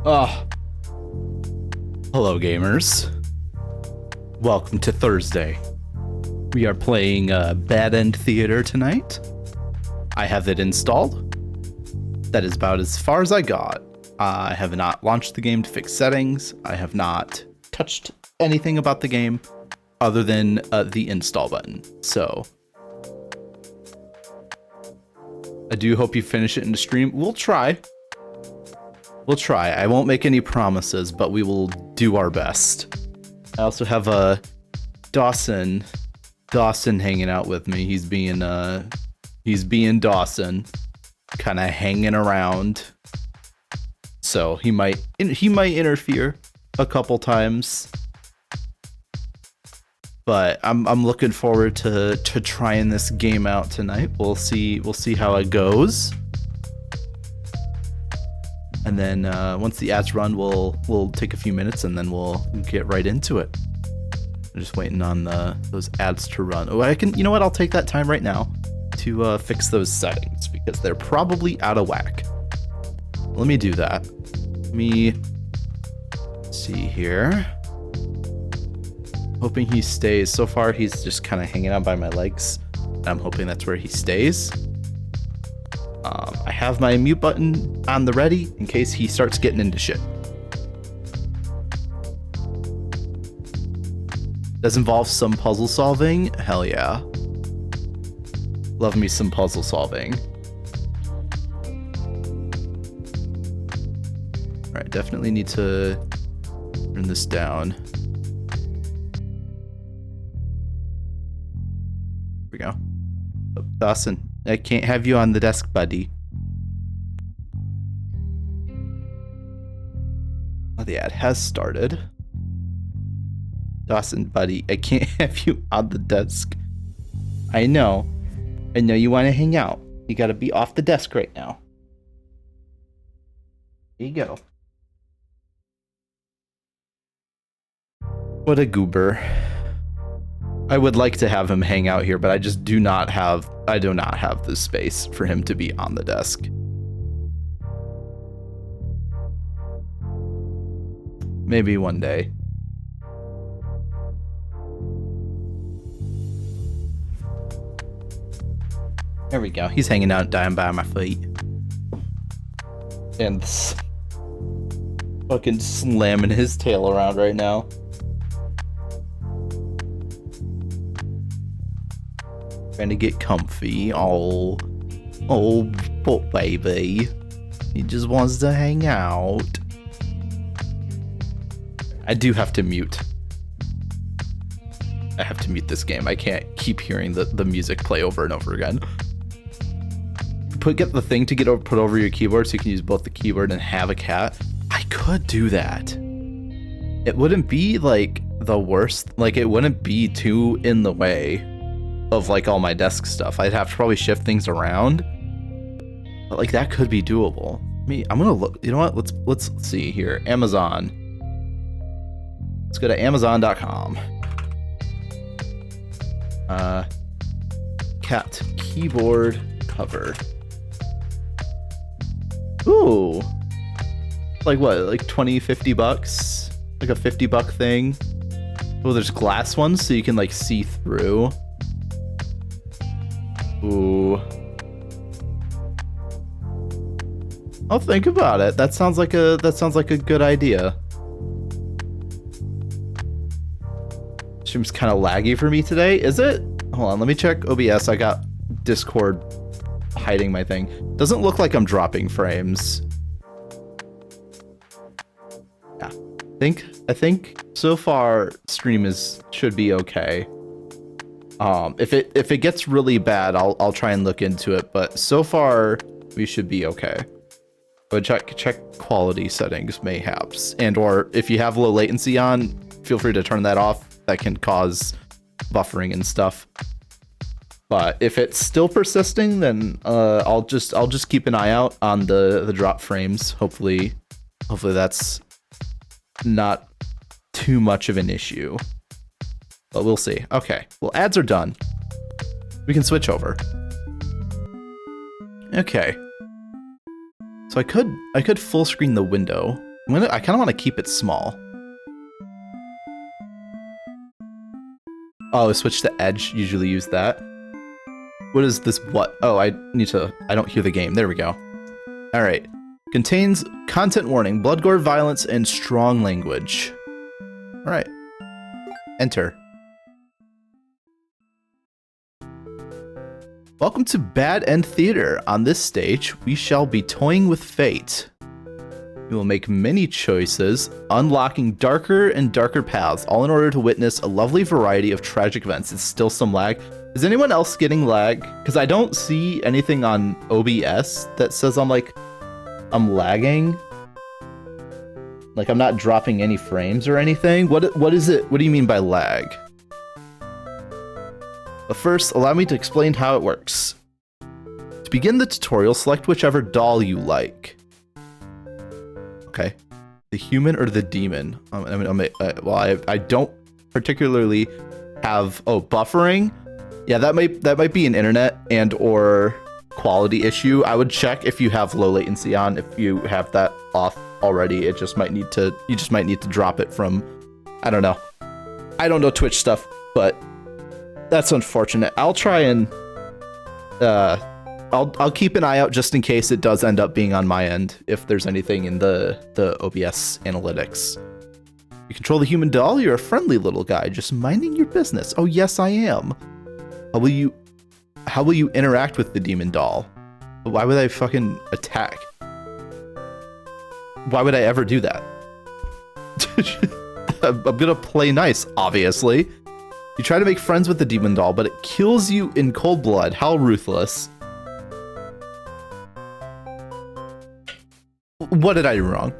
Oh, hello gamers. Welcome to Thursday. We are playing Bad End Theater tonight. I have it installed. That is about as far as I got. I have not launched the game to fix settings. I have not touched anything about the game other than the install button. So I do hope you finish it in the stream. We'll try. I won't make any promises, but we will do our best. I also have Dawson hanging out with me. He's being Dawson, kind of hanging around. So he might interfere a couple times. But I'm looking forward to trying this game out tonight. We'll see how it goes. And then once the ads run, we'll take a few minutes and then we'll get right into it. I'm just waiting on those ads to run. Oh, you know what? I'll take that time right now to fix those settings because they're probably out of whack. Let me do that. Let me see here. Hoping he stays. So far, he's just kind of hanging out by my legs. I'm hoping that's where he stays. I have my mute button on the ready in case he starts getting into shit. Does involve some puzzle solving? Hell yeah. Love me some puzzle solving. Alright, definitely need to turn this down. Here we go. Oh, Dawson, I can't have you on the desk, buddy. Oh, the ad has started. Dawson, buddy, I can't have you on the desk. I know you want to hang out. You gotta be off the desk right now. There you go. What a goober. I would like to have him hang out here, but I just do not have the space for him to be on the desk. Maybe one day. There we go. He's hanging out down by my feet. And fucking slamming his tail around right now. Trying to get comfy. Oh, poor baby. He just wants to hang out. I do have to mute. I have to mute this game. I can't keep hearing the music play over and over again. Get the thing to put over your keyboard so you can use both the keyboard and have a cat. I could do that. It wouldn't be like the worst. Like it wouldn't be too in the way of like all my desk stuff. I'd have to probably shift things around, but like that could be doable. I'm gonna look. You know what? Let's see here. Amazon. Let's go to Amazon.com. Cat keyboard cover. Ooh. Like what? Like 20, 50 bucks? Like a $50 thing? Oh, there's glass ones so you can like see through. Ooh. I'll think about it. That sounds like a good idea. Stream's kind of laggy for me today, is it? Hold on, let me check OBS. I got Discord hiding my thing. Doesn't look like I'm dropping frames. Yeah. I think so far stream should be okay. If it gets really bad, I'll try and look into it, but so far we should be okay. But check quality settings mayhaps, and or if you have low latency on, feel free to turn that off. That can cause buffering and stuff. But if it's still persisting, then I'll just keep an eye out on the drop frames. Hopefully that's not too much of an issue. But we'll see. Okay. Well, ads are done. We can switch over. Okay. So I could full screen the window I kind of want to keep it small. Oh, switch to edge. Usually use that. What is this? What? Oh, I don't hear the game. There we go. All right. Contains content warning, blood, gore, violence, and strong language. All right. Enter. Welcome to Bad End Theater. On this stage, we shall be toying with fate. We will make many choices, unlocking darker and darker paths, all in order to witness a lovely variety of tragic events. It's still some lag. Is anyone else getting lag? Because I don't see anything on OBS that says I'm lagging. Like I'm not dropping any frames or anything. What is it? What do you mean by lag? But first, allow me to explain how it works. To begin the tutorial, select whichever doll you like. Okay, the human or the demon? I don't particularly have. Oh, buffering. Yeah, that might be an internet and or quality issue. I would check if you have low latency on. If you have that off already, you just might need to drop it from. I don't know Twitch stuff, but that's unfortunate. I'll try and I'll keep an eye out just in case it does end up being on my end, if there's anything in the OBS analytics. You control the human doll? You're a friendly little guy, just minding your business. Oh yes, I am. How will you interact with the demon doll? Why would I fucking attack? Why would I ever do that? I'm gonna play nice, obviously. You try to make friends with the demon doll, but it kills you in cold blood. How ruthless. What did I do wrong?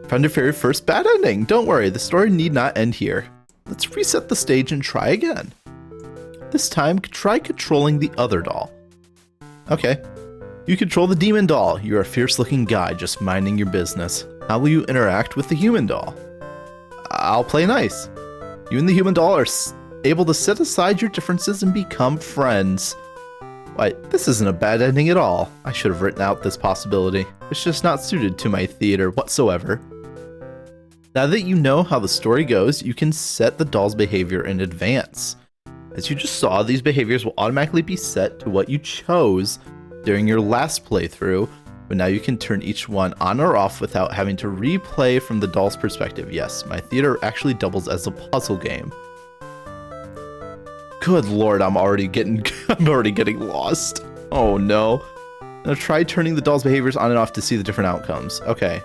Found your very first bad ending. Don't worry, the story need not end here. Let's reset the stage and try again. This time, try controlling the other doll. Okay. You control the demon doll. You're a fierce-looking guy just minding your business. How will you interact with the human doll? I'll play nice. You and the human doll are able to set aside your differences and become friends. Why, this isn't a bad ending at all. I should have written out this possibility. It's just not suited to my theater whatsoever. Now that you know how the story goes, you can set the doll's behavior in advance. As you just saw, these behaviors will automatically be set to what you chose during your last playthrough, but now you can turn each one on or off without having to replay from the doll's perspective. Yes, my theater actually doubles as a puzzle game. Good lord, I'm already getting lost. Oh no. Now try turning the doll's behaviors on and off to see the different outcomes. Okay.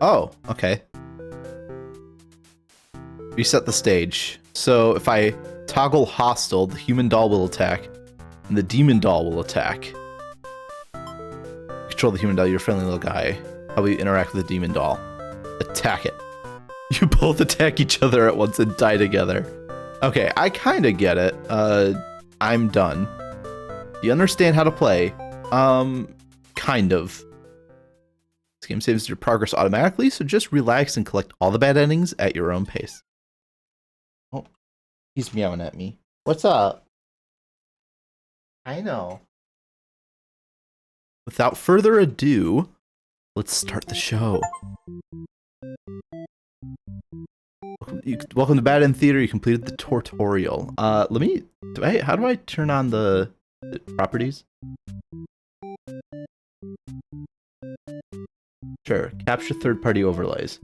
Oh, okay. Reset the stage. So if I toggle hostile, the human doll will attack, and the demon doll will attack. Control the human doll, you're a friendly little guy. How will you interact with the demon doll? Attack it. You both attack each other at once and die together. Okay, I kind of get it. I'm done. You understand how to play? Kind of. This game saves your progress automatically, so just relax and collect all the bad endings at your own pace. Oh, he's meowing at me. What's up? I know. Without further ado, let's start the show. Welcome to Bad End Theater. You completed the tutorial. How do I turn on the properties? Sure, capture third-party overlays.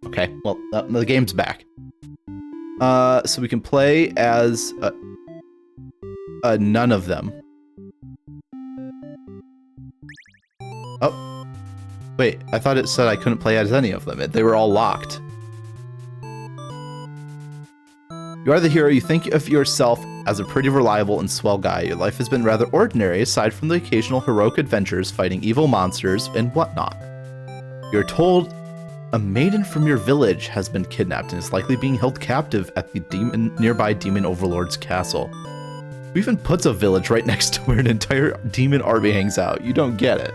Okay, well, the game's back. So we can play as none of them. Oh, wait, I thought it said I couldn't play as any of them. They were all locked. You are the hero. You think of yourself as a pretty reliable and swell guy. Your life has been rather ordinary, aside from the occasional heroic adventures fighting evil monsters and whatnot. You're told a maiden from your village has been kidnapped and is likely being held captive at the nearby demon overlord's castle. Who even puts a village right next to where an entire demon army hangs out? You don't get it.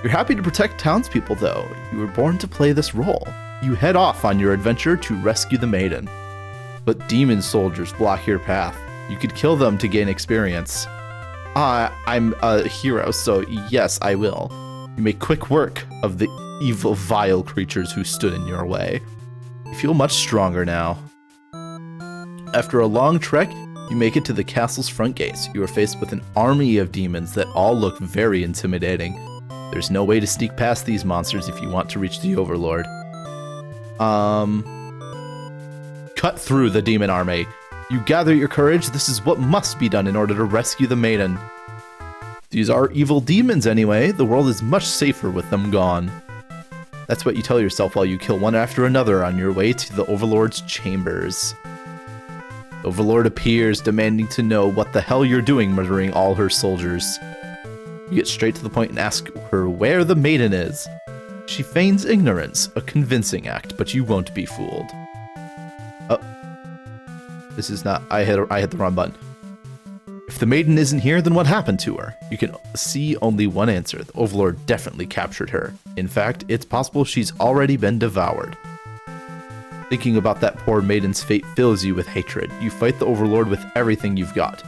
You're happy to protect townspeople, though. You were born to play this role. You head off on your adventure to rescue the maiden. But demon soldiers block your path. You could kill them to gain experience. I'm a hero, so yes, I will. You make quick work of the evil, vile creatures who stood in your way. You feel much stronger now. After a long trek, you make it to the castle's front gates. You are faced with an army of demons that all look very intimidating. There's no way to sneak past these monsters if you want to reach the Overlord. Cut through the demon army. You gather your courage. This is what must be done in order to rescue the maiden. These are evil demons anyway. The world is much safer with them gone. That's what you tell yourself while you kill one after another on your way to the Overlord's chambers. The Overlord appears, demanding to know what the hell you're doing murdering all her soldiers. You get straight to the point and ask her where the maiden is. She feigns ignorance, a convincing act, but you won't be fooled. Oh. This is not... I hit the wrong button. If the maiden isn't here, then what happened to her? You can see only one answer. The Overlord definitely captured her. In fact, it's possible she's already been devoured. Thinking about that poor maiden's fate fills you with hatred. You fight the Overlord with everything you've got.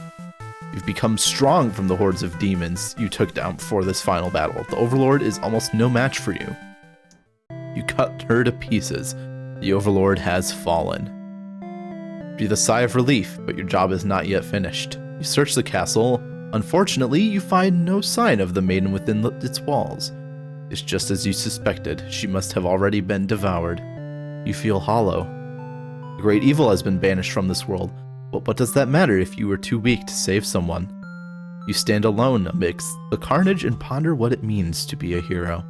You've become strong from the hordes of demons you took down before this final battle. The Overlord is almost no match for you. You cut her to pieces. The Overlord has fallen. Breathe a sigh of relief, but your job is not yet finished. You search the castle. Unfortunately, you find no sign of the maiden within its walls. It's just as you suspected. She must have already been devoured. You feel hollow. The great evil has been banished from this world, but what does that matter if you were too weak to save someone? You stand alone amidst the carnage and ponder what it means to be a hero.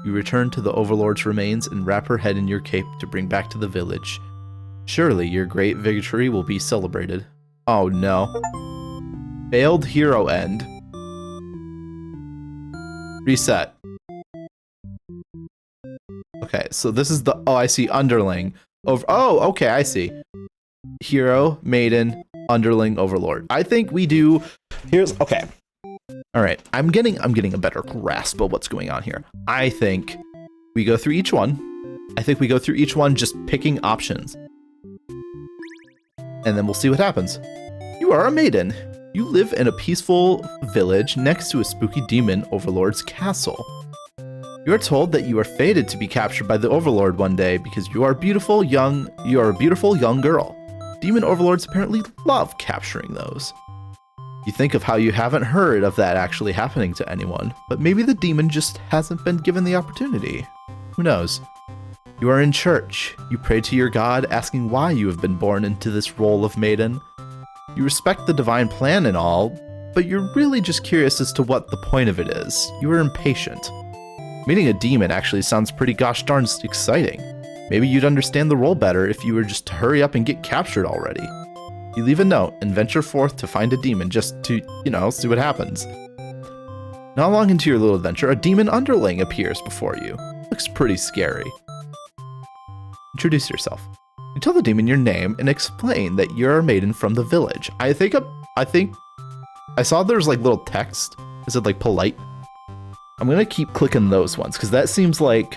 You return to the Overlord's remains and wrap her head in your cape to bring back to the village. Surely your great victory will be celebrated. Oh no. Failed hero end. Reset. Okay, so this is the... Oh, I see. Underling. Oh, okay, I see. Hero, maiden, underling, Overlord. I think we do... Here's... Okay. Alright, I'm getting a better grasp of what's going on here. I think we go through each one. Just picking options. And then we'll see what happens. You are a maiden. You live in a peaceful village next to a spooky demon Overlord's castle. You are told that you are fated to be captured by the Overlord one day because you are a beautiful young girl. Demon Overlords apparently love capturing those. You think of how you haven't heard of that actually happening to anyone, but maybe the demon just hasn't been given the opportunity. Who knows? You are in church. You pray to your God, asking why you have been born into this role of maiden. You respect the divine plan and all, but you're really just curious as to what the point of it is. You are impatient. Meeting a demon actually sounds pretty gosh darn exciting. Maybe you'd understand the role better if you were just to hurry up and get captured already. You leave a note and venture forth to find a demon just to, see what happens. Not long into your little adventure, a demon underling appears before you. Looks pretty scary. Introduce yourself. You tell the demon your name and explain that you're a maiden from the village. I think I saw there's like little text. Is it like polite? I'm gonna keep clicking those ones because that seems like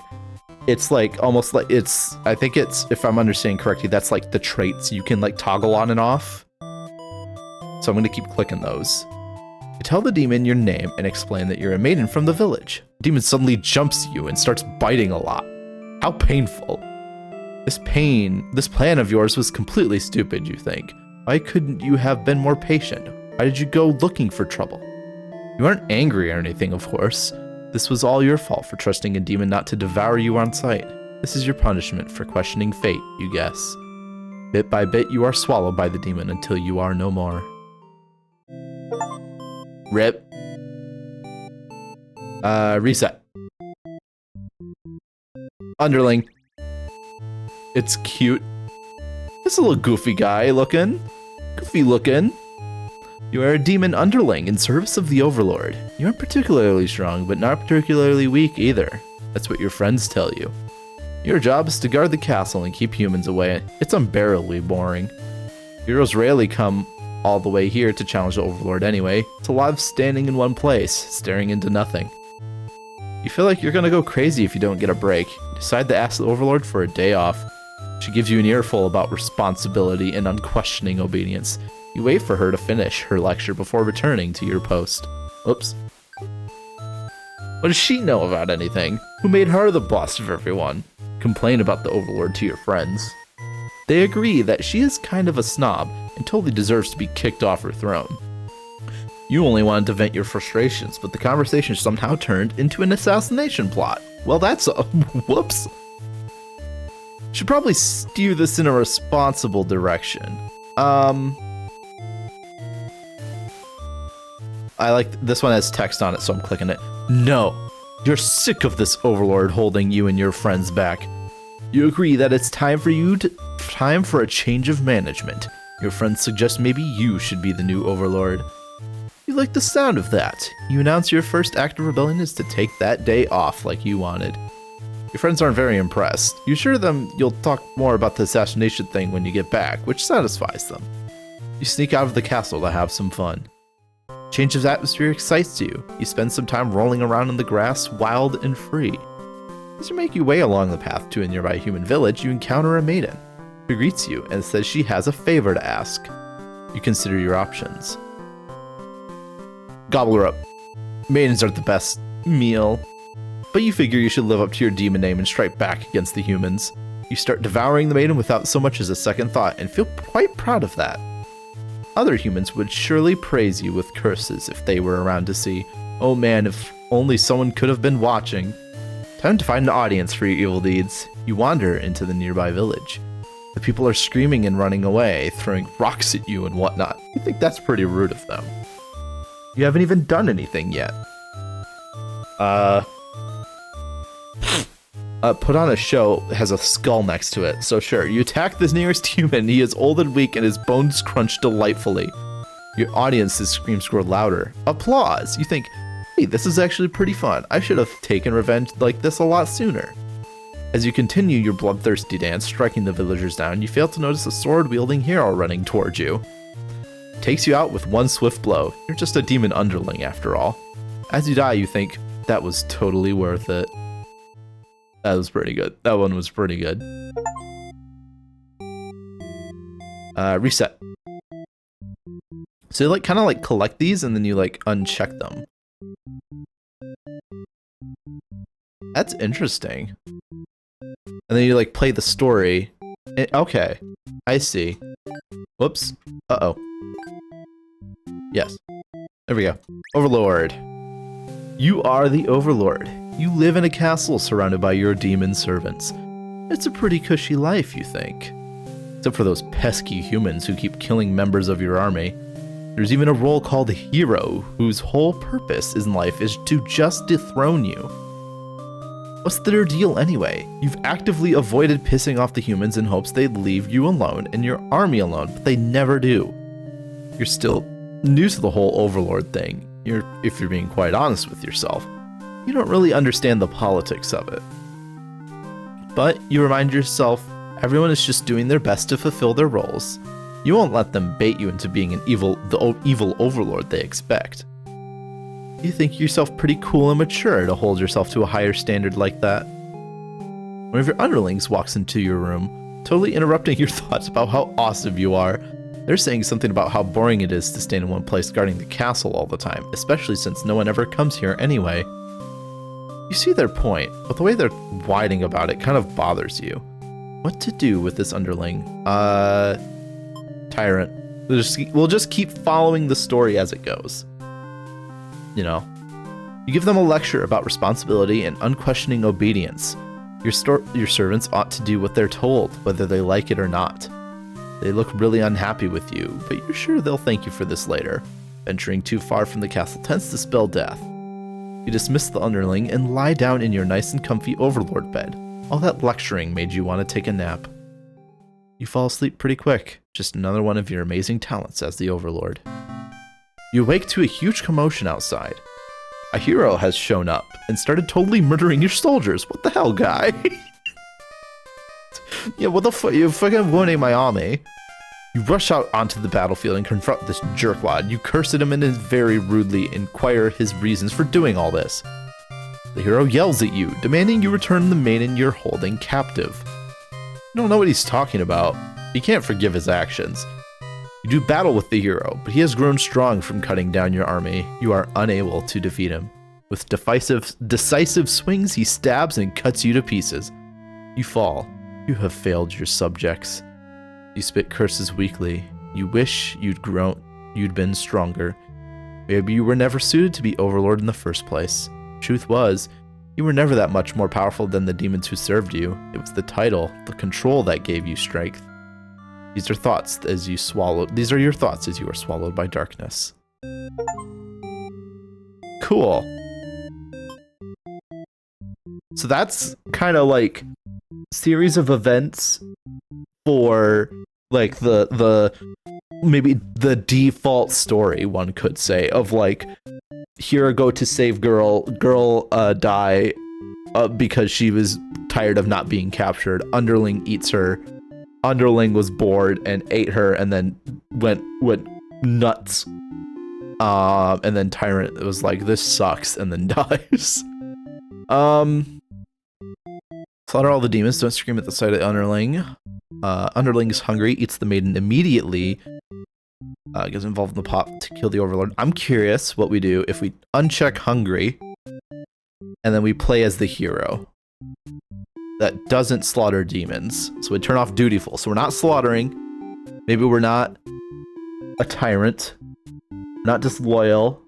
it's like almost like I think it's, if I'm understanding correctly, that's like the traits you can like toggle on and off. So I'm gonna keep clicking those. You tell the demon your name and explain that you're a maiden from the village. The demon suddenly jumps you and starts biting a lot. How painful. This plan of yours was completely stupid, you think. Why couldn't you have been more patient? Why did you go looking for trouble? You aren't angry or anything, of course. This was all your fault for trusting a demon not to devour you on sight. This is your punishment for questioning fate, you guess. Bit by bit, you are swallowed by the demon until you are no more. Rip. Reset. Underling. It's cute. It's a little goofy guy looking. Goofy looking. You are a demon underling in service of the Overlord. You aren't particularly strong, but not particularly weak either. That's what your friends tell you. Your job is to guard the castle and keep humans away. It's unbearably boring. Heroes rarely come all the way here to challenge the Overlord anyway. It's a lot of standing in one place, staring into nothing. You feel like you're gonna go crazy if you don't get a break. decide to ask the Overlord for a day off. She gives you an earful about responsibility and unquestioning obedience. You wait for her to finish her lecture before returning to your post. Oops. What does she know about anything? Who made her the boss of everyone? Complain about the Overlord to your friends. They agree that she is kind of a snob and totally deserves to be kicked off her throne. You only wanted to vent your frustrations, but the conversation somehow turned into an assassination plot. Well, that's a whoops. Should probably steer this in a responsible direction. I like this one has text on it, so I'm clicking it. No, you're sick of this Overlord holding you and your friends back. You agree that it's time for a change of management. Your friends suggest maybe you should be the new Overlord. You like the sound of that. You announce your first act of rebellion is to take that day off like you wanted. Your friends aren't very impressed. You assure them you'll talk more about the assassination thing when you get back, which satisfies them. You sneak out of the castle to have some fun. Change of atmosphere excites you. You spend some time rolling around in the grass, wild and free. As you make your way along the path to a nearby human village, you encounter a maiden who greets you and says she has a favor to ask. You consider your options. Gobble her up. Maidens aren't the best meal, but you figure you should live up to your demon name and strike back against the humans. You start devouring the maiden without so much as a second thought and feel quite proud of that. Other humans would surely praise you with curses if they were around to see. Oh man, if only someone could have been watching. Time to find an audience for your evil deeds. You wander into the nearby village. The people are screaming and running away, throwing rocks at you and whatnot. You think that's pretty rude of them. You haven't even done anything yet. Put on a show has a skull next to it, so sure. You attack the nearest human. He is old and weak and his bones crunch delightfully. Your audience's screams grow louder. Applause! You think, hey, this is actually pretty fun. I should have taken revenge like this a lot sooner. As you continue your bloodthirsty dance, striking the villagers down, you fail to notice a sword-wielding hero running towards you. Takes you out with one swift blow. You're just a demon underling after all. As you die, you think, that was totally worth it. That was pretty good. That one was pretty good. Reset. So you like kind of like collect these and then you like uncheck them. That's interesting. And then you like play the story. Okay, I see. Whoops. Uh-oh. Yes. There we go. Overlord. You are the Overlord. You live in a castle surrounded by your demon servants. It's a pretty cushy life, you think. Except for those pesky humans who keep killing members of your army. There's even a role called Hero, whose whole purpose in life is to just dethrone you. What's their deal anyway? You've actively avoided pissing off the humans in hopes they'd leave you alone and your army alone, but they never do. You're still new to the whole Overlord thing. If you're being quite honest with yourself. You don't really understand the politics of it. But you remind yourself, everyone is just doing their best to fulfill their roles. You won't let them bait you into being the evil Overlord they expect. You think yourself pretty cool and mature to hold yourself to a higher standard like that. One of your underlings walks into your room, totally interrupting your thoughts about how awesome you are. They're saying something about how boring it is to stand in one place guarding the castle all the time, especially since no one ever comes here anyway. You see their point, but the way they're whining about it kind of bothers you. What to do with this underling? Tyrant. We'll just keep following the story as it goes. You know. You give them a lecture about responsibility and unquestioning obedience. Your servants ought to do what they're told, whether they like it or not. They look really unhappy with you, but you're sure they'll thank you for this later. Venturing too far from the castle tends to spell death. You dismiss the underling and lie down in your nice and comfy Overlord bed. All that lecturing made you want to take a nap. You fall asleep pretty quick, just another one of your amazing talents as the Overlord. You awake to a huge commotion outside. A hero has shown up and started totally murdering your soldiers. What the hell, guy? Yeah, what the fuck? You're fucking ruining my army. You rush out onto the battlefield and confront this jerkwad. You curse at him and very rudely inquire his reasons for doing all this. The hero yells at you, demanding you return the maiden you're holding captive. You don't know what he's talking about. You can't forgive his actions. You do battle with the hero, but he has grown strong from cutting down your army. You are unable to defeat him. With decisive swings, he stabs and cuts you to pieces. You fall. You have failed your subjects. You spit curses weakly. You wish you'd been stronger. Maybe you were never suited to be overlord in the first place. Truth was, you were never that much more powerful than the demons who served you. It was the title, the control that gave you strength. These are your thoughts as you are swallowed by darkness. Cool. So that's kind of like series of events for like the maybe the default story, one could say, of like hero go to save girl die because she was tired of not being captured. Underling eats her. Underling was bored and ate her and then went nuts. And then Tyrant was like, this sucks, and then dies. Slaughter all the demons, don't scream at the sight of Underling. Underling is hungry, eats the maiden immediately. Gets involved in the plot to kill the overlord. I'm curious what we do if we uncheck hungry and then we play as the hero that doesn't slaughter demons. So we turn off dutiful. So we're not slaughtering. Maybe we're not a tyrant, not disloyal,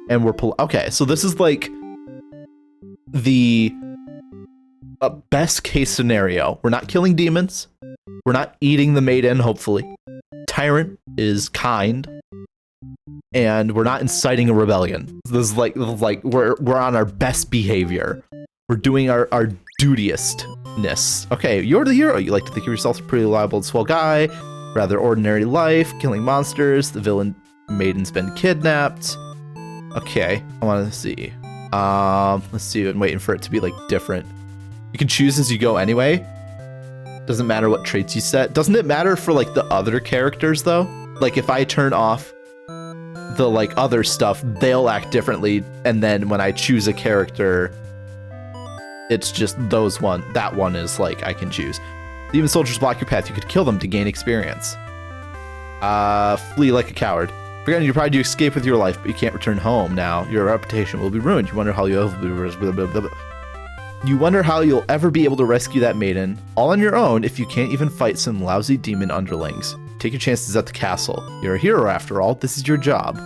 and we're okay. So this is like the best case scenario. We're not killing demons. We're not eating the maiden, hopefully. Tyrant is kind, and we're not inciting a rebellion. This is like we're on our best behavior. We're doing our duteousness. Okay, you're the hero. You like to think of yourself as a pretty reliable and swell guy. Rather ordinary life, killing monsters. The villain maiden's been kidnapped. Okay, I want to see. Let's see. I'm waiting for it to be like different. You can choose as you go anyway. Doesn't matter what traits you set. Doesn't it matter for like the other characters though? Like if I turn off the like other stuff, they'll act differently. And then when I choose a character, it's just that one is like I can choose. Demon soldiers block your path. You could kill them to gain experience. Flee like a coward. Forgetting you tried to escape with your life, but you can't return home now. Your reputation will be ruined. You wonder how you'll ever be able to rescue that maiden, all on your own, if you can't even fight some lousy demon underlings. Take your chances at the castle. You're a hero after all. This is your job.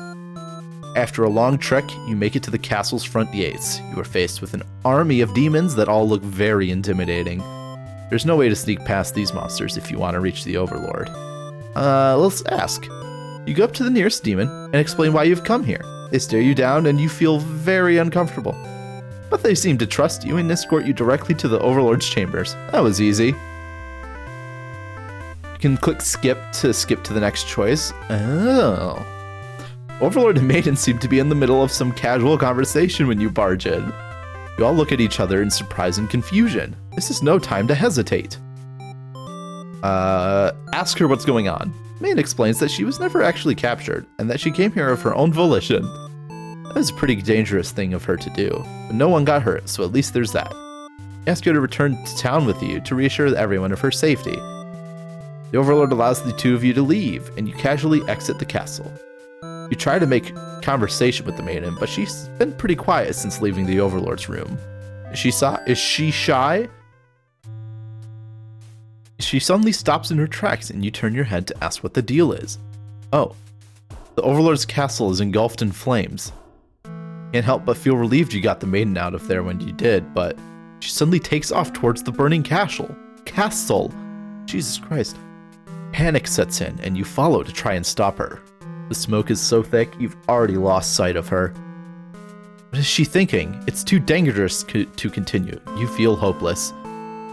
After a long trek, you make it to the castle's front gates. You are faced with an army of demons that all look very intimidating. There's no way to sneak past these monsters if you want to reach the Overlord. Let's ask. You go up to the nearest demon and explain why you've come here. They stare you down and you feel very uncomfortable. But they seem to trust you and escort you directly to the Overlord's chambers. That was easy. You can click skip to the next choice. Oh. Overlord and Maiden seem to be in the middle of some casual conversation when you barge in. You all look at each other in surprise and confusion. This is no time to hesitate. Ask her what's going on. Maiden explains that she was never actually captured, and that she came here of her own volition. That was a pretty dangerous thing of her to do, but no one got hurt, so at least there's that. Ask her to return to town with you to reassure everyone of her safety. The Overlord allows the two of you to leave, and you casually exit the castle. You try to make conversation with the maiden, but she's been pretty quiet since leaving the Overlord's room. Is she shy? She suddenly stops in her tracks, and you turn your head to ask what the deal is. Oh, the Overlord's castle is engulfed in flames. Can't help but feel relieved you got the maiden out of there when you did, but she suddenly takes off towards the burning castle. Jesus Christ. Panic sets in, and you follow to try and stop her. The smoke is so thick, you've already lost sight of her. What is she thinking? It's too dangerous to continue. You feel hopeless.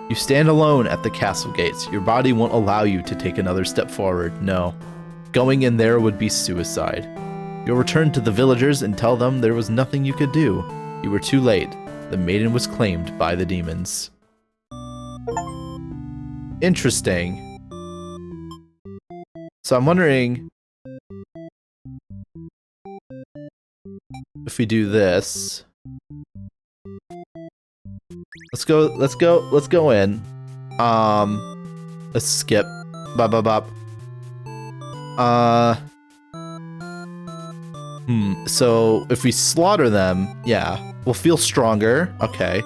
You stand alone at the castle gates. Your body won't allow you to take another step forward. No. Going in there would be suicide. You'll return to the villagers and tell them there was nothing you could do. You were too late. The maiden was claimed by the demons. Interesting. So I'm wondering if we do this. Let's go in. Let's skip. Bop, bop, bop. So if we slaughter them, yeah, we'll feel stronger. Okay.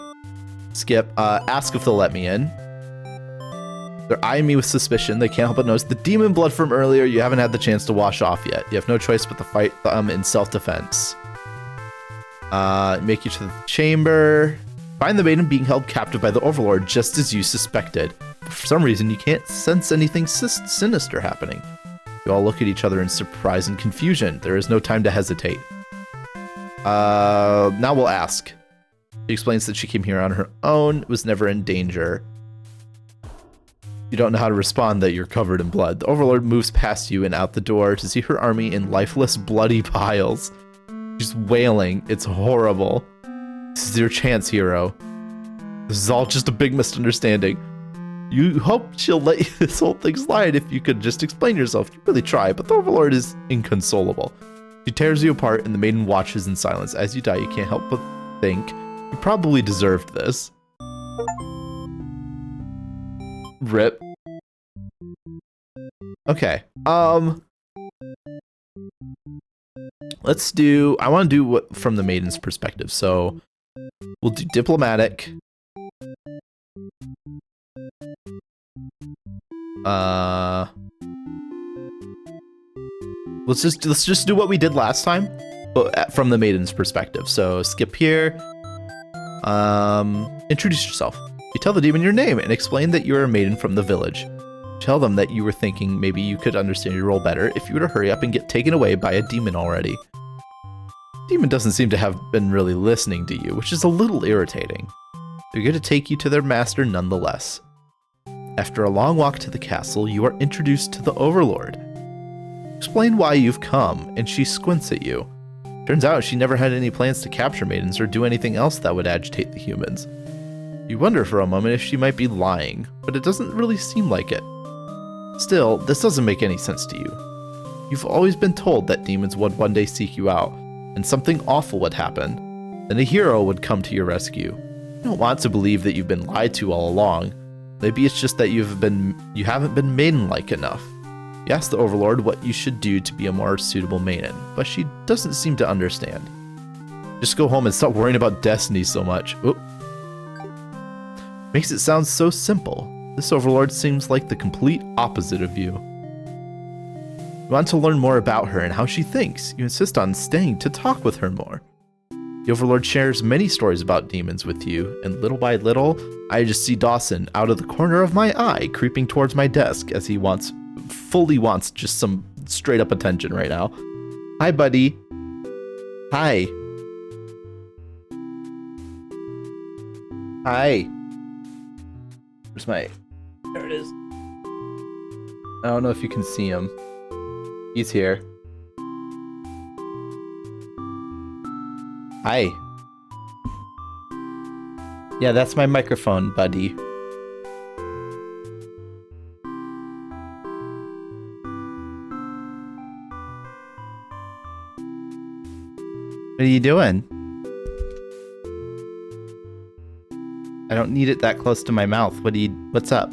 Skip. Ask if they'll let me in. They're eyeing me with suspicion. They can't help but notice the demon blood from earlier you haven't had the chance to wash off yet. You have no choice but to fight them in self-defense. Make you to the chamber. Find the maiden being held captive by the Overlord just as you suspected. But for some reason, you can't sense anything sinister happening. You all look at each other in surprise and confusion. There is no time to hesitate. Now we'll ask. She explains that she came here on her own, was never in danger. You don't know how to respond that you're covered in blood. The Overlord moves past you and out the door to see her army in lifeless, bloody piles. She's wailing. It's horrible. This is your chance, hero. This is all just a big misunderstanding. You hope she'll let you this whole thing slide if you could just explain yourself. You really try, but the Overlord is inconsolable. She tears you apart and the maiden watches in silence. As you die, you can't help but think you probably deserved this. Rip. Okay. Let's do, I want to do what from the maiden's perspective. So we'll do diplomatic. Let's just do what we did last time, but from the maiden's perspective. So skip here. Introduce yourself. You tell the demon your name and explain that you're a maiden from the village. Tell them that you were thinking maybe you could understand your role better if you were to hurry up and get taken away by a demon already. Demon doesn't seem to have been really listening to you, which is a little irritating. They're going to take you to their master nonetheless. After a long walk to the castle, you are introduced to the Overlord. Explain why you've come, and she squints at you. Turns out she never had any plans to capture maidens or do anything else that would agitate the humans. You wonder for a moment if she might be lying, but it doesn't really seem like it. Still, this doesn't make any sense to you. You've always been told that demons would one day seek you out, and something awful would happen. Then a hero would come to your rescue. You don't want to believe that you've been lied to all along. Maybe it's just that you haven't been maiden-like enough. You ask the Overlord what you should do to be a more suitable maiden, but she doesn't seem to understand. Just go home and stop worrying about destiny so much. Oop. Makes it sound so simple. This Overlord seems like the complete opposite of you. You want to learn more about her and how she thinks. You insist on staying to talk with her more. The Overlord shares many stories about demons with you, and little by little, I just see Dawson out of the corner of my eye creeping towards my desk as he fully wants just some straight up attention right now. Hi, buddy. Hi. Hi. Where's my... There it is. I don't know if you can see him. He's here. Hi. Yeah, that's my microphone, buddy. What are you doing? I don't need it that close to my mouth. What's up?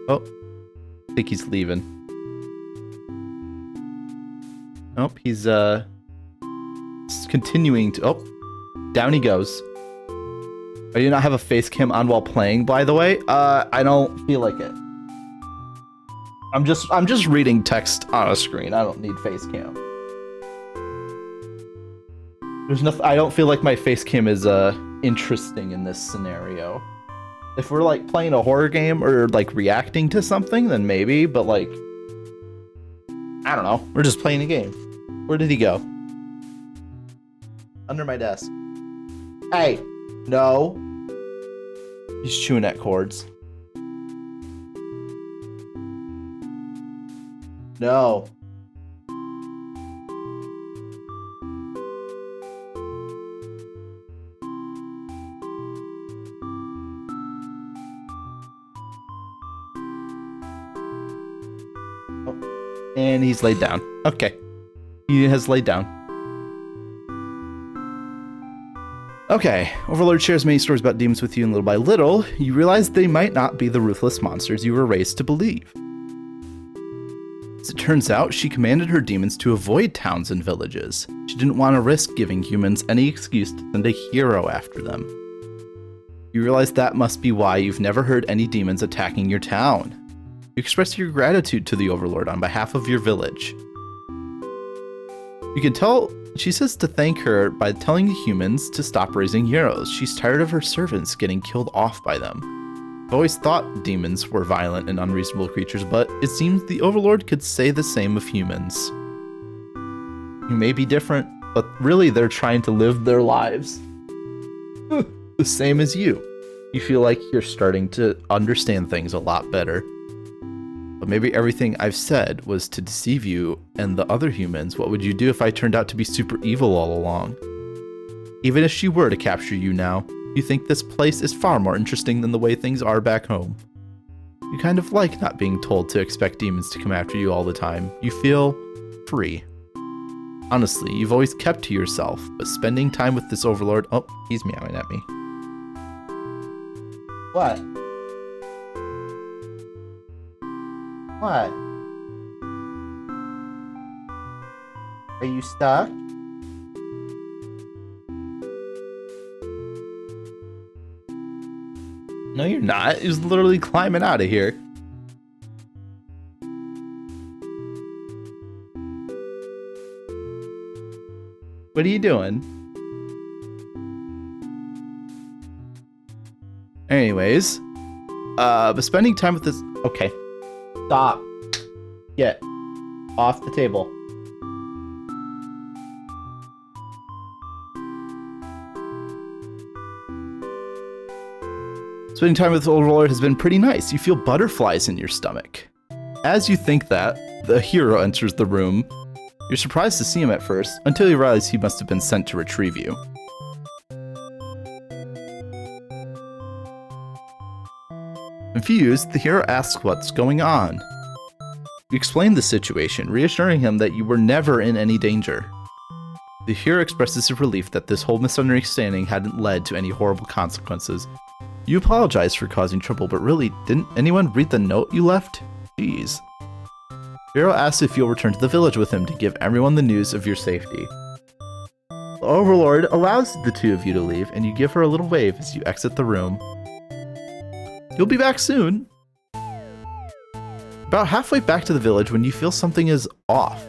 Oh, I think he's leaving. Nope, he's continuing to. Oh, down he goes. I do not have a face cam on while playing, by the way. I don't feel like it. I'm just reading text on a screen. I don't need face cam. There's nothing. I don't feel like my face cam is interesting in this scenario. If we're like playing a horror game or like reacting to something, then maybe. But like, I don't know. We're just playing a game. Where did he go? Under my desk. Hey, no. He's chewing at cords. No. Oh. And he's laid down. Okay. He has laid down. Okay, Overlord shares many stories about demons with you, and little by little, you realize they might not be the ruthless monsters you were raised to believe. As it turns out, she commanded her demons to avoid towns and villages. She didn't want to risk giving humans any excuse to send a hero after them. You realize that must be why you've never heard any demons attacking your town. You express your gratitude to the Overlord on behalf of your village. You can tell she says to thank her by telling the humans to stop raising heroes. She's tired of her servants getting killed off by them. I've always thought demons were violent and unreasonable creatures, but it seems the Overlord could say the same of humans. You may be different, but really they're trying to live their lives the same as you. You feel like you're starting to understand things a lot better. But maybe everything I've said was to deceive you and the other humans. What would you do if I turned out to be super evil all along? Even if she were to capture you now, you think this place is far more interesting than the way things are back home. You kind of like not being told to expect demons to come after you all the time. You feel free. Honestly, you've always kept to yourself, but spending time with this Overlord— oh, he's meowing at me. What? What? Are you stuck? No, you're not. He's literally climbing out of here. What are you doing? Anyways, but spending time with this— okay. Stop. Get off the table. Spending time with the Overlord has been pretty nice. You feel butterflies in your stomach. As you think that, the hero enters the room. You're surprised to see him at first, until you realize he must have been sent to retrieve you. Confused, the hero asks what's going on. You explain the situation, reassuring him that you were never in any danger. The hero expresses his relief that this whole misunderstanding hadn't led to any horrible consequences. You apologize for causing trouble, but really, didn't anyone read the note you left? Jeez. The hero asks if you'll return to the village with him to give everyone the news of your safety. The Overlord allows the two of you to leave, and you give her a little wave as you exit the room. You'll be back soon. About halfway back to the village when you feel something is off.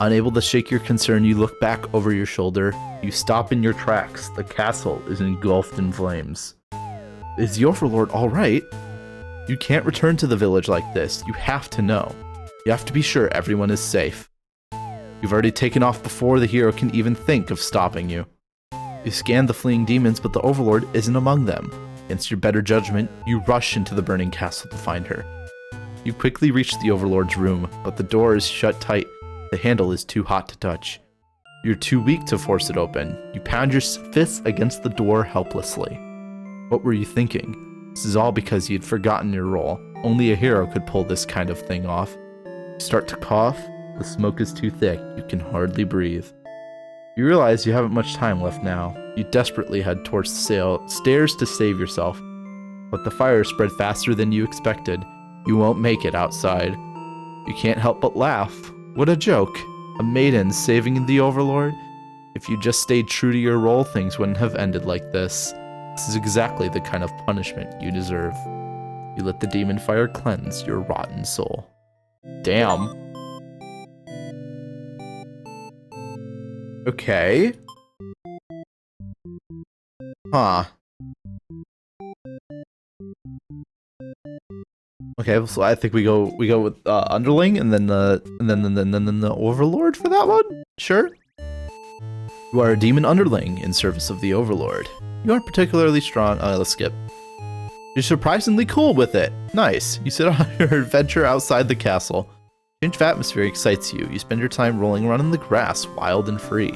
Unable to shake your concern, you look back over your shoulder. You stop in your tracks. The castle is engulfed in flames. Is the Overlord alright? You can't return to the village like this. You have to know. You have to be sure everyone is safe. You've already taken off before the hero can even think of stopping you. You scan the fleeing demons, but the Overlord isn't among them. Against your better judgment, you rush into the burning castle to find her. You quickly reach the Overlord's room, but the door is shut tight. The handle is too hot to touch. You're too weak to force it open. You pound your fists against the door helplessly. What were you thinking? This is all because you'd forgotten your role. Only a hero could pull this kind of thing off. You start to cough. The smoke is too thick. You can hardly breathe. You realize you haven't much time left now. You desperately head towards the stairs to save yourself. But the fire spread faster than you expected. You won't make it outside. You can't help but laugh. What a joke. A maiden saving the Overlord? If you just stayed true to your role, things wouldn't have ended like this. This is exactly the kind of punishment you deserve. You let the demon fire cleanse your rotten soul. Damn. Okay. Huh. Okay, so I think we go with underling and then the Overlord for that one. Sure. You are a demon underling in service of the Overlord. You aren't particularly strong. Let's skip. You're surprisingly cool with it. Nice. You set on your adventure outside the castle. Change of atmosphere excites you. You spend your time rolling around in the grass, wild and free.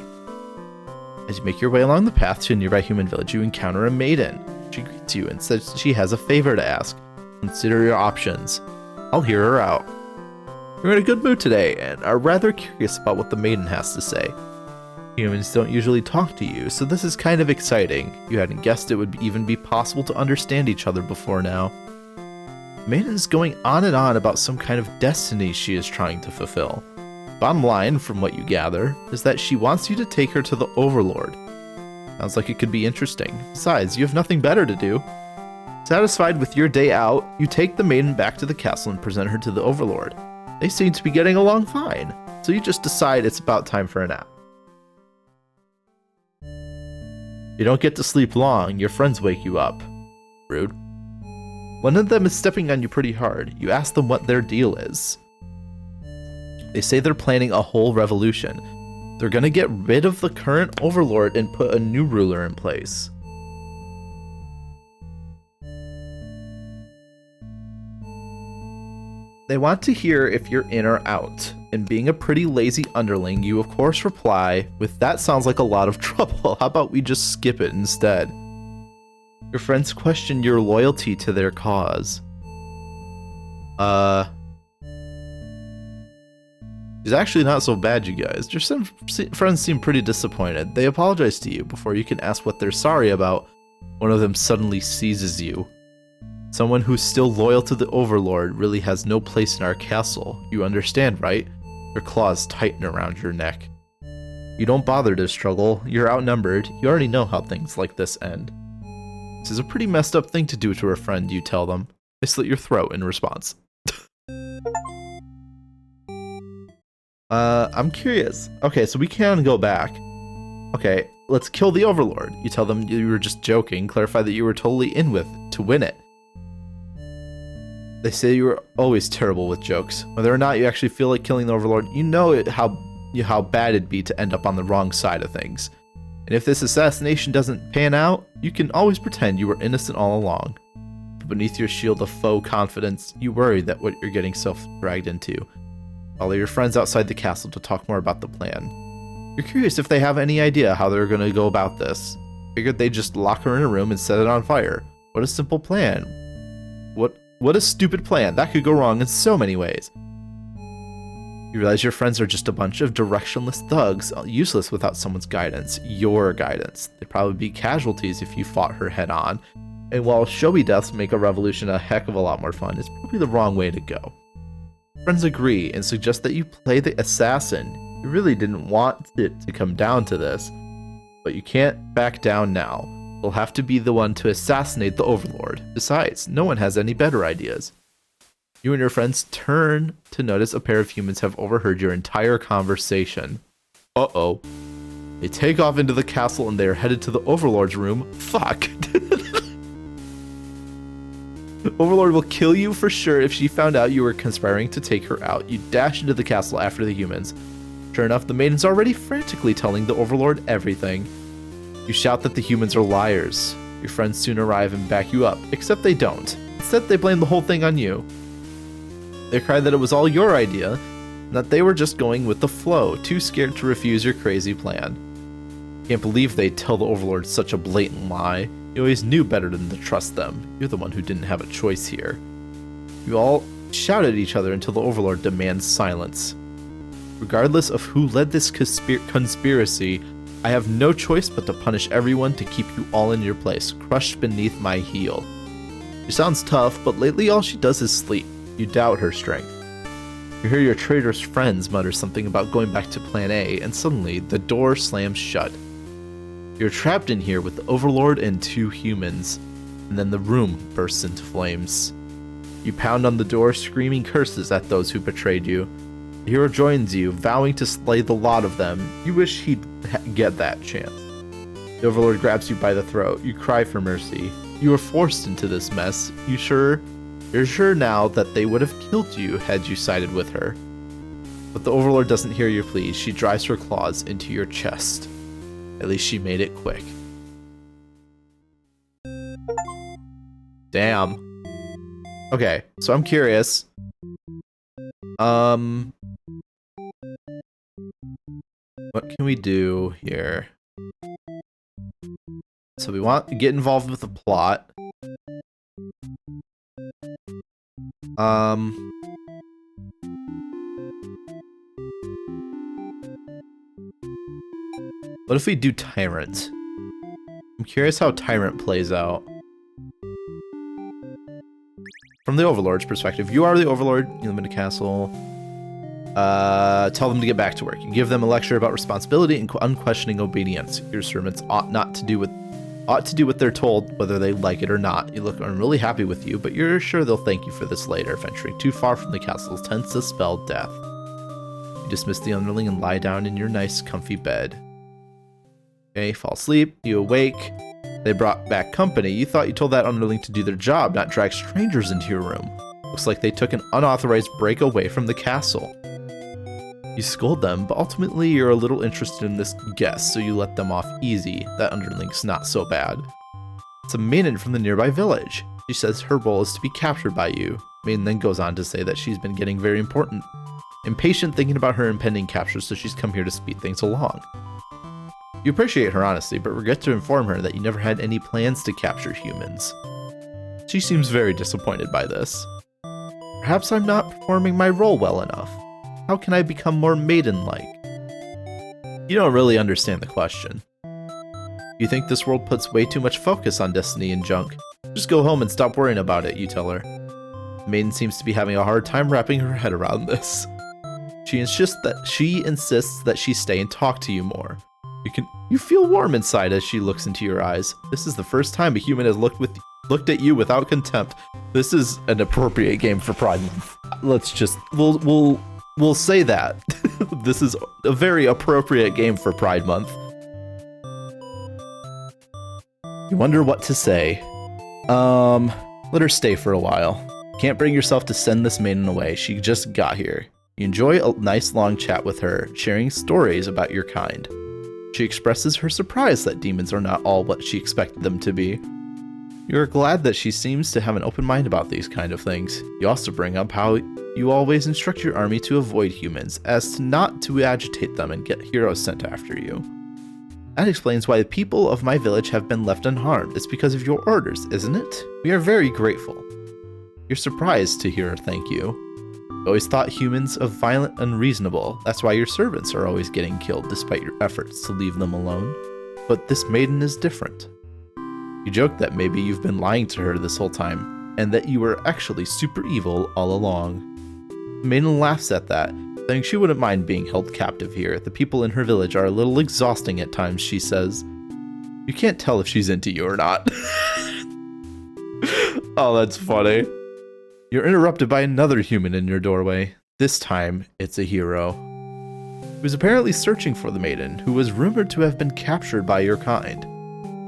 As you make your way along the path to a nearby human village, you encounter a maiden. She greets you and says she has a favor to ask. Consider your options. I'll hear her out. You're in a good mood today and are rather curious about what the maiden has to say. Humans don't usually talk to you, so this is kind of exciting. You hadn't guessed it would even be possible to understand each other before now. Maiden's going on and on about some kind of destiny she is trying to fulfill. Bottom line, from what you gather, is that she wants you to take her to the Overlord. Sounds like it could be interesting. Besides, you have nothing better to do. Satisfied with your day out, you take the maiden back to the castle and present her to the Overlord. They seem to be getting along fine, so you just decide it's about time for a nap. You don't get to sleep long, your friends wake you up. Rude. One of them is stepping on you pretty hard. You ask them what their deal is. They say they're planning a whole revolution. They're gonna get rid of the current Overlord and put a new ruler in place. They want to hear if you're in or out, and being a pretty lazy underling, you of course reply with, "That sounds like a lot of trouble, how about we just skip it instead?" Your friends question your loyalty to their cause. It's actually not so bad, you guys. Your friends seem pretty disappointed. They apologize to you before you can ask what they're sorry about. One of them suddenly seizes you. Someone who's still loyal to the Overlord really has no place in our castle. You understand, right? Your claws tighten around your neck. You don't bother to struggle. You're outnumbered. You already know how things like this end. This is a pretty messed up thing to do to a friend, you tell them. They slit your throat in response. I'm curious. Okay, so we can go back. Okay, let's kill the Overlord. You tell them you were just joking. Clarify that you were totally in with to win it. They say you were always terrible with jokes. Whether or not you actually feel like killing the Overlord, you know how bad it'd be to end up on the wrong side of things. And if this assassination doesn't pan out, you can always pretend you were innocent all along. But beneath your shield of faux confidence, you worry that what you're getting self-dragged into. Follow your friends outside the castle to talk more about the plan. You're curious if they have any idea how they're going to go about this. Figured they'd just lock her in a room and set it on fire. What a simple plan. What a stupid plan. That could go wrong in so many ways. You realize your friends are just a bunch of directionless thugs, useless without someone's guidance. Your guidance. They'd probably be casualties if you fought her head on. And while showy deaths make a revolution a heck of a lot more fun, it's probably the wrong way to go. Friends agree and suggest that you play the assassin. You really didn't want it to come down to this, but you can't back down now. You'll have to be the one to assassinate the Overlord. Besides, no one has any better ideas. You and your friends turn to notice a pair of humans have overheard your entire conversation. Uh-oh. They take off into the castle and they are headed to the Overlord's room. Fuck. Overlord will kill you for sure if she found out you were conspiring to take her out. You dash into the castle after the humans. Sure enough, the maiden's already frantically telling the Overlord everything. You shout that the humans are liars. Your friends soon arrive and back you up, except they don't. Instead, they blame the whole thing on you. They cry that it was all your idea, and that they were just going with the flow, too scared to refuse your crazy plan. Can't believe they'd tell the Overlord such a blatant lie. You always knew better than to trust them. You're the one who didn't have a choice here. You all shout at each other until the Overlord demands silence. Regardless of who led this conspiracy, I have no choice but to punish everyone to keep you all in your place, crushed beneath my heel. She sounds tough, but lately all she does is sleep. You doubt her strength. You hear your traitorous friends mutter something about going back to Plan A, and suddenly the door slams shut. You're trapped in here with the Overlord and two humans, and then the room bursts into flames. You pound on the door, screaming curses at those who betrayed you. The hero joins you, vowing to slay the lot of them. You wish he'd get that chance. The Overlord grabs you by the throat. You cry for mercy. You were forced into this mess. You're sure now that they would have killed you had you sided with her. But the Overlord doesn't hear your pleas. She drives her claws into your chest. At least she made it quick. Damn. Okay, so I'm curious. What can we do here? So we want to get involved with the plot. What if we do Tyrant? I'm curious how Tyrant plays out. From the Overlord's perspective, you are the Overlord, you live in a castle. Tell them to get back to work. You give them a lecture about responsibility and unquestioning obedience. Your servants ought to do what they're told, whether they like it or not. You look unruly happy with you, but you're sure they'll thank you for this later. Venturing too far from the castle tends to spell death. You dismiss the underling and lie down in your nice, comfy bed. Okay, fall asleep. You awake. They brought back company. You thought you told that underling to do their job, not drag strangers into your room. Looks like they took an unauthorized break away from the castle. You scold them, but ultimately you're a little interested in this guest, so you let them off easy. That underling's not so bad. It's a maiden from the nearby village. She says her role is to be captured by you. Maiden then goes on to say that she's been getting very impatient thinking about her impending capture, so she's come here to speed things along. You appreciate her honesty, but regret to inform her that you never had any plans to capture humans. She seems very disappointed by this. Perhaps I'm not performing my role well enough. How can I become more maiden-like? You don't really understand the question. You think this world puts way too much focus on destiny and junk. Just go home and stop worrying about it, you tell her. The maiden seems to be having a hard time wrapping her head around this. She insists that she stay and talk to you more. You feel warm inside as she looks into your eyes. This is the first time a human has looked at you without contempt. This is an appropriate game for Pride Month. We'll say that. This is a very appropriate game for Pride Month. You wonder what to say. Let her stay for a while. Can't bring yourself to send this maiden away. She just got here. You enjoy a nice long chat with her, sharing stories about your kind. She expresses her surprise that demons are not all what she expected them to be. You are glad that she seems to have an open mind about these kind of things. You also bring up how you always instruct your army to avoid humans, as to not to agitate them and get heroes sent after you. That explains why the people of my village have been left unharmed. It's because of your orders, isn't it? We are very grateful. You're surprised to hear her thank you. You always thought humans of violent and unreasonable. That's why your servants are always getting killed despite your efforts to leave them alone. But this maiden is different. You joke that maybe you've been lying to her this whole time, and that you were actually super evil all along. The maiden laughs at that, saying she wouldn't mind being held captive here. The people in her village are a little exhausting at times, she says. You can't tell if she's into you or not. Oh, that's funny. You're interrupted by another human in your doorway. This time, it's a hero. He was apparently searching for the maiden, who was rumored to have been captured by your kind.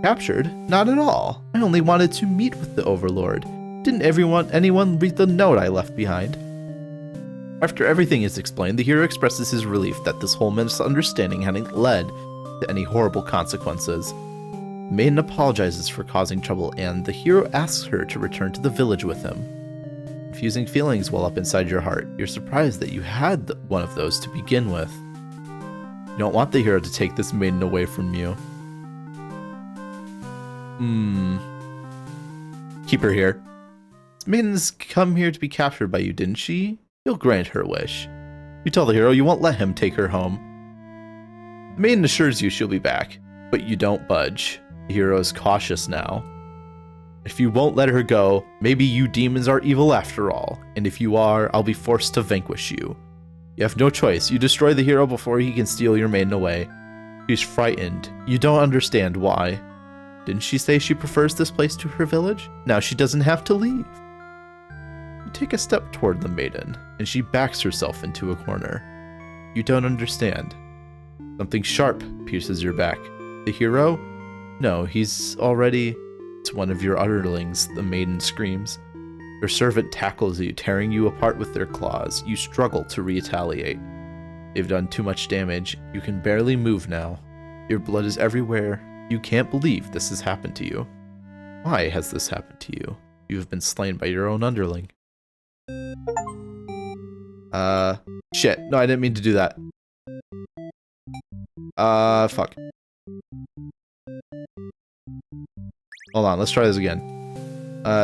Captured? Not at all. I only wanted to meet with the Overlord. Didn't anyone read the note I left behind? After everything is explained, the hero expresses his relief that this whole misunderstanding hadn't led to any horrible consequences. The maiden apologizes for causing trouble, and the hero asks her to return to the village with him. Confusing feelings well up inside your heart. You're surprised that you had one of those to begin with. You don't want the hero to take this maiden away from you. Keep her here. This maiden's come here to be captured by you, didn't she? You'll grant her wish. You tell the hero you won't let him take her home. The maiden assures you she'll be back, but you don't budge. The hero is cautious now. If you won't let her go, maybe you demons are evil after all, and if you are, I'll be forced to vanquish you. You have no choice. You destroy the hero before he can steal your maiden away. She's frightened. You don't understand why. Didn't she say she prefers this place to her village? Now she doesn't have to leave. You take a step toward the maiden, and she backs herself into a corner. You don't understand. Something sharp pierces your back. The hero? No, he's already... It's one of your underlings, the maiden screams. Your servant tackles you, tearing you apart with their claws. You struggle to retaliate. They've done too much damage. You can barely move now. Your blood is everywhere. You can't believe this has happened to you. Why has this happened to you? You have been slain by your own underling. Shit. No, I didn't mean to do that. Fuck. Hold on, let's try this again.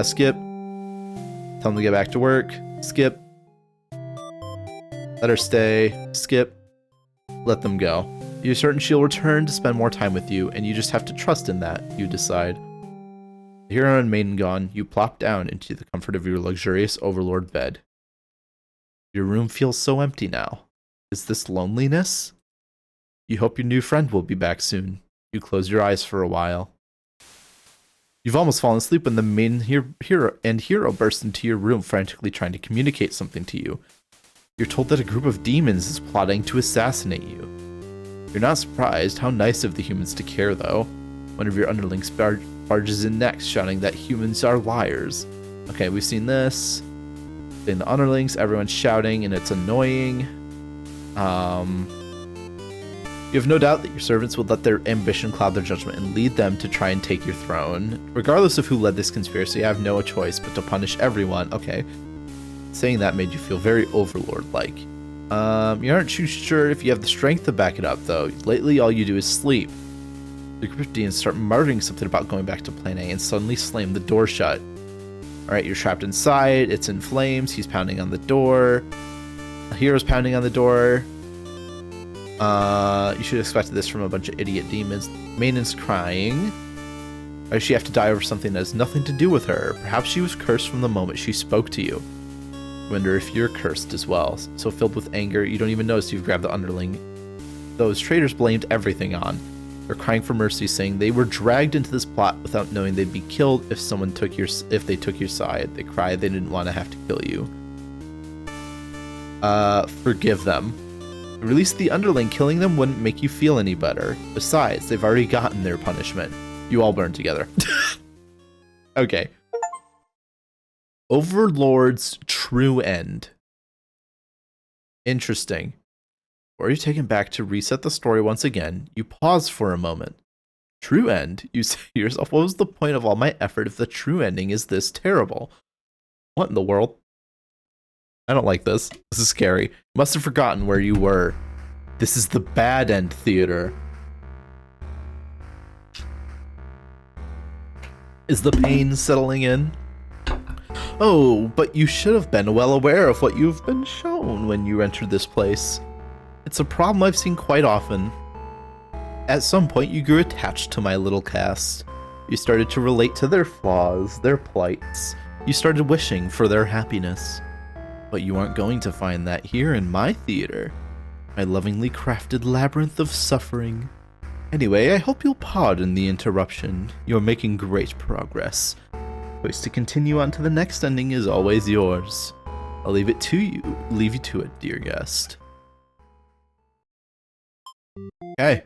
Skip. Tell them to get back to work. Skip. Let her stay. Skip. Let them go. You're certain she'll return to spend more time with you, and you just have to trust in that, you decide. The hero and maiden gone, you plop down into the comfort of your luxurious overlord bed. Your room feels so empty now. Is this loneliness? You hope your new friend will be back soon. You close your eyes for a while. You've almost fallen asleep when the main hero bursts into your room, frantically trying to communicate something to you. You're told that a group of demons is plotting to assassinate you. You're not surprised. How nice of the humans to care, though. One of your underlings barges in next, shouting that humans are liars. Okay, we've seen this. In the underlings, everyone's shouting, and it's annoying. You have no doubt that your servants will let their ambition cloud their judgment and lead them to try and take your throne. Regardless of who led this conspiracy, I have no choice but to punish everyone. Okay. Saying that made you feel very overlord-like. You aren't too sure if you have the strength to back it up, though. Lately, all you do is sleep. The group of demons start muttering something about going back to Plan A and suddenly slam the door shut. Alright, you're trapped inside. It's in flames. He's pounding on the door. The hero's pounding on the door. You should have expected this from a bunch of idiot demons. Maiden's crying. Why does she have to die over something that has nothing to do with her? Perhaps she was cursed from the moment she spoke to you. Wonder if you're cursed as well. So filled with anger, you don't even notice you've grabbed the underling those traitors blamed everything on. They're crying for mercy, saying they were dragged into this plot without knowing they'd be killed if they took your side. They cried they didn't want to have to kill you. Forgive them. Release the underling. Killing them wouldn't make you feel any better. Besides, they've already gotten their punishment. You all burn together. Okay. Overlord's true end. Interesting. Before you're taken back to reset the story once again, you pause for a moment. True end? You say to yourself, what was the point of all my effort if the true ending is this terrible? What in the world? I don't like this. This is scary. You must have forgotten where you were. This is the bad end theater. Is the pain settling in? Oh, but you should have been well aware of what you've been shown when you entered this place. It's a problem I've seen quite often. At some point, you grew attached to my little cast. You started to relate to their flaws, their plights. You started wishing for their happiness. But you aren't going to find that here in my theater. My lovingly crafted labyrinth of suffering. Anyway, I hope you'll pardon the interruption. You're making great progress. Choice to continue on to the next ending is always yours. I'll leave you to it, dear guest. Okay.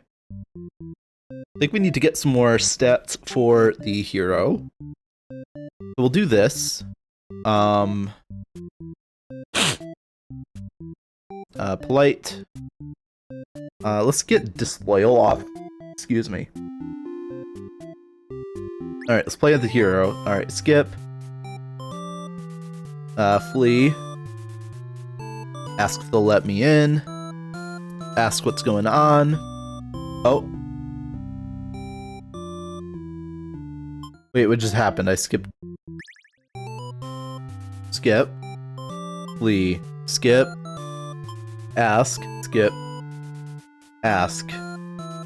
I think we need to get some more stats for the hero. We'll do this. Polite. Let's get disloyal off. Excuse me. Alright, let's play with the hero. Alright, skip. Flee. Ask if they'll let me in. Ask what's going on. Oh. Wait, what just happened? I skipped. Skip. Flee. Skip. Ask. Skip. Ask.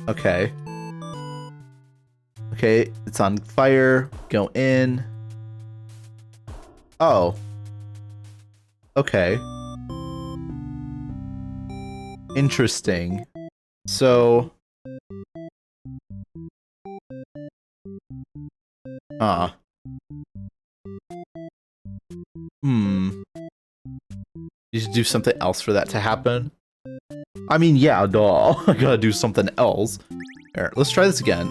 Okay. Okay, it's on fire. Go in. Oh. Okay. Interesting. So. You should do something else for that to happen. I mean, yeah, duh. I gotta do something else. Alright, let's try this again.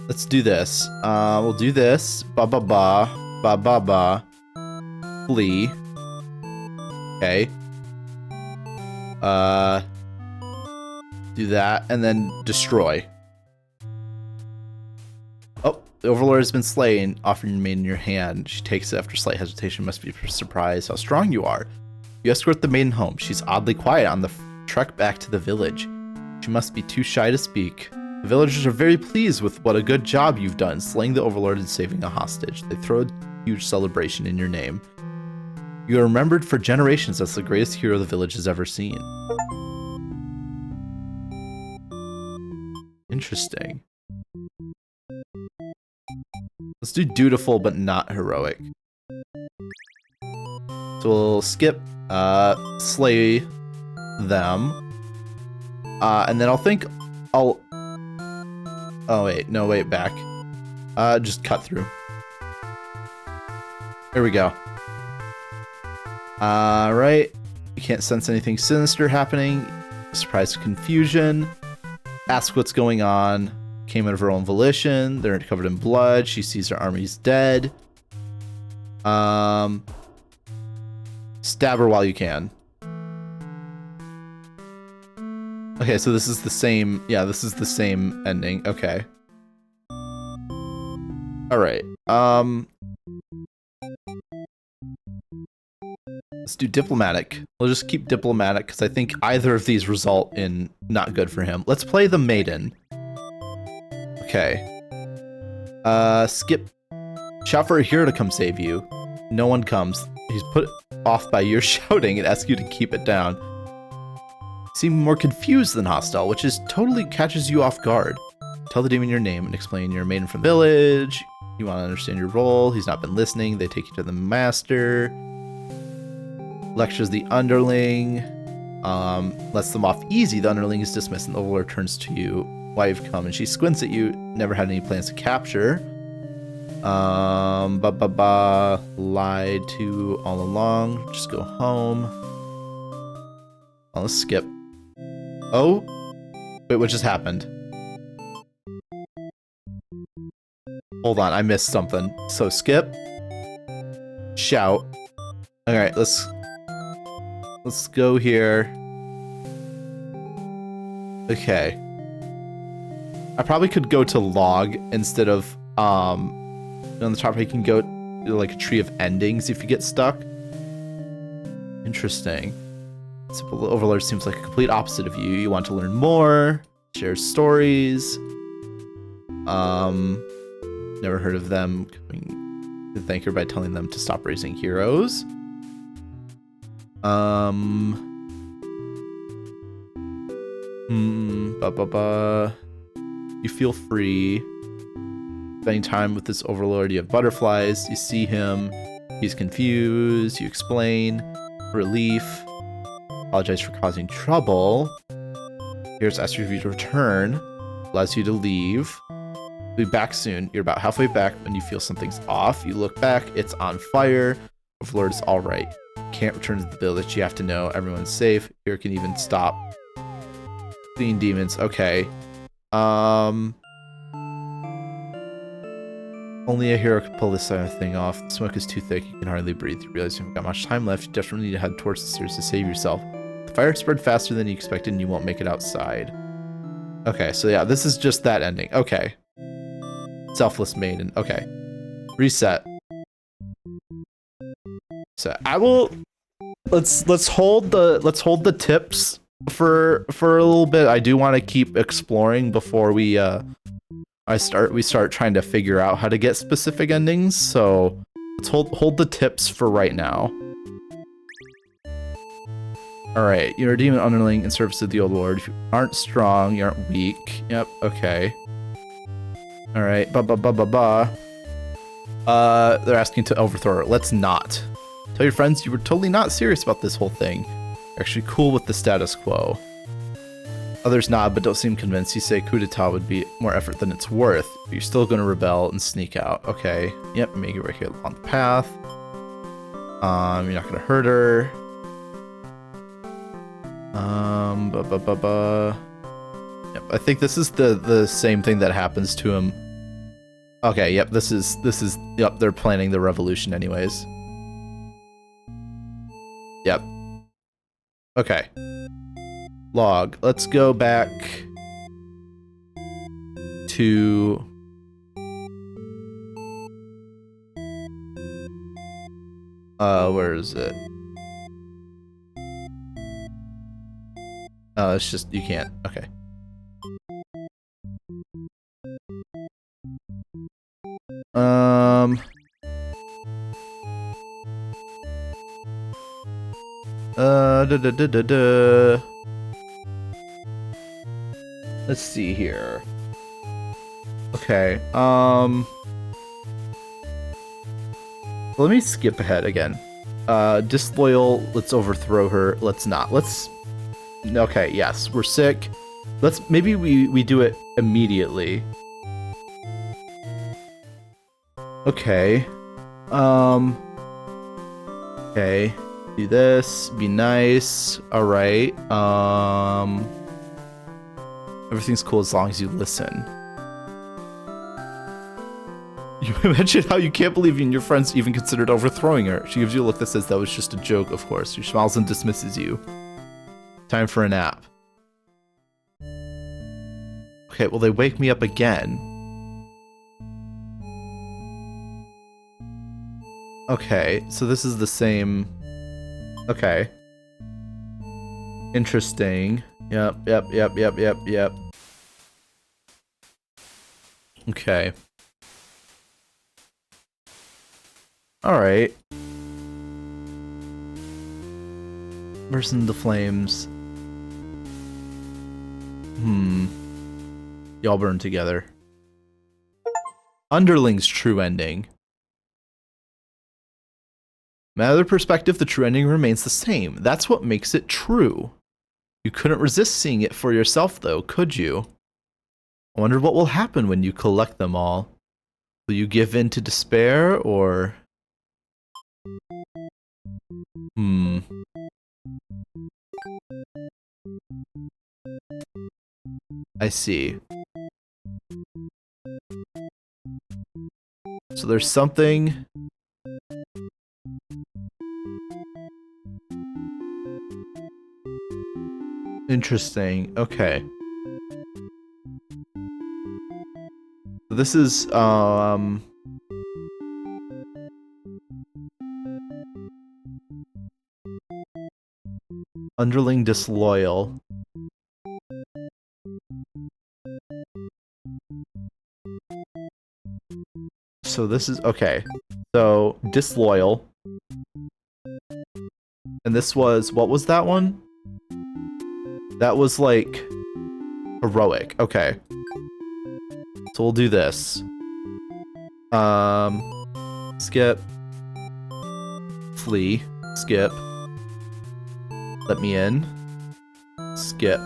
Let's do this. We'll do this. Ba ba ba. Ba ba ba. Flee. Okay. Do that, and then destroy. Oh, the Overlord has been slain. Offering your maiden your hand. She takes it after slight hesitation. Must be surprised how strong you are. You escort the maiden home. She's oddly quiet on the trek back to the village. She must be too shy to speak. The villagers are very pleased with what a good job you've done, slaying the Overlord and saving a hostage. They throw a huge celebration in your name. You are remembered for generations as the greatest hero the village has ever seen. Interesting. Let's do dutiful, but not heroic. So we'll skip slay them. And then I'll think I'll... Oh, wait. No, wait, back. Just cut through. There we go. Alright. You can't sense anything sinister happening. Surprise confusion. Ask what's going on. Came out of her own volition. They're covered in blood. She sees her army's dead. Stab her while you can. Okay, so this is the same... Yeah, this is the same ending. Okay. Alright. Let's do diplomatic. We'll just keep diplomatic, because I think either of these result in not good for him. Let's play the maiden. Okay. Skip. Shout for a hero to come save you. No one comes. He's put off by your shouting and asks you to keep it down. Seem more confused than hostile, which is totally catches you off guard. Tell the demon your name and explain you're a maiden from village. You want to understand your role. He's not been listening. They take you to the master. Lectures the underling. Lets them off easy. The underling is dismissed and the overlord turns to you. Why you've come? And she squints at you. Never had any plans to capture. Lied to all along. Just go home. Let's skip. Oh. Wait, what just happened? Hold on, I missed something. So skip. Shout. Alright, let's go here. Okay. I probably could go to log instead of on the top you can go to like a tree of endings if you get stuck. Interesting. Simple Overlord seems like a complete opposite of you. You want to learn more, share stories. Never heard of them coming to thank her by telling them to stop raising heroes. You feel free. Spending time with this overlord, you have butterflies, you see him, he's confused, you explain, relief, apologize for causing trouble. Here's asks you to return, allows you to leave. Be back soon. You're about halfway back when you feel something's off. You look back, it's on fire. Overlord is alright. Can't return to the village, you have to know everyone's safe. Here can even stop. Clean demons, okay. Only a hero could pull this thing off. The smoke is too thick, you can hardly breathe. You realize you haven't got much time left. You definitely need to head towards the stairs to save yourself. The fire spread faster than you expected and you won't make it outside. Okay, so yeah, this is just that ending. Okay. Selfless maiden. Okay. Reset. So I will let's hold the tips for a little bit. I do want to keep exploring before we start trying to figure out how to get specific endings. So let's hold the tips for right now. Alright, you're a demon underling in service of the old lord. If you aren't strong, you aren't weak. Yep, okay. Alright, they're asking to overthrow her. Let's not. Tell your friends you were totally not serious about this whole thing. You're actually cool with the status quo. Others nod but don't seem convinced. You say coup d'etat would be more effort than it's worth. But you're still gonna rebel and sneak out. Okay. Yep, make it right here along the path. You're not gonna hurt her. Yep, I think this is the same thing that happens to him. Okay, yep, this is yep, they're planning the revolution anyways. Yep. Okay. Log. Let's go back to where is it? Oh, it's just you can't. Okay. Let's see here. Okay, let me skip ahead again. Disloyal, let's overthrow her. Let's not. Let's... Okay, yes, we're sick. Maybe we do it immediately. Okay. Okay. Do this. Be nice. Alright. Everything's cool as long as you listen. You mentioned how you can't believe you and your friends even considered overthrowing her. She gives you a look that says that was just a joke, of course. She smiles and dismisses you. Time for a nap. Okay, well, they wake me up again. Okay, so this is the same... Okay. Interesting. Yep. Okay. Alright. Burst into flames. Y'all burn together. Underling's true ending. From another perspective, the true ending remains the same. That's what makes it true. You couldn't resist seeing it for yourself, though, could you? I wonder what will happen when you collect them all. Will you give in to despair, or... I see. So there's something... Interesting. Okay. This is, underling disloyal. So this is, okay. So, disloyal. And this was, what was that one? That was like heroic. Okay. So we'll do this. Skip. Flee. Skip. Let me in. Skip.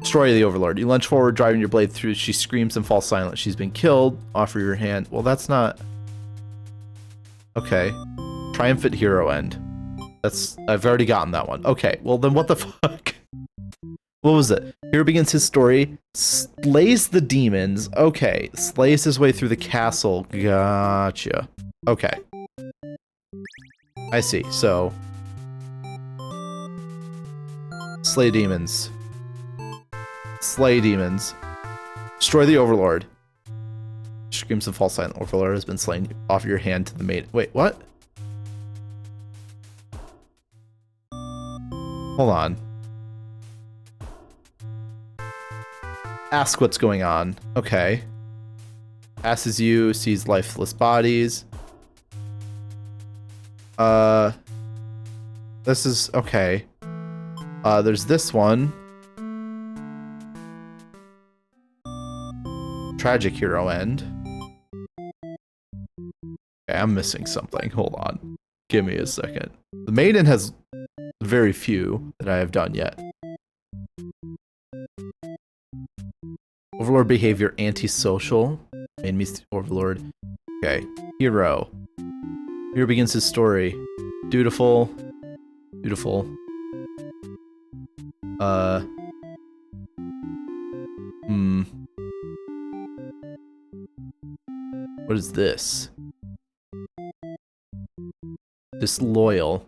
Destroy the Overlord. You lunge forward, driving your blade through. She screams and falls silent. She's been killed. Offer your hand. Well, that's not... Okay. Triumphant hero end. I've already gotten that one. Okay, well then what the fuck? What was it? Here begins his story. Slays the demons. Okay. Slays his way through the castle. Gotcha. Okay. I see. So... Slay demons. Slay demons. Destroy the Overlord. Screams and false silent. Overlord has been slain. Offer your hand to the maid. Wait, what? Hold on. Ask what's going on. Okay. Passes you, sees lifeless bodies. This is okay. There's this one. Tragic hero end. Okay, I'm missing something. Hold on. Give me a second. The maiden has very few that I have done yet. Overlord behavior antisocial. Made me Overlord. Okay. Hero. Here begins his story. Dutiful. Beautiful. What is this? Disloyal.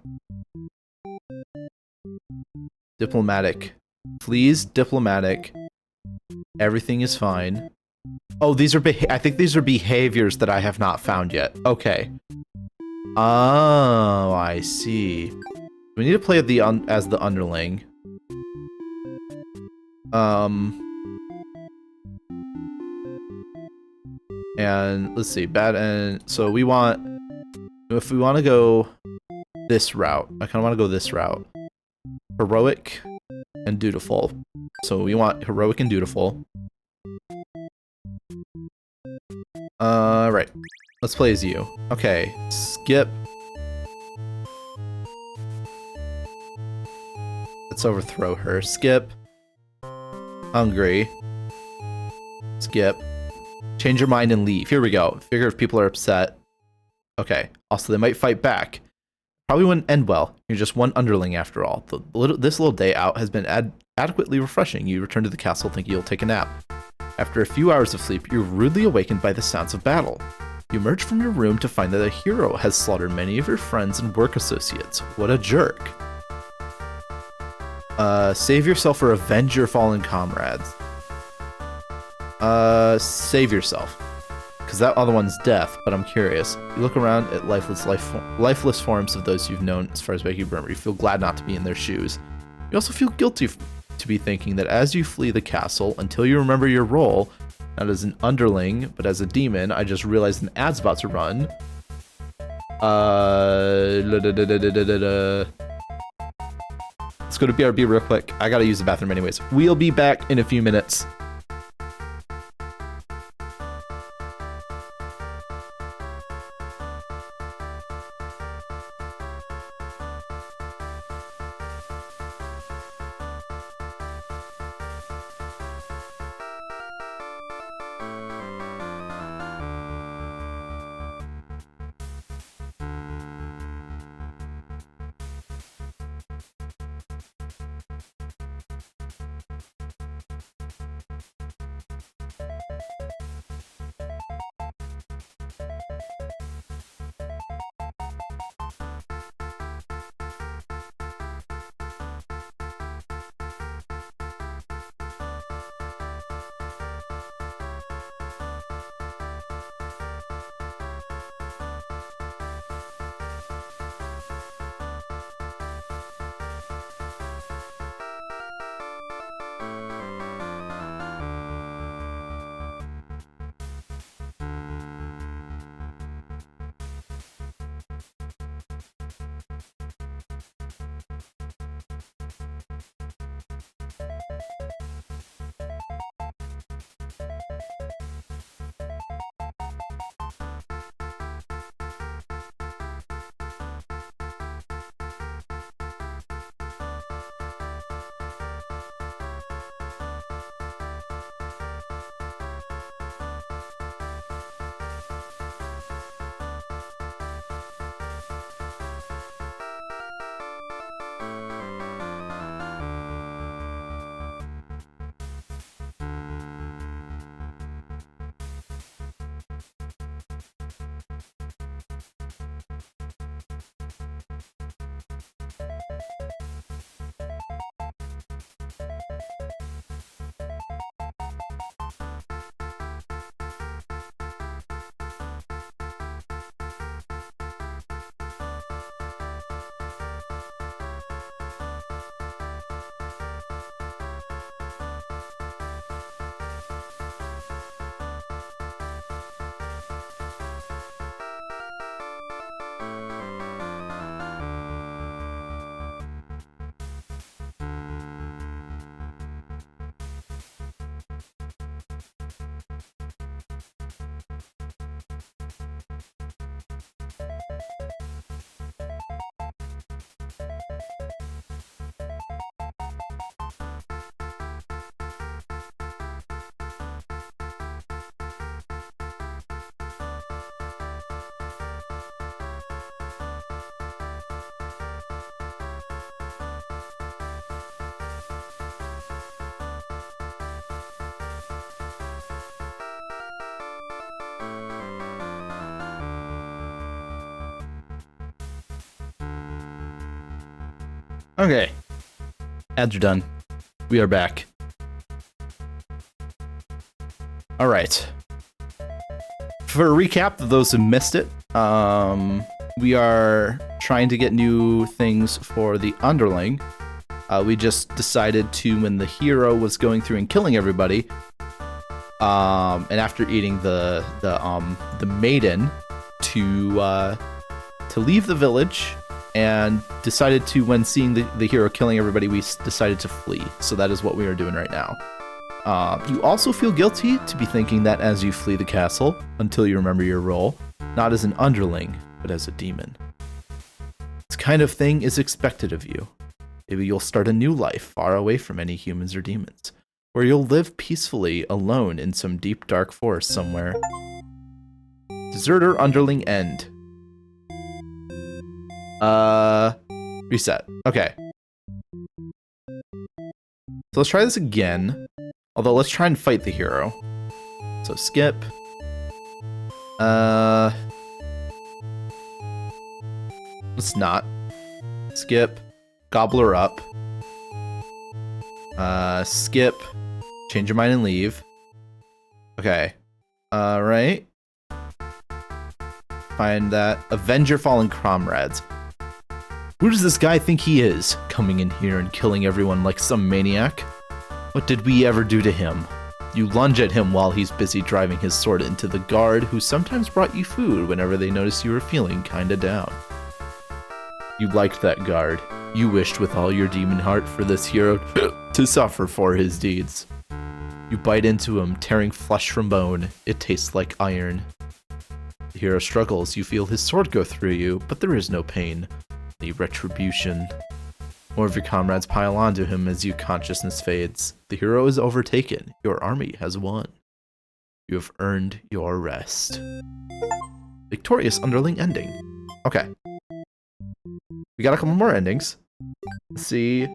Diplomatic. Flees, diplomatic. Everything is fine. Oh, these are I think these are behaviors that I have not found yet. Okay. Oh, I see. We need to play as the underling. And let's see, bad end. So if we want to go this route, I kind of want to go this route. Heroic and dutiful. So we want heroic and dutiful. Right. Let's play as you. Okay, skip. Let's overthrow her. Skip. Hungry. Skip. Change your mind and leave. Here we go. Figure if people are upset. Okay. Also, they might fight back. Probably wouldn't end well. You're just one underling after all. This little day out has been adequately refreshing. You return to the castle thinking you'll take a nap. After a few hours of sleep, you're rudely awakened by the sounds of battle. You emerge from your room to find that a hero has slaughtered many of your friends and work associates. What a jerk. Save yourself or avenge your fallen comrades. Save yourself. Because that other one's death, but I'm curious. You look around at lifeless forms of those you've known as far as back you remember. You feel glad not to be in their shoes. You also feel guilty to be thinking that as you flee the castle, until you remember your role, not as an underling, but as a demon. I just realized an ad's about to run. Let's go to BRB real quick. I gotta use the bathroom anyways. We'll be back in a few minutes. Okay. Ads are done. We are back. All right. For a recap of those who missed it, we are trying to get new things for the underling. We just decided to, when the hero was going through and killing everybody, and after eating the maiden, to leave the village, and decided to, when seeing the hero killing everybody, we decided to flee. So that is what we are doing right now. You also feel guilty to be thinking that as you flee the castle, until you remember your role, not as an underling, but as a demon. This kind of thing is expected of you. Maybe you'll start a new life far away from any humans or demons, where you'll live peacefully alone in some deep dark forest somewhere. Deserter underling end. Reset. Okay. So let's try this again. Although let's try and fight the hero. So skip. Let's not. Skip. Gobbler up. Skip. Change your mind and leave. Okay. Right. Find that. Avenge your fallen comrades. Who does this guy think he is, coming in here and killing everyone like some maniac? What did we ever do to him? You lunge at him while he's busy driving his sword into the guard, who sometimes brought you food whenever they noticed you were feeling kinda down. You liked that guard. You wished with all your demon heart for this hero to suffer for his deeds. You bite into him, tearing flesh from bone. It tastes like iron. The hero struggles. You feel his sword go through you, but there is no pain. The retribution. More of your comrades pile onto him as your consciousness fades. The hero is overtaken. Your army has won. You have earned your rest. Victorious underling ending. Okay. We got a couple more endings. Let's see.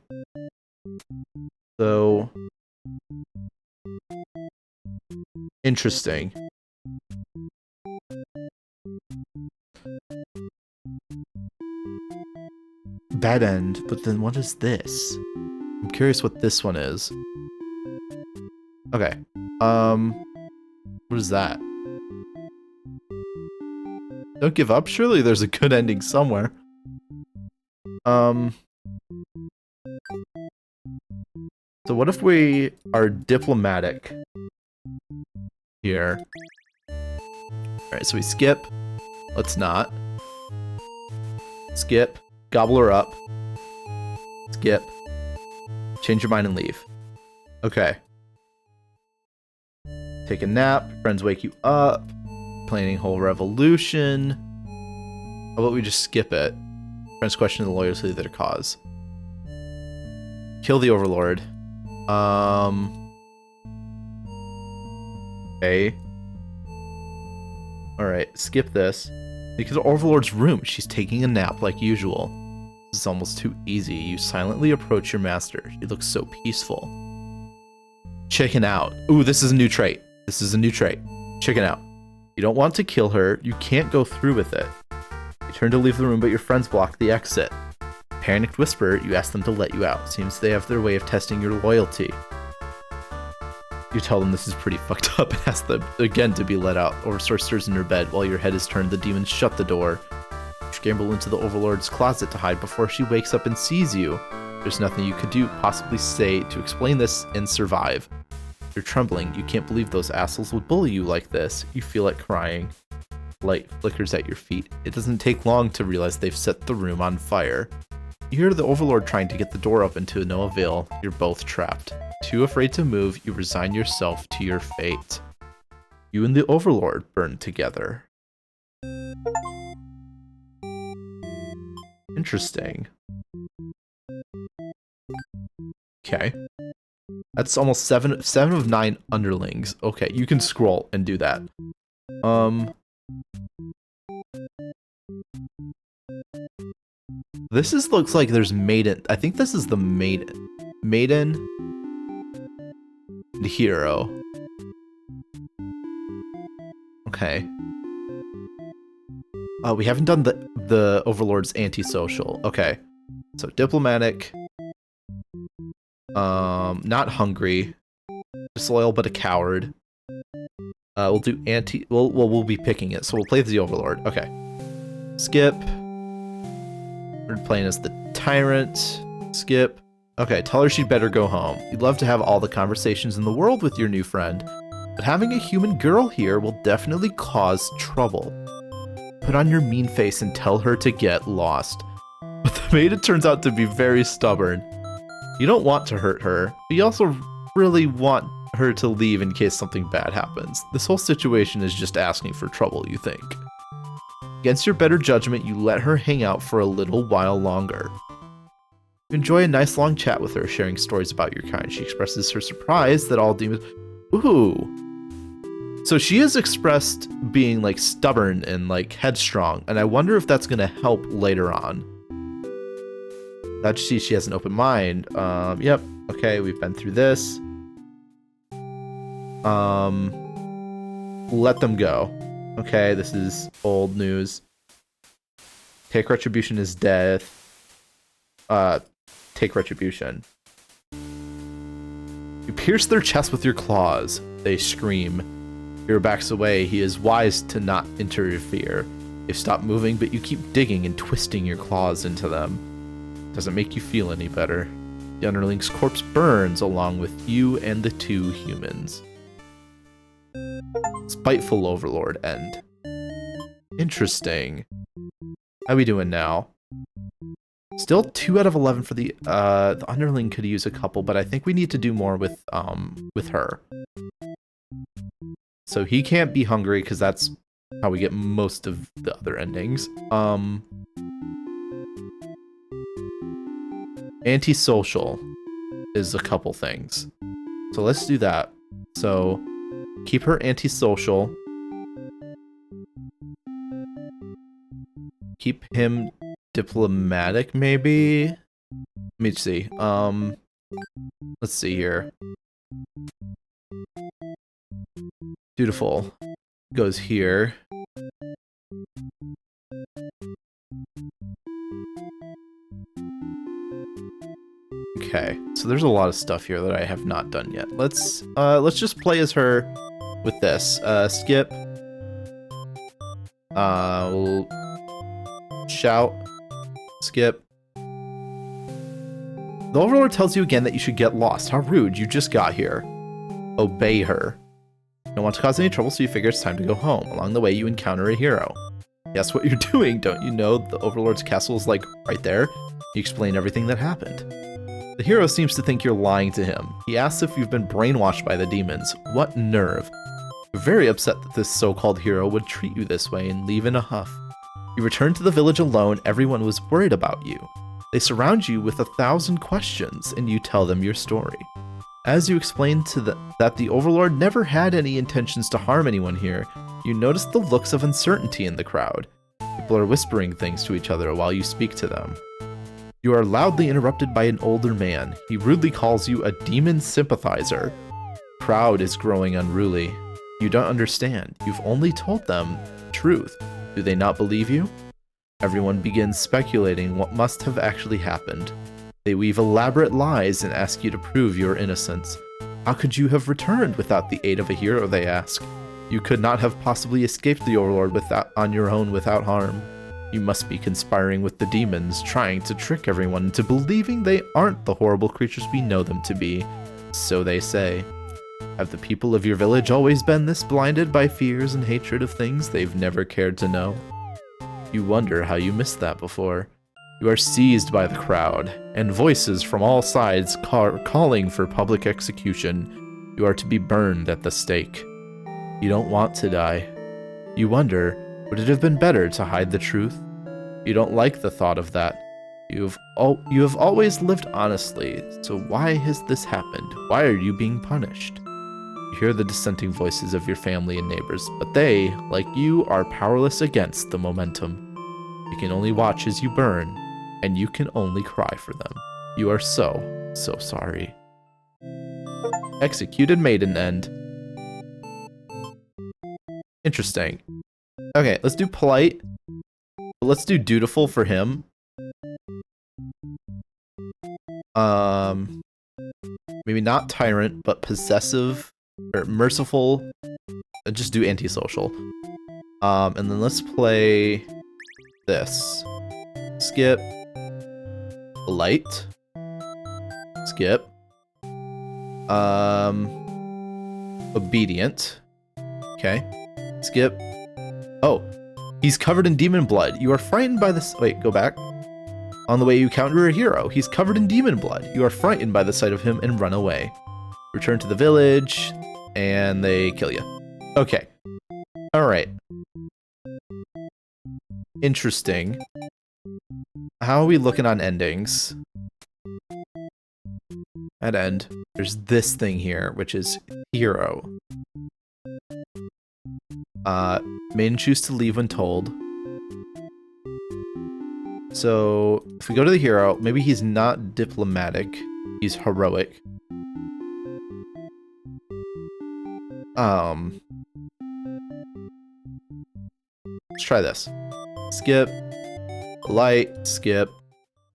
So. Interesting. Bad end, but then what is this? I'm curious what this one is. Okay. What is that? Don't give up? Surely there's a good ending somewhere. So what if we are diplomatic here? Alright, so we skip. Let's not. Skip. Gobbler up. Skip. Change your mind and leave. Okay. Take a nap. Friends wake you up. Planning whole revolution. How about we just skip it? Friends question the loyalty of their cause. Kill the overlord. Okay. Alright, skip this. Because the overlord's room, she's taking a nap like usual. This is almost too easy. You silently approach your master. She looks so peaceful. Chicken out. Ooh, this is a new trait. This is a new trait. Chicken out. You don't want to kill her. You can't go through with it. You turn to leave the room, but your friends block the exit. Panicked whisper, you ask them to let you out. Seems they have their way of testing your loyalty. You tell them this is pretty fucked up and ask them again to be let out. Oversource stirs in her bed while your head is turned. The demons shut the door. You scramble into the overlord's closet to hide before she wakes up and sees you. There's nothing you could do, possibly say, to explain this and survive. You're trembling. You can't believe those assholes would bully you like this. You feel like crying. Light flickers at your feet. It doesn't take long to realize they've set the room on fire. You hear the overlord trying to get the door open to no avail. You're both trapped. Too afraid to move, you resign yourself to your fate. You and the overlord burn together. Interesting. Okay. That's almost 7 of 9 underlings. Okay, you can scroll and do that. This looks like there's maiden. I think this is the maiden. Maiden. The hero. Okay. We haven't done the overlord's antisocial. Okay. So diplomatic. Not hungry. Disloyal but a coward. We'll do we'll be picking it. So we'll play the overlord. Okay. Skip. We're playing as the tyrant. Skip. Okay, tell her she'd better go home. You'd love to have all the conversations in the world with your new friend, but having a human girl here will definitely cause trouble. Put on your mean face and tell her to get lost. But the maiden turns out to be very stubborn. You don't want to hurt her, but you also really want her to leave in case something bad happens. This whole situation is just asking for trouble, you think. Against your better judgment, you let her hang out for a little while longer. You enjoy a nice long chat with her, sharing stories about your kind. She expresses her surprise that all demons... Ooh. So she has expressed being, like, stubborn and, like, headstrong, and I wonder if that's gonna help later on. That she has an open mind. Yep. Okay, we've been through this. Let them go. Okay, this is old news. Take retribution is death. Take retribution. You pierce their chest with your claws. They scream. Hero backs away. He is wise to not interfere. They've stopped moving, but you keep digging and twisting your claws into them. Doesn't make you feel any better. The underling's corpse burns along with you and the two humans. Spiteful Overlord end. Interesting. How we doing now? Still 2 out of 11 for the underling could use a couple, but I think we need to do more with her. So he can't be hungry because that's how we get most of the other endings. Antisocial is a couple things. So let's do that. So keep her antisocial. Keep him diplomatic, maybe? Let me see. Let's see here. Dutiful goes here. Okay, so there's a lot of stuff here that I have not done yet. Let's just play as her with this. Skip. We'll shout. Skip. The Overlord tells you again that you should get lost. How rude, you just got here. Obey her. You don't want to cause any trouble, so you figure it's time to go home. Along the way, you encounter a hero. Guess what you're doing, don't you know the Overlord's castle is, like, right there? You explain everything that happened. The hero seems to think you're lying to him. He asks if you've been brainwashed by the demons. What nerve. You're very upset that this so-called hero would treat you this way and leave in a huff. You return to the village alone. Everyone was worried about you. They surround you with 1,000 questions, and you tell them your story. As you explain to that the Overlord never had any intentions to harm anyone here, you notice the looks of uncertainty in the crowd. People are whispering things to each other while you speak to them. You are loudly interrupted by an older man. He rudely calls you a demon sympathizer. The crowd is growing unruly. You don't understand. You've only told them the truth. Do they not believe you? Everyone begins speculating what must have actually happened. They weave elaborate lies and ask you to prove your innocence. How could you have returned without the aid of a hero, they ask. You could not have possibly escaped the Overlord on your own without harm. You must be conspiring with the demons, trying to trick everyone into believing they aren't the horrible creatures we know them to be. So they say. Have the people of your village always been this blinded by fears and hatred of things they've never cared to know? You wonder how you missed that before. You are seized by the crowd, and voices from all sides calling for public execution. You are to be burned at the stake. You don't want to die. You wonder, would it have been better to hide the truth? You don't like the thought of that. You have always lived honestly, so why has this happened? Why are you being punished? You hear the dissenting voices of your family and neighbors, but they, like you, are powerless against the momentum. You can only watch as you burn, and you can only cry for them. You are so sorry. Executed Maiden End. Interesting. Okay, let's do polite. Let's do dutiful for him. Maybe not tyrant, but possessive or merciful. Just do antisocial. And then let's play this. Skip. Polite. Skip. Obedient. Okay. Skip. Oh, he's covered in demon blood. You are frightened by this. Wait, go back. On the way, you encounter a hero. He's covered in demon blood. You are frightened by the sight of him and run away. return to the village, and they kill you. Okay. All right. Interesting. How are we looking on endings? At end, there's this thing here, which is hero. Maiden choose to leave when told. So if we go to the hero, maybe he's not diplomatic. He's heroic. Let's try this. Skip. Polite. Skip.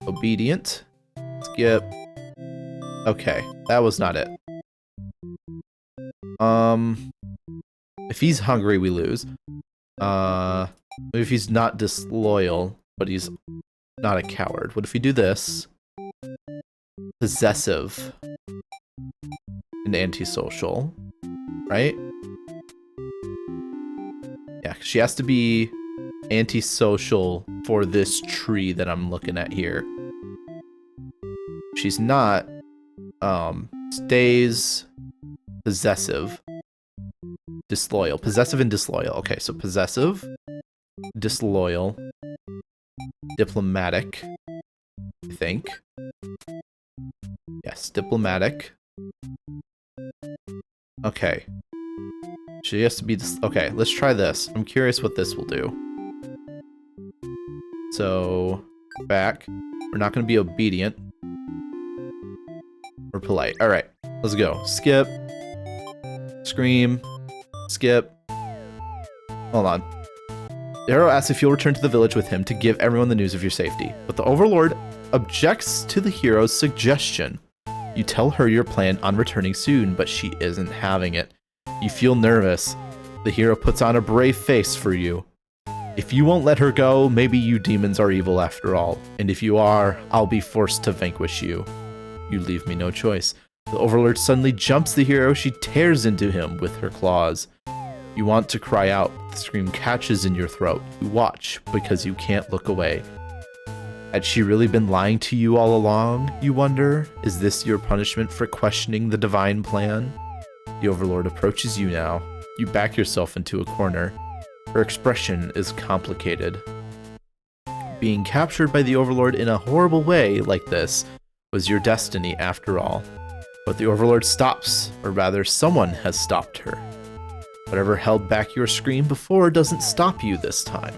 Obedient. Skip. Okay, that was not it. If he's hungry, we lose. Maybe if he's not disloyal, but he's not a coward. What if we do this? Possessive. And antisocial. Right? Yeah, she has to be antisocial for this tree that I'm looking at here. She's not, stays possessive. Disloyal. Possessive and disloyal. Okay, so possessive, disloyal, diplomatic, I think. Yes, diplomatic. Okay. She has to be okay, let's try this. I'm curious what this will do. So, back. We're not going to be obedient. We're polite. Alright, let's go. Skip. Scream. Skip. Hold on. The hero asks if you'll return to the village with him to give everyone the news of your safety. But the overlord objects to the hero's suggestion. You tell her your plan on returning soon, but she isn't having it. You feel nervous. The hero puts on a brave face for you. If you won't let her go, maybe you demons are evil after all. And if you are, I'll be forced to vanquish you. You leave me no choice. The overlord suddenly jumps the hero. She tears into him with her claws. You want to cry out. The scream catches in your throat. You watch because you can't look away. Had she really been lying to you all along, you wonder? Is this your punishment for questioning the divine plan? The overlord approaches you now. You back yourself into a corner. Her expression is complicated. Being captured by the overlord in a horrible way like this was your destiny after all. But the overlord stops, or rather someone has stopped her. Whatever held back your scream before doesn't stop you this time.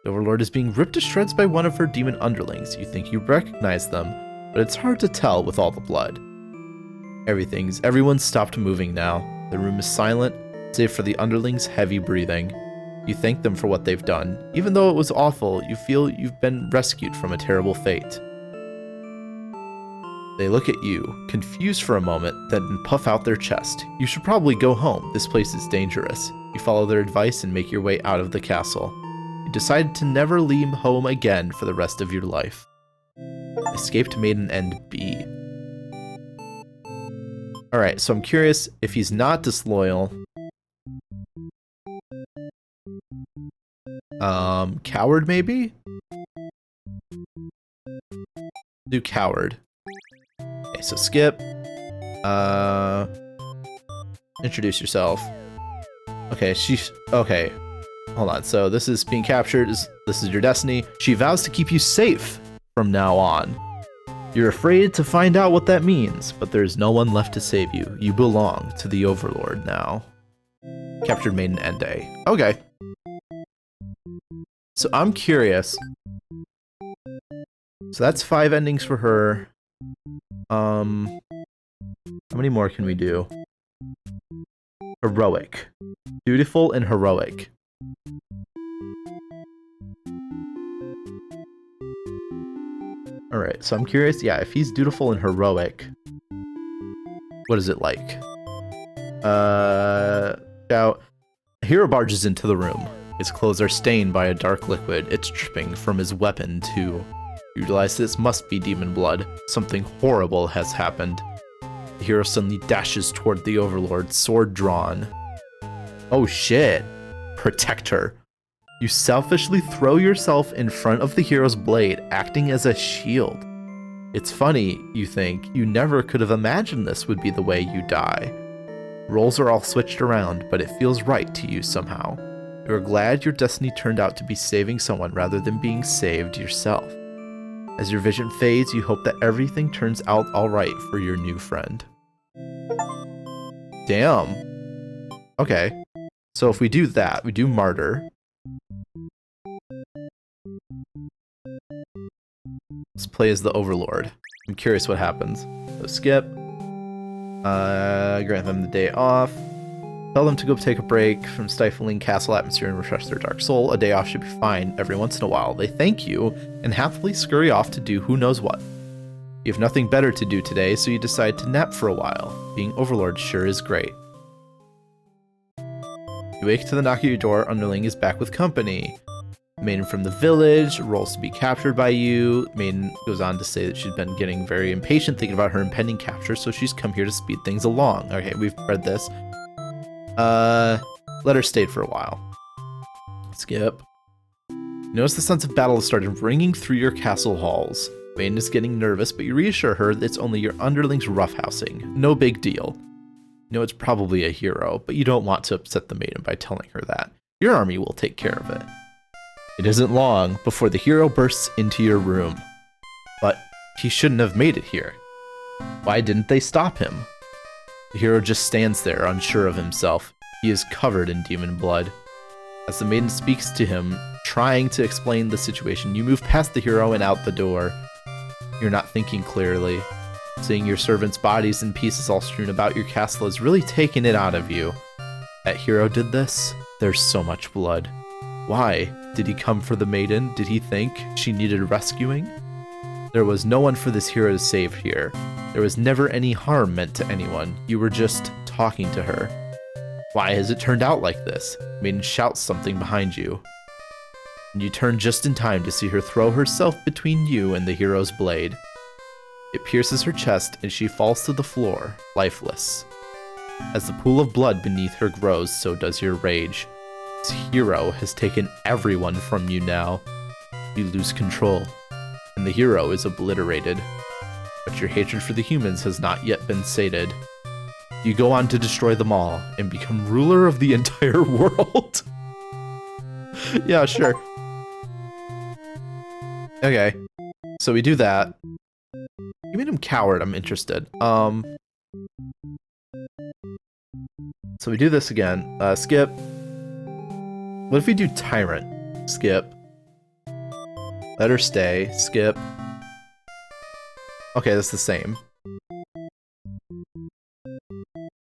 The overlord is being ripped to shreds by one of her demon underlings. You think you recognize them, but it's hard to tell with all the blood. Everyone's stopped moving now. The room is silent, save for the underlings' heavy breathing. You thank them for what they've done. Even though it was awful, you feel you've been rescued from a terrible fate. They look at you, confused for a moment, then puff out their chest. You should probably go home. This place is dangerous. You follow their advice and make your way out of the castle. You decide to never leave home again for the rest of your life. Escaped Maiden End B. Alright, so I'm curious if he's not disloyal. Coward maybe? Do coward. Okay, so skip. Introduce yourself. Okay, okay. Hold on, so this is being captured. This is your destiny. She vows to keep you safe from now on. You're afraid to find out what that means, but there's no one left to save you. You belong to the overlord now. Captured Maiden End Day. Okay. So I'm curious. So that's 5 endings for her. How many more can we do? Heroic. Dutiful and heroic. Alright, so I'm curious, yeah, if he's dutiful and heroic, what is it like? Shout. A hero barges into the room. His clothes are stained by a dark liquid. It's dripping from his weapon, too. You realize this must be demon blood. Something horrible has happened. The hero suddenly dashes toward the overlord, sword drawn. Oh shit. Protect her. You selfishly throw yourself in front of the hero's blade, acting as a shield. It's funny, you think. You never could have imagined this would be the way you die. Roles are all switched around, but it feels right to you somehow. You're glad your destiny turned out to be saving someone rather than being saved yourself. As your vision fades, you hope that everything turns out alright for your new friend. Damn. Okay. So if we do that, we do martyr. Let's play as the Overlord. I'm curious what happens. So skip. Grant them the day off. Tell them to go take a break from stifling castle atmosphere and refresh their dark soul. A day off should be fine every once in a while. They thank you and happily scurry off to do who knows what. You have nothing better to do today, so you decide to nap for a while. Being Overlord sure is great. You wake to the knock at your door. Underling is back with company. Maiden from the village rolls to be captured by you. Maiden goes on to say that she's been getting very impatient thinking about her impending capture, so she's come here to speed things along. Okay, we've read this. Let her stay for a while. Skip. You notice the sense of battle has started ringing through your castle halls. Maiden is getting nervous, but you reassure her that it's only your underlings roughhousing. No big deal. You know it's probably a hero, but you don't want to upset the maiden by telling her that. Your army will take care of it. It isn't long before the hero bursts into your room. But he shouldn't have made it here. Why didn't they stop him? The hero just stands there, unsure of himself. He is covered in demon blood. As the maiden speaks to him, trying to explain the situation, you move past the hero and out the door. You're not thinking clearly. Seeing your servants' bodies in pieces all strewn about your castle has really taken it out of you. That hero did this? There's so much blood. Why? Did he come for the maiden? Did he think she needed rescuing? There was no one for this hero to save here. There was never any harm meant to anyone. You were just talking to her. Why has it turned out like this? Maiden shouts something behind you. And you turn just in time to see her throw herself between you and the hero's blade. It pierces her chest and she falls to the floor, lifeless. As the pool of blood beneath her grows, so does your rage. This hero has taken everyone from you now. You lose control, and the hero is obliterated. But your hatred for the humans has not yet been sated. You go on to destroy them all and become ruler of the entire world. Yeah, sure. Okay, so we do that. You made him coward, I'm interested. So we do this again. Skip. What if we do Tyrant? Skip. Let her stay. Skip. Okay, that's the same.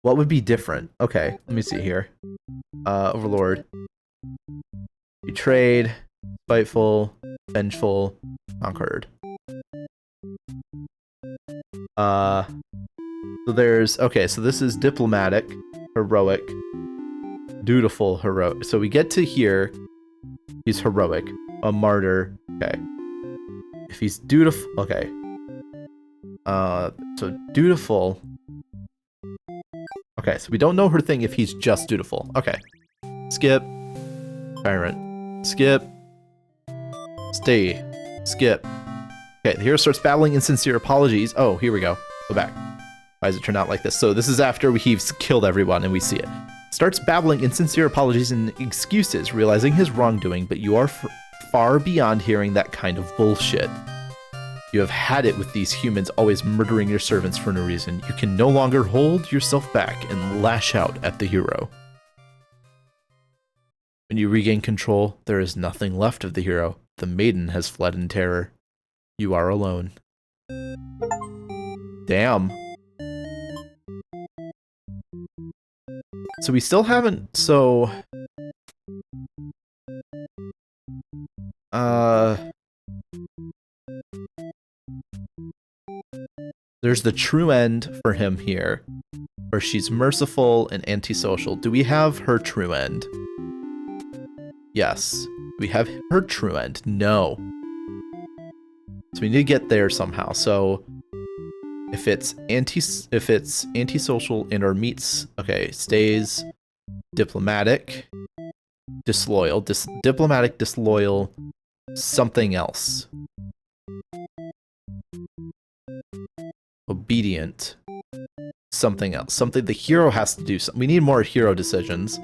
What would be different? Okay, let me see here. Overlord. Betrayed. Spiteful. Vengeful. Conquered. So there's... Okay, so this is diplomatic. Heroic. Dutiful, heroic. So we get to here. He's heroic. A martyr. Okay. If he's dutiful... Okay. So dutiful. Okay, so we don't know her thing if he's just dutiful. Okay. Skip. Tyrant. Skip. Stay. Skip. Okay, the hero starts battling insincere apologies. Oh, here we go. Go back. Why does it turn out like this? So this is after he's killed everyone and we see it. Starts babbling insincere apologies and excuses, realizing his wrongdoing, but you are far beyond hearing that kind of bullshit. You have had it with these humans always murdering your servants for no reason. You can no longer hold yourself back and lash out at the hero. When you regain control, there is nothing left of the hero. The maiden has fled in terror. You are alone. Damn. So we still haven't, so... There's the true end for him here, where she's merciful and antisocial. Do we have her true end? Yes. Do we have her true end? No. So we need to get there somehow. So if it's antisocial and or meets, okay, stays diplomatic, disloyal, diplomatic, disloyal, something else. obedient, something else. Something the hero has to do. Something. We need more hero decisions.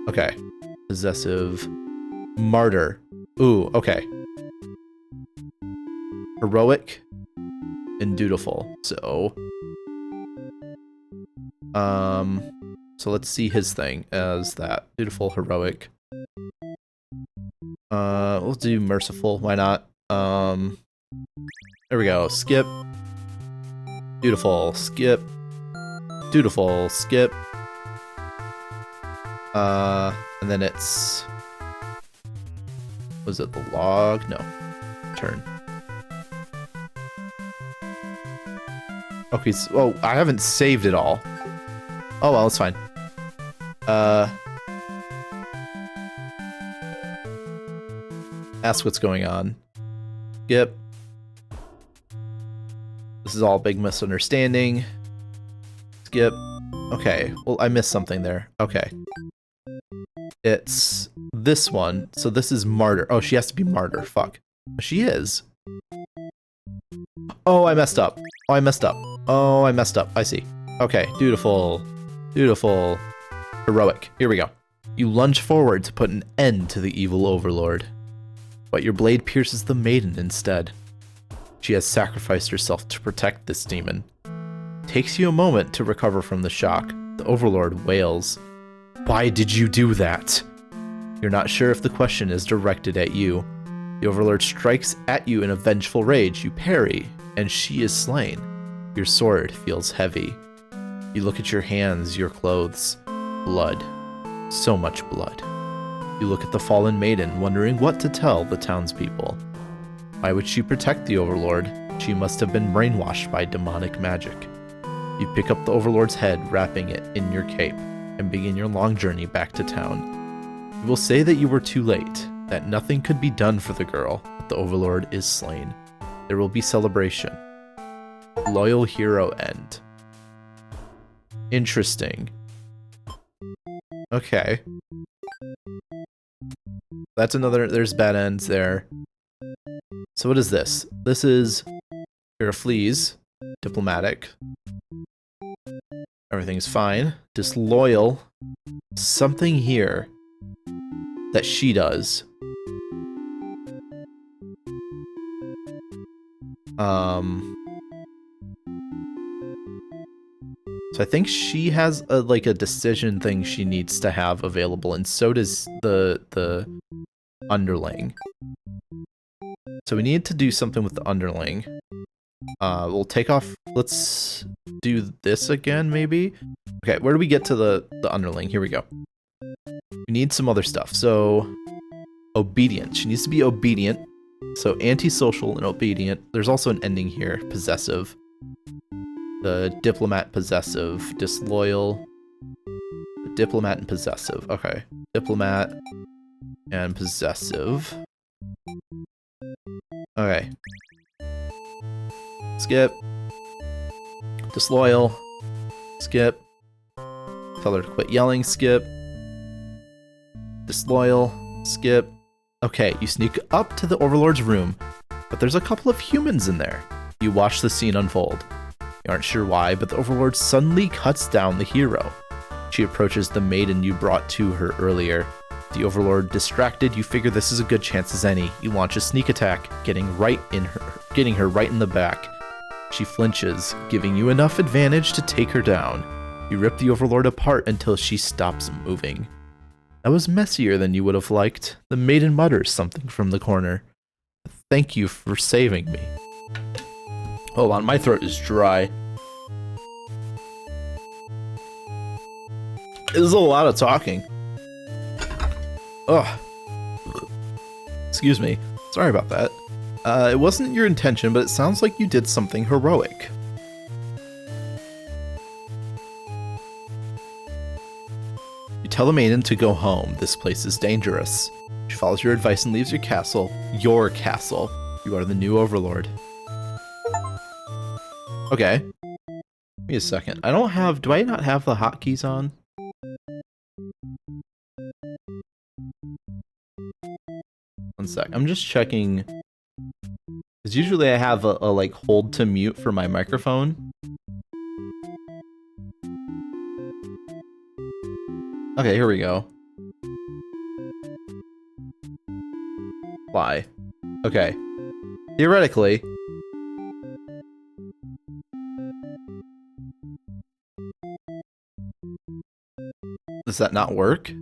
Okay. Possessive. Martyr. Ooh, okay. Heroic and dutiful. So let's see his thing as that. Dutiful, heroic. We'll do merciful. Why not? There we go. Skip. Dutiful. Skip. Dutiful. Skip. And then it's... Was it the log? No. Turn. Okay, so, oh, I haven't saved it all. Oh, well, it's fine. Ask what's going on. Skip. This is all a big misunderstanding. Skip. Okay, well, I missed something there. Okay. It's this one. So this is martyr. Oh, she has to be martyr. Fuck. She is. Oh, I messed up. Oh, I messed up. Oh, I messed up. I see. Okay, dutiful. Dutiful. Heroic. Here we go. You lunge forward to put an end to the evil overlord. But your blade pierces the maiden instead. She has sacrificed herself to protect this demon. Takes you a moment to recover from the shock. The overlord wails. Why did you do that? You're not sure if the question is directed at you. The overlord strikes at you in a vengeful rage. You parry, and she is slain. Your sword feels heavy. You look at your hands, your clothes. Blood. So much blood. You look at the fallen maiden, wondering what to tell the townspeople. Why would she protect the overlord? She must have been brainwashed by demonic magic. You pick up the overlord's head, wrapping it in your cape, and begin your long journey back to town. You will say that you were too late, that nothing could be done for the girl, but the overlord is slain. There will be celebration. Loyal hero end. Interesting. Okay. That's another, there's bad ends there. So what is this? This is hero flees, diplomatic. Everything's fine. Disloyal. Something here that she does. So I think she has a like a decision thing she needs to have available, and so does the underling. So we need to do something with the underling. We'll take off. Let's do this again, maybe. Okay, where do we get to the underling? Here we go. We need some other stuff. So obedient. She needs to be obedient. So antisocial and obedient. There's also an ending here. Possessive. The diplomat, possessive, disloyal. The diplomat and possessive. Okay. Diplomat and possessive. Okay. Skip. Disloyal. Skip. Tell her to quit yelling. Skip. Disloyal. Skip. Okay, you sneak up to the overlord's room, but there's a couple of humans in there. You watch the scene unfold. You aren't sure why, but the overlord suddenly cuts down the hero. She approaches the maiden you brought to her earlier. The overlord distracted, you figure this is a good chance as any. You launch a sneak attack, getting her right in the back. She flinches, giving you enough advantage to take her down. You rip the overlord apart until she stops moving. That was messier than you would have liked. The maiden mutters something from the corner. Thank you for saving me. Hold on, my throat is dry. This is a lot of talking. Ugh. Excuse me. Sorry about that. It wasn't your intention, but it sounds like you did something heroic. You tell the maiden to go home. This place is dangerous. She follows your advice and leaves your castle. Your castle. You are the new overlord. Okay. Give me a second. I don't have... Do I not have the hotkeys on? One sec. I'm just checking Because usually I have a like hold to mute for my microphone. Okay, here we go. Fly. Okay. Theoretically. Does that not work?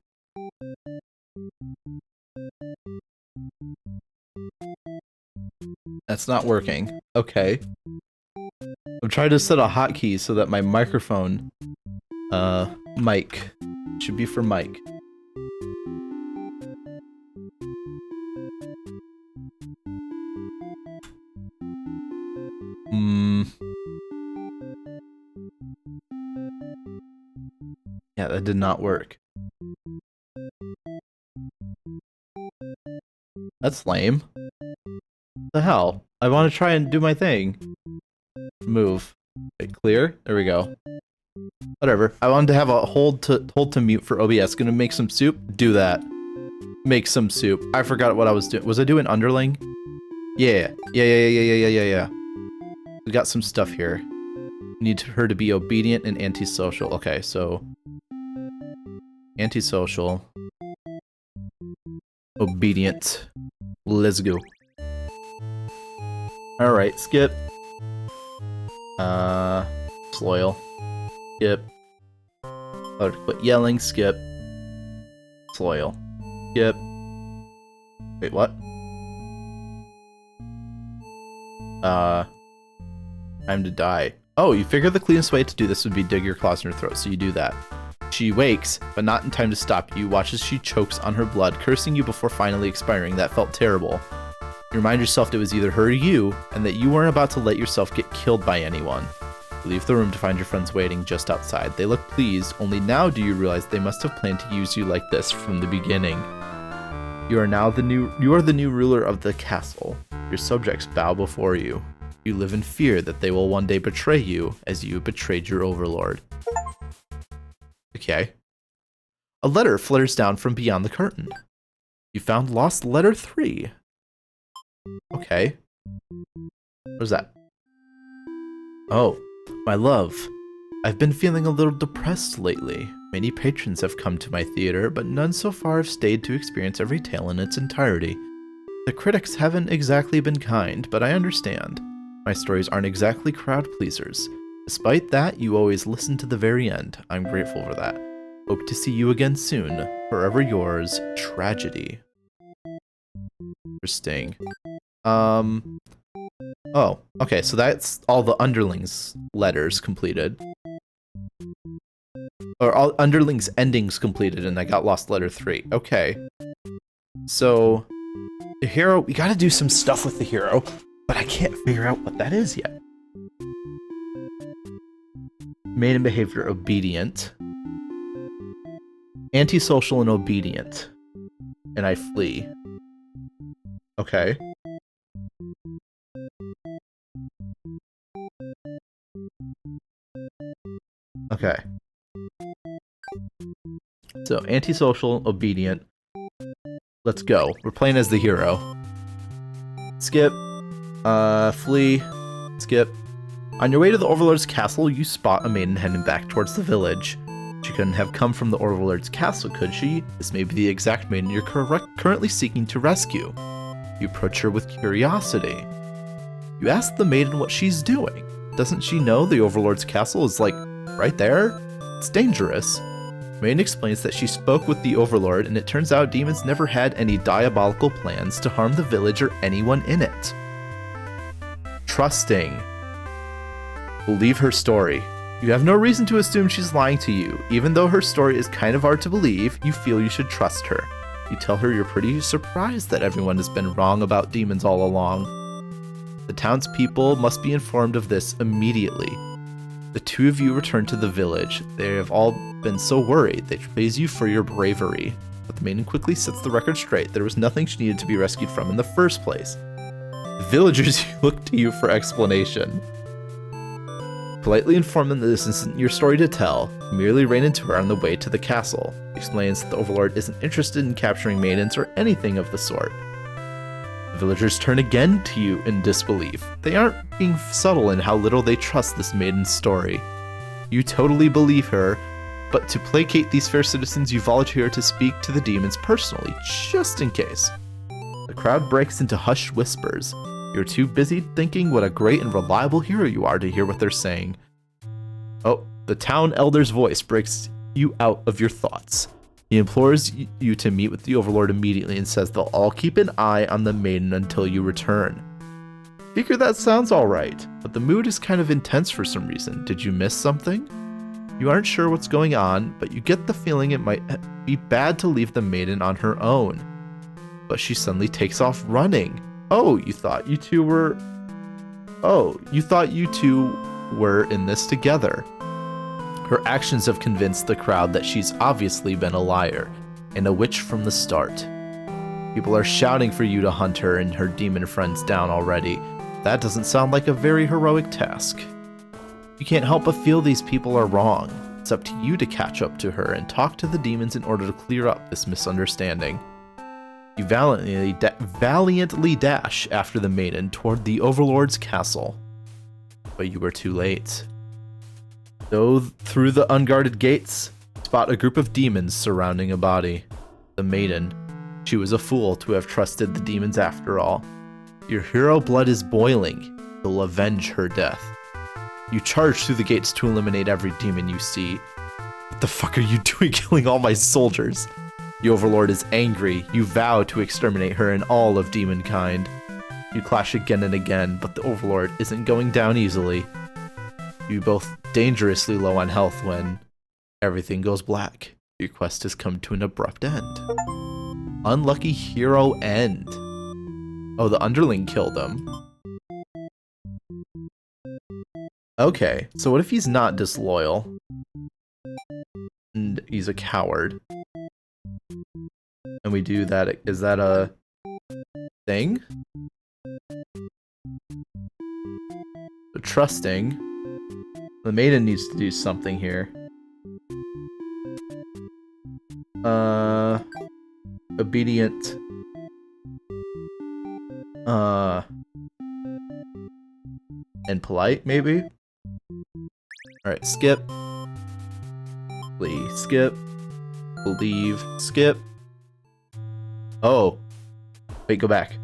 That's not working. Okay. I'm trying to set a hotkey so that my microphone, mic, should be for mic. Yeah, that did not work. That's lame. The hell? I want to try and do my thing. Move. Okay, clear? There we go. Whatever. I wanted to have a hold to mute for OBS. Gonna make some soup? Do that. Make some soup. I forgot what I was doing. Was I doing underling? Yeah. Yeah. We got some stuff here. Need her to be obedient and antisocial. Okay, so antisocial. Obedient. Let's go. Alright, skip. Loyal. Skip. Oh, to quit yelling, skip. Loyal. Skip. Wait, what? Time to die. Oh, you figure the cleanest way to do this would be dig your claws in her throat, so you do that. She wakes, but not in time to stop you. Watch as she chokes on her blood, cursing you before finally expiring. That felt terrible. You remind yourself it was either her or you, and that you weren't about to let yourself get killed by anyone. You leave the room to find your friends waiting just outside. They look pleased, only now do you realize they must have planned to use you like this from the beginning. You are the new ruler of the castle. Your subjects bow before you. You live in fear that they will one day betray you, as you betrayed your overlord. Okay. A letter flutters down from beyond the curtain. You found lost letter 3. Okay. What is that? Oh, my love. I've been feeling a little depressed lately. Many patrons have come to my theater, but none so far have stayed to experience every tale in its entirety. The critics haven't exactly been kind, but I understand. My stories aren't exactly crowd pleasers. Despite that, you always listen to the very end. I'm grateful for that. Hope to see you again soon. Forever yours, Tragedy. Interesting. Oh, okay, so that's all the underlings' letters completed. Or all underlings' endings completed, and I got lost letter 3. Okay. So, the hero, we gotta do some stuff with the hero, but I can't figure out what that is yet. Maiden behavior, obedient. Antisocial and obedient. And I flee. Okay. Okay. So, antisocial, obedient. Let's go. We're playing as the hero. Skip. Flee. Skip. On your way to the Overlord's castle, you spot a maiden heading back towards the village. She couldn't have come from the Overlord's castle, could she? This may be the exact maiden you're currently seeking to rescue. You approach her with curiosity. You ask the maiden what she's doing. Doesn't she know the Overlord's castle is, like, right there? It's dangerous. The maiden explains that she spoke with the Overlord, and it turns out demons never had any diabolical plans to harm the village or anyone in it. Trusting. Believe her story. You have no reason to assume she's lying to you. Even though her story is kind of hard to believe, you feel you should trust her. You tell her you're pretty surprised that everyone has been wrong about demons all along. The townspeople must be informed of this immediately. The two of you return to the village. They have all been so worried. They praise you for your bravery. But the maiden quickly sets the record straight. There was nothing she needed to be rescued from in the first place. The villagers look to you for explanation. Politely inform them that this isn't your story to tell. You merely ran into her on the way to the castle. Explains that the Overlord isn't interested in capturing maidens or anything of the sort. The villagers turn again to you in disbelief. They aren't being subtle in how little they trust this maiden's story. You totally believe her, but to placate these fair citizens, you volunteer to speak to the demons personally, just in case. The crowd breaks into hushed whispers. You're too busy thinking what a great and reliable hero you are to hear what they're saying. Oh, the town elder's voice breaks you out of your thoughts. He implores you to meet with the Overlord immediately and says they'll all keep an eye on the maiden until you return. Figure that sounds alright, but the mood is kind of intense for some reason. Did you miss something? You aren't sure what's going on, but you get the feeling it might be bad to leave the maiden on her own. But she suddenly takes off running. You thought you two were in this together. Her actions have convinced the crowd that she's obviously been a liar and a witch from the start. People are shouting for you to hunt her and her demon friends down already. That doesn't sound like a very heroic task. You can't help but feel these people are wrong. It's up to you to catch up to her and talk to the demons in order to clear up this misunderstanding. You valiantly dash after the maiden toward the Overlord's castle. But you were too late. Though through the unguarded gates, spot a group of demons surrounding a body. The maiden. She was a fool to have trusted the demons after all. Your hero blood is boiling. You'll avenge her death. You charge through the gates to eliminate every demon you see. What the fuck are you doing killing all my soldiers? The Overlord is angry. You vow to exterminate her and all of demonkind. You clash again and again, but the Overlord isn't going down easily. You both dangerously low on health when everything goes black. Your quest has come to an abrupt end. Unlucky hero end. Oh, the underling killed him. Okay, so what if he's not disloyal? And he's a coward. And we do that. Is that a thing? So trusting. The maiden needs to do something here. Obedient. And polite, maybe? Alright, skip. Please, skip. Believe, skip. Oh. Wait, go back.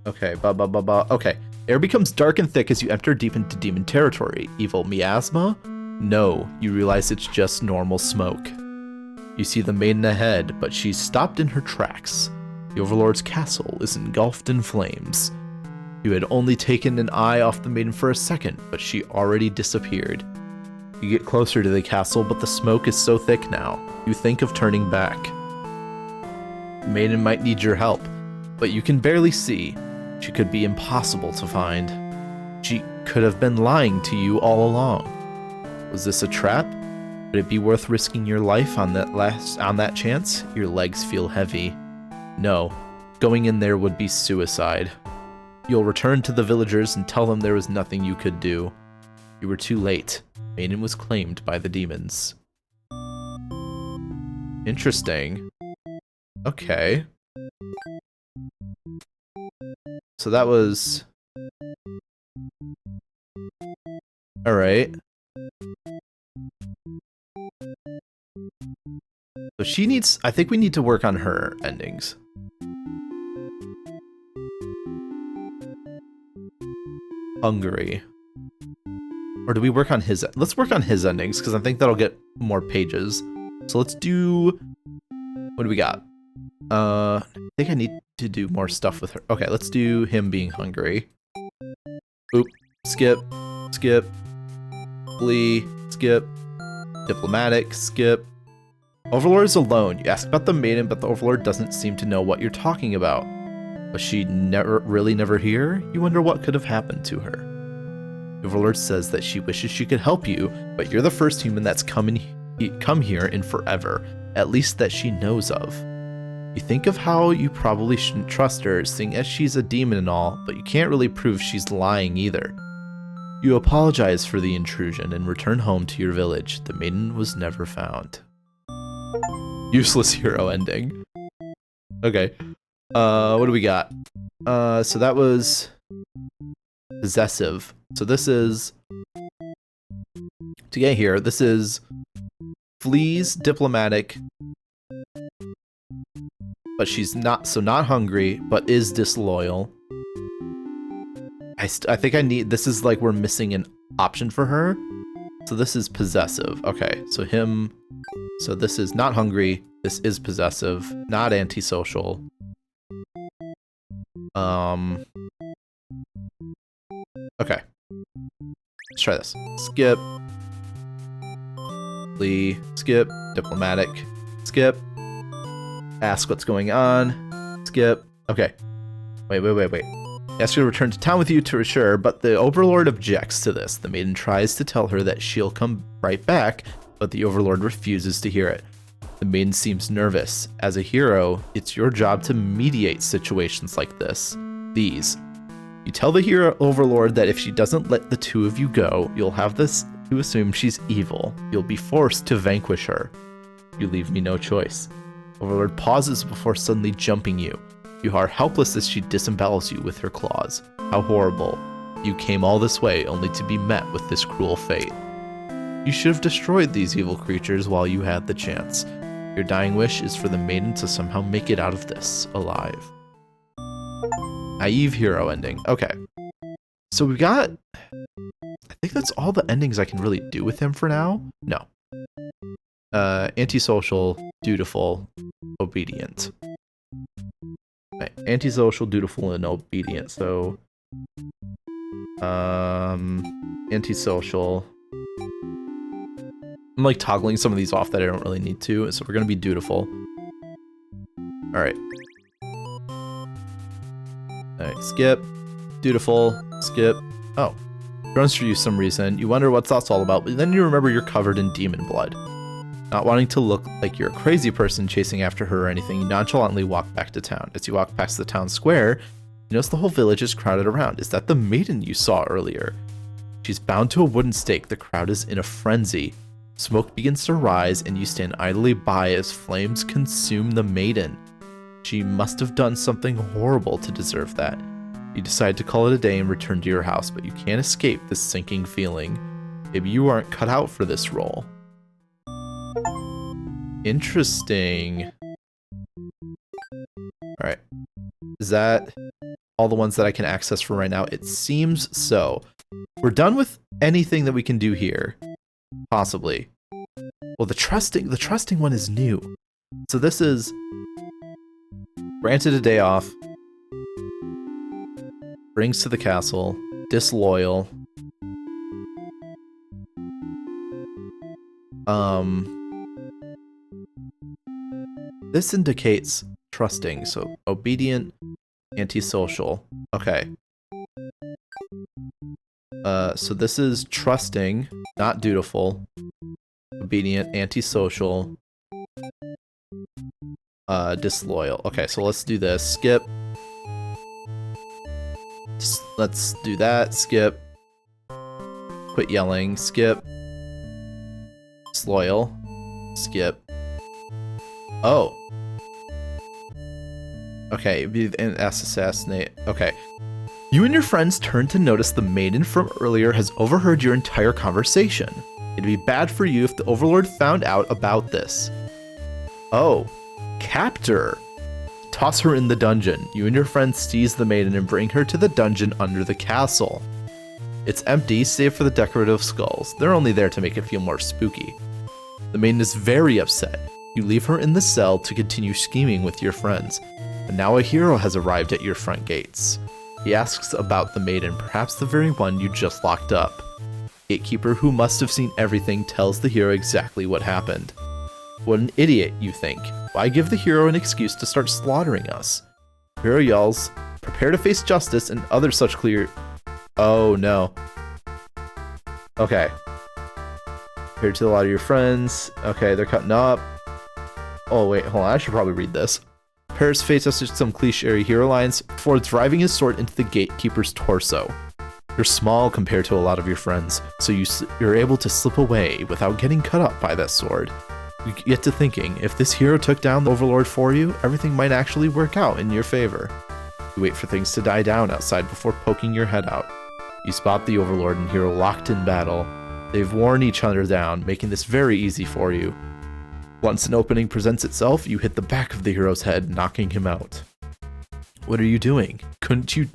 Okay, okay. Air becomes dark and thick as you enter deep into demon territory. Evil miasma? No, you realize it's just normal smoke. You see the maiden ahead, but she's stopped in her tracks. The Overlord's castle is engulfed in flames. You had only taken an eye off the maiden for a second, but she already disappeared. You get closer to the castle, but the smoke is so thick now, you think of turning back. The maiden might need your help, but you can barely see. She could be impossible to find. She could have been lying to you all along. Was this a trap? Would it be worth risking your life on that chance? Your legs feel heavy. No, going in there would be suicide. You'll return to the villagers and tell them there was nothing you could do. You were too late. Maiden was claimed by the demons. Interesting. Okay. So that was... Alright. So she needs... I think we need to work on her endings. Hungary. Or do we work on his... Let's work on his endings, because I think that'll get more pages. So let's do... What do we got? I think I need to do more stuff with her. Okay, let's do him being hungry. Oop. Skip. Skip. Flee. Skip. Diplomatic. Skip. Overlord is alone. You ask about the maiden, but the Overlord doesn't seem to know what you're talking about. Was she never here? You wonder what could have happened to her. The Overlord says that she wishes she could help you, but you're the first human that's come here in forever, at least that she knows of. You think of how you probably shouldn't trust her, seeing as she's a demon and all, but you can't really prove she's lying either. You apologize for the intrusion and return home to your village. The maiden was never found. Useless hero ending. Okay. What do we got? So that was possessive. So this is, to get here, this is flees diplomatic, but she's not hungry, but is disloyal. I think I need, this is like we're missing an option for her. So this is possessive. Okay, so him, so this is not hungry, this is possessive, not antisocial. Okay. Let's try this. Skip. Flee. Skip. Diplomatic. Skip. Ask what's going on. Skip. Okay. Wait. Ask her to return to town with you to assure, but the Overlord objects to this. The maiden tries to tell her that she'll come right back, but the Overlord refuses to hear it. The maiden seems nervous. As a hero, it's your job to mediate situations like this. These. You tell the hero Overlord that if she doesn't let the two of you go, you'll have this to assume she's evil. You'll be forced to vanquish her. You leave me no choice. Overlord pauses before suddenly jumping you. You are helpless as she disembowels you with her claws. How horrible. You came all this way only to be met with this cruel fate. You should have destroyed these evil creatures while you had the chance. Your dying wish is for the maiden to somehow make it out of this alive. Naive hero ending. Okay. So we got, I think that's all the endings I can really do with him for now. No. Antisocial, dutiful, obedient. Right. Antisocial, dutiful, and obedient. So, antisocial. I'm like toggling some of these off that I don't really need to, so we're gonna be dutiful. All right. Alright, skip. Dutiful. Skip. Oh. Runs for you some reason. You wonder what that's all about, but then you remember you're covered in demon blood. Not wanting to look like you're a crazy person chasing after her or anything, you nonchalantly walk back to town. As you walk past the town square, you notice the whole village is crowded around. Is that the maiden you saw earlier? She's bound to a wooden stake. The crowd is in a frenzy. Smoke begins to rise, and you stand idly by as flames consume the maiden. She must have done something horrible to deserve that. You decide to call it a day and return to your house, but you can't escape this sinking feeling. Maybe you aren't cut out for this role. Interesting. Alright. Is that all the ones that I can access for right now? It seems so. We're done with anything that we can do here. Possibly. Well, the trusting one is new. So this is granted a day off. Brings to the castle. Disloyal. This indicates trusting, so obedient, antisocial. Okay. So this is trusting, not dutiful. Obedient, antisocial. Disloyal. Okay, so let's do this. Skip. Let's do that. Skip. Quit yelling. Skip. Disloyal. Skip. Oh. Okay, and assassinate. Okay. You and your friends turn to notice the maiden from earlier has overheard your entire conversation. It'd be bad for you if the Overlord found out about this. Oh. Captor. Toss her in the dungeon. You and your friends seize the maiden and bring her to the dungeon under the castle. It's empty, save for the decorative skulls. They're only there to make it feel more spooky. The maiden is very upset. You leave her in the cell to continue scheming with your friends. But now a hero has arrived at your front gates. He asks about the maiden, perhaps the very one you just locked up. Gatekeeper, who must have seen everything, tells the hero exactly what happened. What an idiot, you think. Why give the hero an excuse to start slaughtering us? The hero yells, prepare to face justice and other such clear... Oh, no. Okay. Here to a lot of your friends. Okay, they're cutting up. Oh, wait, hold on. I should probably read this. Prepares face us to some cliche hero lines before driving his sword into the gatekeeper's torso. You're small compared to a lot of your friends, so you're able to slip away without getting cut up by that sword. You You get to thinking, if this hero took down the Overlord for you, everything might actually work out in your favor. You wait for things to die down outside before poking your head out. You spot the Overlord and hero locked in battle. They've worn each other down, making this very easy for you. Once an opening presents itself, you hit the back of the hero's head, knocking him out. What are you doing? Couldn't you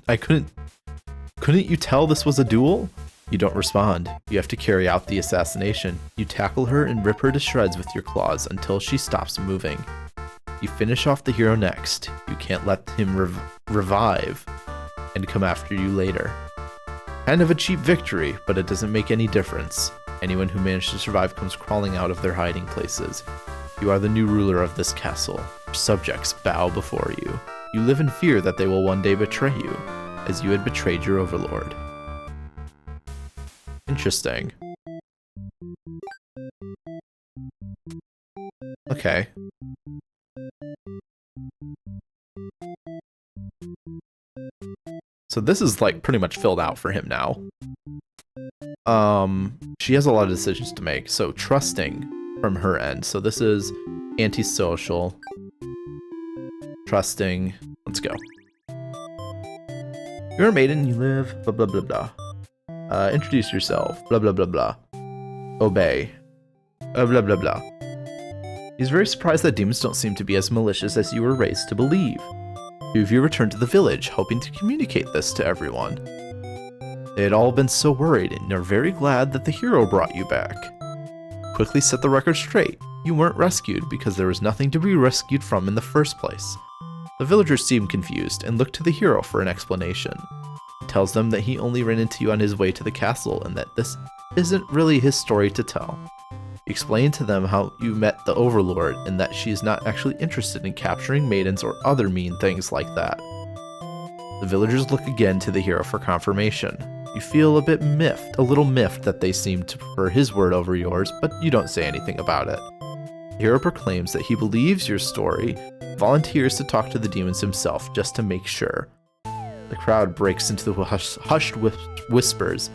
tell this was a duel? You don't respond. You have to carry out the assassination. You tackle her and rip her to shreds with your claws until she stops moving. You finish off the hero next. You can't let him revive and come after you later. Kind of a cheap victory, but it doesn't make any difference. Anyone who managed to survive comes crawling out of their hiding places. You are the new ruler of this castle. Your subjects bow before you. You live in fear that they will one day betray you, as you had betrayed your overlord. Interesting. Okay. So this is like pretty much filled out for him now. She has a lot of decisions to make, so trusting from her end. So this is antisocial. Trusting. Let's go. You're a maiden, you live, blah blah blah blah. Introduce yourself, blah blah blah blah. Obey. Blah blah blah. He's very surprised that demons don't seem to be as malicious as you were raised to believe. Two of you returned to the village, hoping to communicate this to everyone. They had all been so worried and are very glad that the hero brought you back. Quickly set the record straight. You weren't rescued because there was nothing to be rescued from in the first place. The villagers seem confused and look to the hero for an explanation. He tells them that he only ran into you on his way to the castle and that this isn't really his story to tell. You explain to them how you met the Overlord and that she is not actually interested in capturing maidens or other mean things like that. The villagers look again to the hero for confirmation. You feel a little miffed that they seem to prefer his word over yours, but you don't say anything about it. The hero proclaims that he believes your story, volunteers to talk to the demons himself just to make sure. The crowd breaks into the hushed whispers.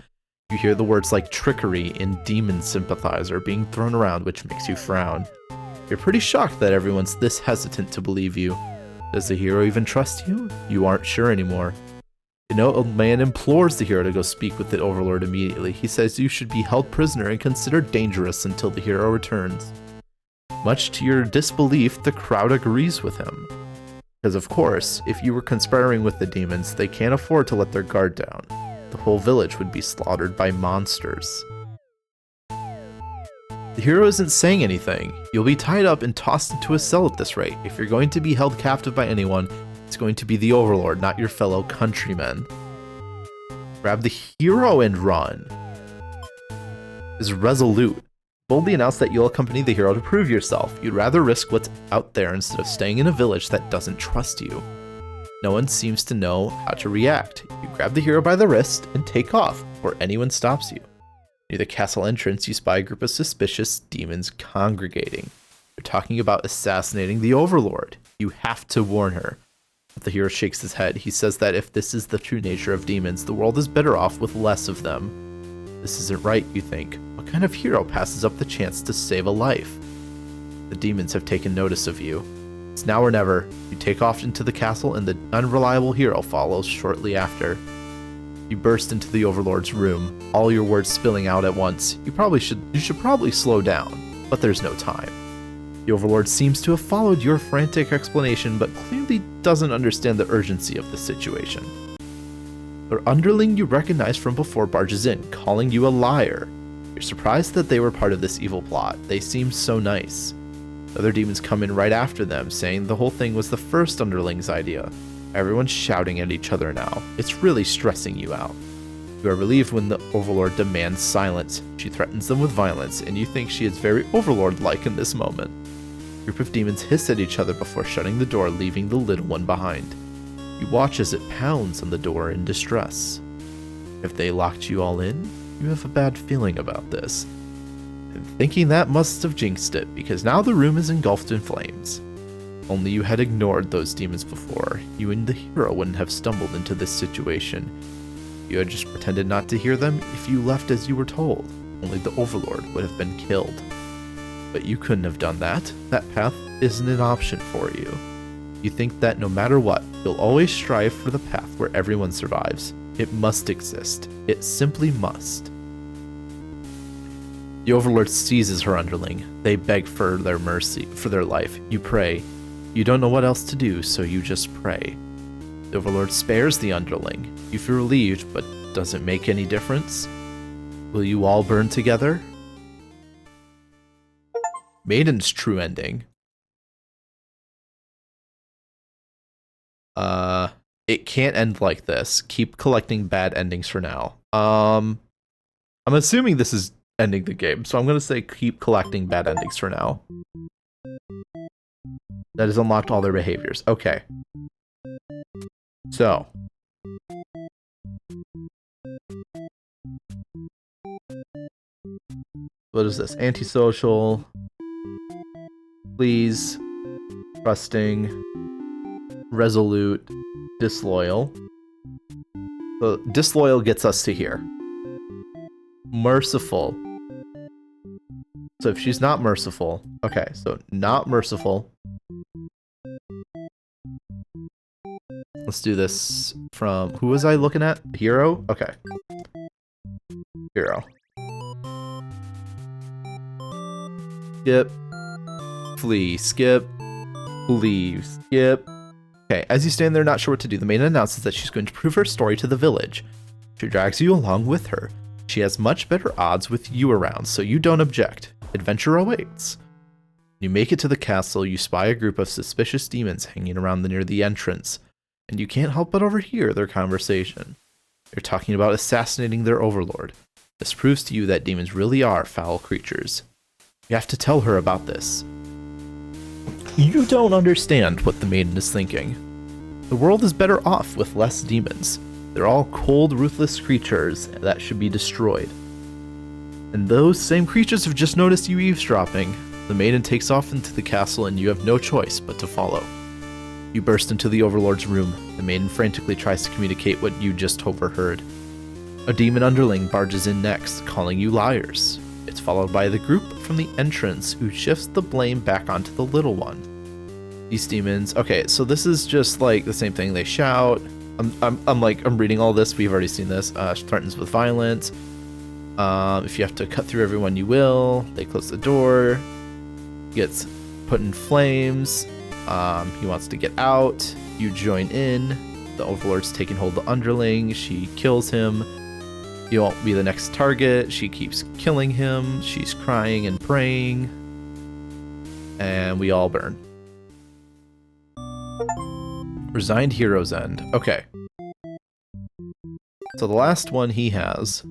You hear the words like trickery and demon sympathizer being thrown around, which makes you frown. You're pretty shocked that everyone's this hesitant to believe you. Does the hero even trust you? You aren't sure anymore. You know, a man implores the hero to go speak with the Overlord immediately. He says you should be held prisoner and considered dangerous until the hero returns. Much to your disbelief, the crowd agrees with him. Because of course, if you were conspiring with the demons, they can't afford to let their guard down. The whole village would be slaughtered by monsters. The hero isn't saying anything. You'll be tied up and tossed into a cell at this rate. If you're going to be held captive by anyone, it's going to be the Overlord, not your fellow countrymen. Grab the hero and run. Is resolute. Boldly announce that you'll accompany the hero to prove yourself. You'd rather risk what's out there instead of staying in a village that doesn't trust you. No one seems to know how to react. You grab the hero by the wrist and take off before anyone stops you. Near the castle entrance, you spy a group of suspicious demons congregating. They're talking about assassinating the Overlord. You have to warn her. But the hero shakes his head. He says that if this is the true nature of demons, the world is better off with less of them. This isn't right, you think. What kind of hero passes up the chance to save a life? The demons have taken notice of you. It's now or never. You take off into the castle and the unreliable hero follows shortly after. You burst into the Overlord's room, all your words spilling out at once. You should probably slow down, but there's no time. The Overlord seems to have followed your frantic explanation, but clearly doesn't understand the urgency of the situation. The underling you recognize from before barges in, calling you a liar. You're surprised that they were part of this evil plot. They seem so nice. Other demons come in right after them, saying the whole thing was the first underling's idea. Everyone's shouting at each other now. It's really stressing you out. You are relieved when the Overlord demands silence. She threatens them with violence, and you think she is very Overlord-like in this moment. A group of demons hiss at each other before shutting the door, leaving the little one behind. You watch as it pounds on the door in distress. If they locked you all in, you have a bad feeling about this. And thinking that must have jinxed it, because now the room is engulfed in flames. Only you had ignored those demons before, you and the hero wouldn't have stumbled into this situation. You had just pretended not to hear them if you left as you were told. Only the Overlord would have been killed. But you couldn't have done that. That path isn't an option for you. You think that no matter what, you'll always strive for the path where everyone survives. It must exist. It simply must. The Overlord seizes her underling. They beg for their mercy, for their life. You pray. You don't know what else to do, so you just pray. The Overlord spares the underling. You feel relieved, but does it make any difference? Will you all burn together? Maiden's true ending. It can't end like this. Keep collecting bad endings for now. I'm assuming this is ending the game, so I'm gonna say keep collecting bad endings for now. That has unlocked all their behaviors. Okay. So. What is this? Antisocial. Please. Trusting. Resolute. Disloyal. So disloyal gets us to here. Merciful. So if she's not merciful. Okay, so not merciful. Let's do this from... Who was I looking at? Hero? Okay. Hero. Skip. Flee. Skip. Leave. Skip. Okay, as you stand there not sure what to do, the maiden announces that she's going to prove her story to the village. She drags you along with her. She has much better odds with you around, so you don't object. Adventure awaits. You make it to the castle, you spy a group of suspicious demons hanging around near the entrance, and you can't help but overhear their conversation. They're talking about assassinating their overlord. This proves to you that demons really are foul creatures. You have to tell her about this. You don't understand what the maiden is thinking. The world is better off with less demons. They're all cold, ruthless creatures that should be destroyed. And those same creatures have just noticed you eavesdropping. The maiden takes off into the castle and you have no choice but to follow. You burst into the Overlord's room. The maiden frantically tries to communicate what you just overheard. A demon underling barges in next, calling you liars. It's followed by the group from the entrance who shifts the blame back onto the little one. These demons... Okay, so this is just like the same thing. They shout. I'm reading all this. We've already seen this. Threatens with violence. If you have to cut through everyone, you will. They close the door. Gets put in flames. He wants to get out. You join in. The Overlord's taking hold of the underling. She kills him. You won't be the next target. She keeps killing him. She's crying and praying. And we all burn. Resigned Hero's End. Okay. So the last one he has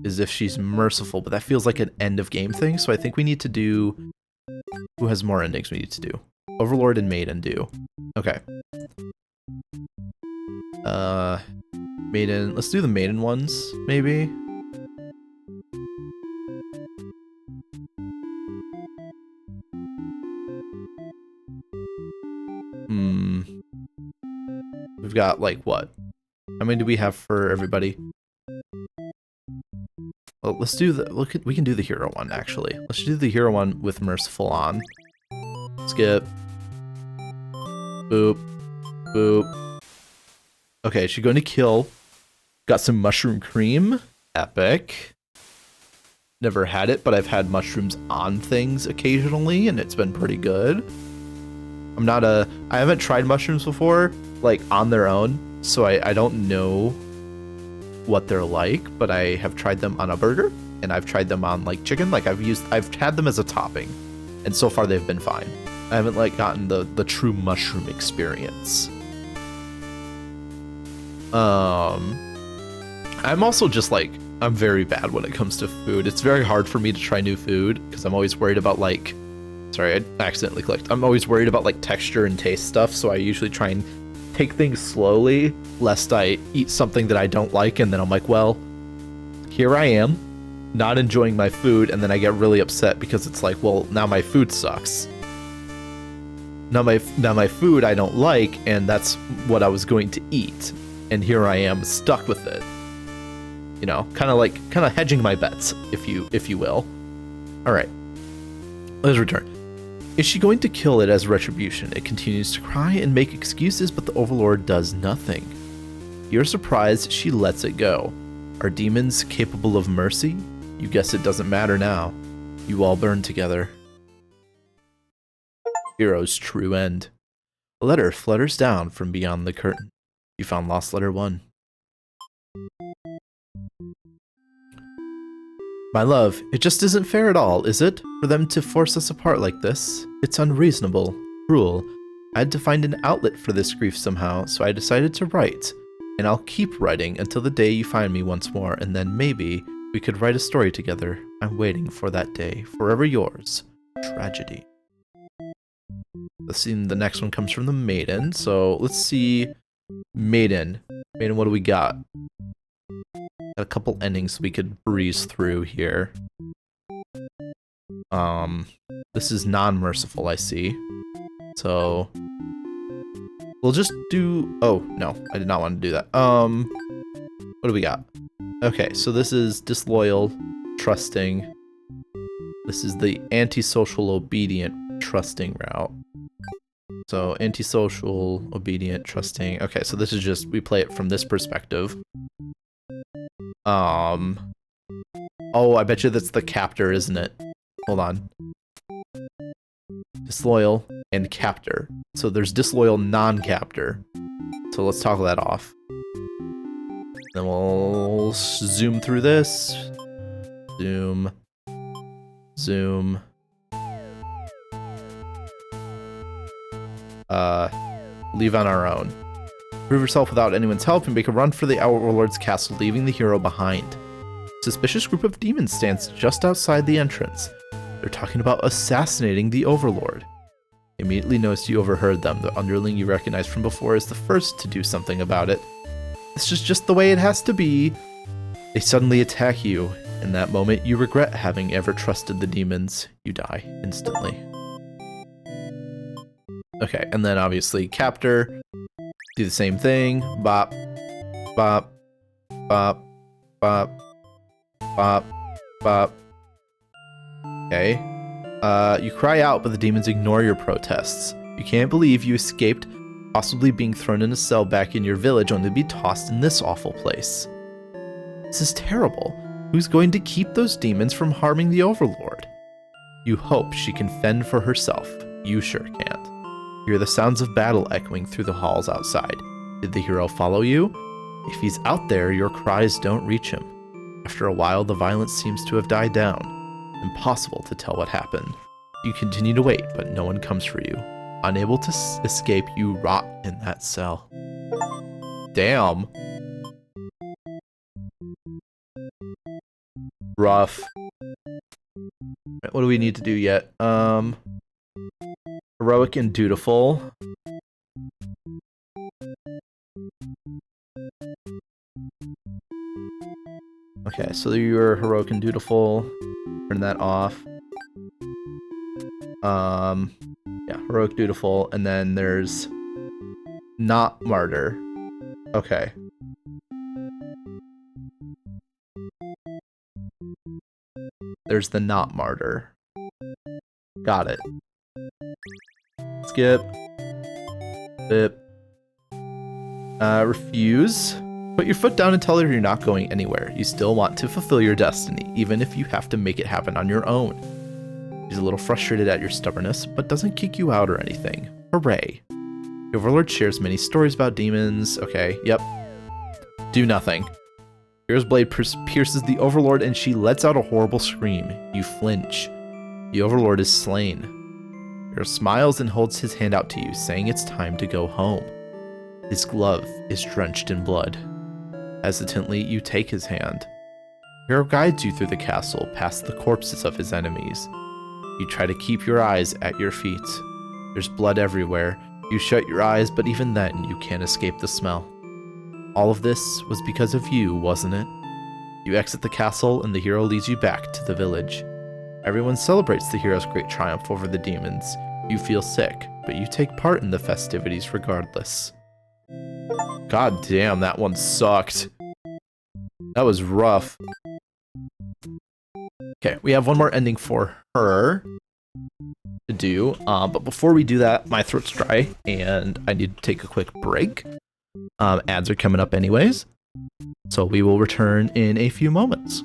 is if she's merciful, but that feels like an end of game thing, so I think we need to do... Who has more endings we need to do? Overlord and Maiden do. Okay. Maiden... Let's do the Maiden ones, maybe? We've got, like, what? How many do we have for everybody? Well, let's do the... we can do the hero one, actually. Let's do the hero one with Merciful on. Skip. Boop. Boop. Okay, she's going to kill. Got some mushroom cream. Epic. Never had it, but I've had mushrooms on things occasionally, and it's been pretty good. I haven't tried mushrooms before, like, on their own, so I don't know what they're like, but I have tried them on a burger, and I've tried them on, like, chicken. Like, I've had them as a topping, and so far they've been fine. I haven't, like, gotten the true mushroom experience. I'm also just, like, I'm very bad when it comes to food. It's very hard for me to try new food, because I'm always worried about, like... Sorry, I accidentally clicked. I'm always worried about, like, texture and taste stuff, so I usually try and take things slowly, lest I eat something that I don't like, and then I'm like, well, here I am, not enjoying my food, and then I get really upset because it's like, well, now my food sucks. Now my food I don't like, and that's what I was going to eat, and here I am stuck with it. You know, kind of hedging my bets, if you will. Alright. Let's return. Is she going to kill it as retribution? It continues to cry and make excuses, but the Overlord does nothing. You're surprised she lets it go. Are demons capable of mercy? You guess it doesn't matter now. You all burn together. Hero's true end. A letter flutters down from beyond the curtain. You found lost letter 1. My love, it just isn't fair at all, is it? For them to force us apart like this. It's unreasonable, cruel. I had to find an outlet for this grief somehow, so I decided to write. And I'll keep writing until the day you find me once more, and then maybe we could write a story together. I'm waiting for that day. Forever yours. Tragedy. The next one comes from the Maiden, so let's see. Maiden. Maiden, what do we got? Got a couple endings we could breeze through here. This is non-merciful, I see. So we'll just do... Oh, no, I did not want to do that. What do we got? Okay, so this is disloyal, trusting. This is the antisocial, obedient, trusting route. So antisocial, obedient, trusting. Okay, so this is just, we play it from this perspective. Oh, I bet you that's the captor, isn't it? Hold on. Disloyal and captor. So there's disloyal non-captor. So let's toggle that off. Then we'll zoom through this. Zoom. Zoom. Leave on our own. Prove yourself without anyone's help and make a run for the Overlord's castle, leaving the hero behind. A suspicious group of demons stands just outside the entrance. They're talking about assassinating the Overlord. You immediately notice you overheard them. The underling you recognize from before is the first to do something about it. This is just the way it has to be. They suddenly attack you. In that moment, you regret having ever trusted the demons. You die instantly. Okay, and then obviously captor. Do the same thing. Bop, bop, bop, bop, bop, bop. Okay. You cry out, but the demons ignore your protests. You can't believe you escaped, possibly being thrown in a cell back in your village only to be tossed in this awful place. This is terrible. Who's going to keep those demons from harming the Overlord? You hope she can fend for herself. You sure can't. You hear the sounds of battle echoing through the halls outside. Did the hero follow you? If he's out there, your cries don't reach him. After a while, the violence seems to have died down. Impossible to tell what happened. You continue to wait, but no one comes for you. Unable to escape, you rot in that cell. Damn. Rough. What do we need to do yet? Heroic and dutiful. Okay, so you're heroic and dutiful. Turn that off. Yeah, heroic, dutiful, and then there's not martyr. Okay. There's the not martyr. Got it. Skip. Bip. Refuse. Put your foot down and tell her you're not going anywhere. You still want to fulfill your destiny, even if you have to make it happen on your own. She's a little frustrated at your stubbornness, but doesn't kick you out or anything. Hooray. The Overlord shares many stories about demons. Okay, yep. Do nothing. Hero's blade pierces the Overlord and she lets out a horrible scream. You flinch. The Overlord is slain. Hero smiles and holds his hand out to you, saying it's time to go home. His glove is drenched in blood. Hesitantly, you take his hand. Hero guides you through the castle, past the corpses of his enemies. You try to keep your eyes at your feet. There's blood everywhere. You shut your eyes, but even then, you can't escape the smell. All of this was because of you, wasn't it? You exit the castle, and the hero leads you back to the village. Everyone celebrates the hero's great triumph over the demons. You feel sick, but you take part in the festivities regardless. God damn, that one sucked. That was rough. Okay, we have one more ending for her to do, but before we do that, my throat's dry and I need to take a quick break. Ads are coming up anyways, so we will return in a few moments.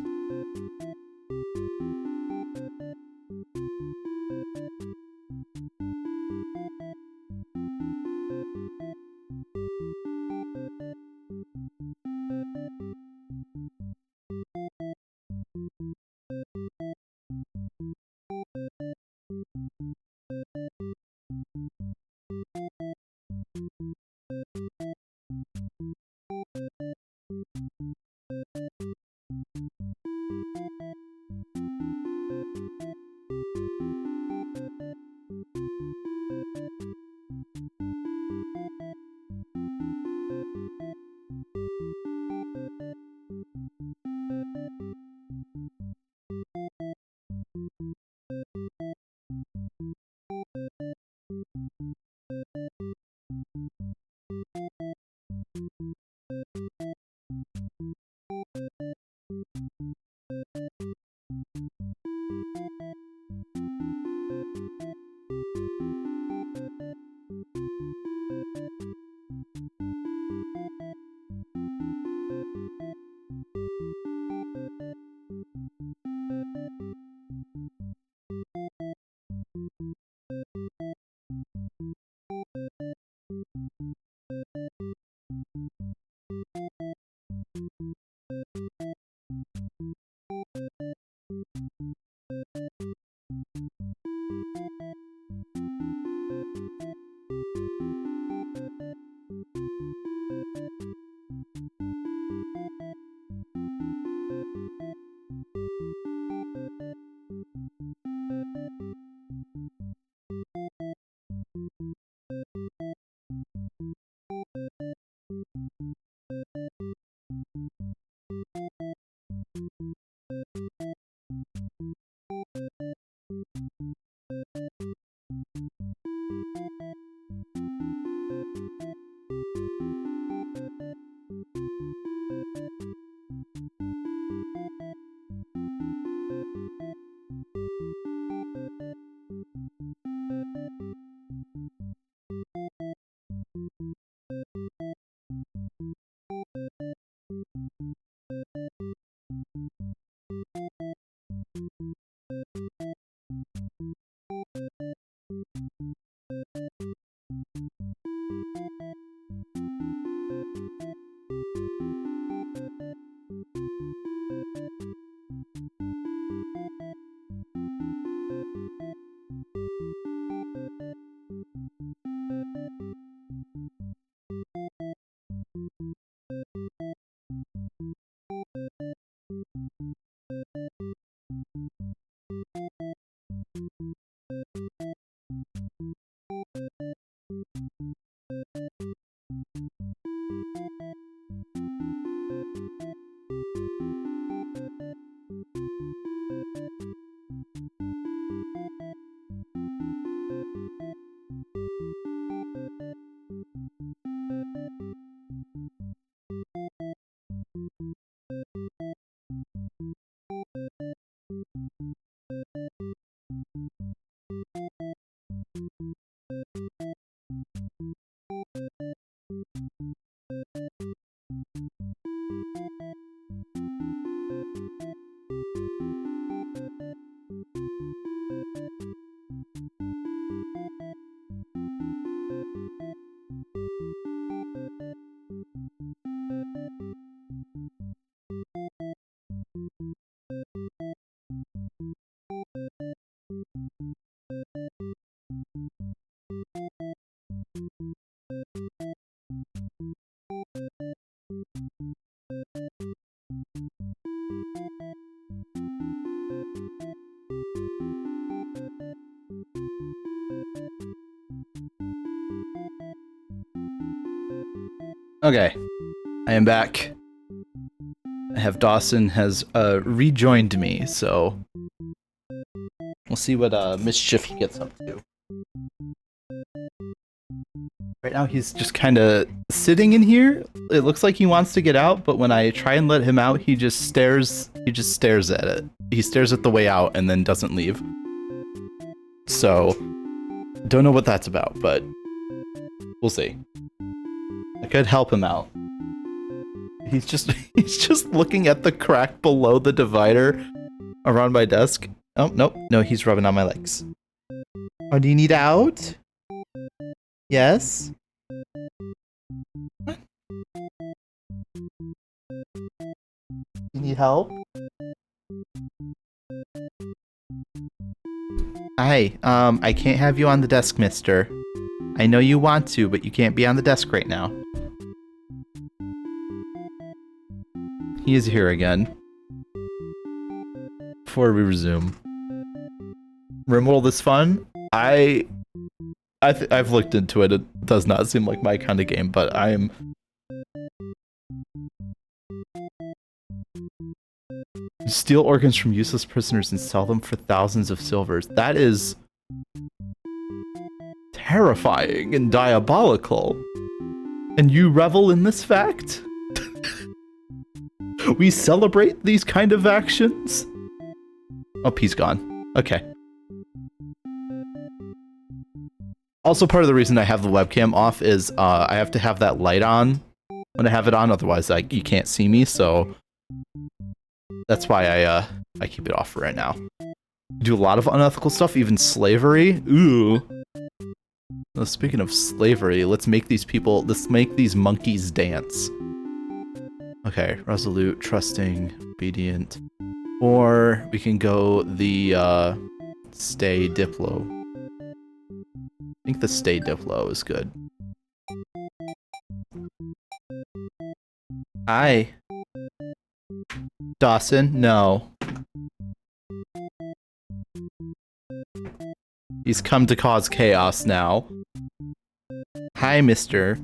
Okay, I am back. I have Dawson has rejoined me, so we'll see what mischief he gets up to. Right now he's just kind of sitting in here. It looks like he wants to get out, but when I try and let him out, he just stares at it. he stares at the way out and then doesn't leave. So, don't know what that's about, but we'll see. I could help him out. He's just looking at the crack below the divider around my desk. Oh, nope. No, he's rubbing on my legs. Oh, do you need out? Yes? What? You need help? Hi, I can't have you on the desk, mister. I know you want to, but you can't be on the desk right now. He is here again. Before we resume. Rimworld is fun. I've looked into it. It does not seem like my kind of game, but I am... You steal organs from useless prisoners and sell them for thousands of silvers. That is... terrifying and diabolical. And you revel in this fact? We celebrate these kind of actions? Oh, he's gone. Okay. Also, part of the reason I have the webcam off is I have to have that light on when I have it on, otherwise you can't see me, so that's why I keep it off for right now. Do a lot of unethical stuff, even slavery. Ooh. Well, speaking of slavery, let's make these monkeys dance. Okay, resolute, trusting, obedient. Or we can go the stay Diplo. I think the stay Diplo is good. Hi. Dawson? No. He's come to cause chaos now. Hi, mister.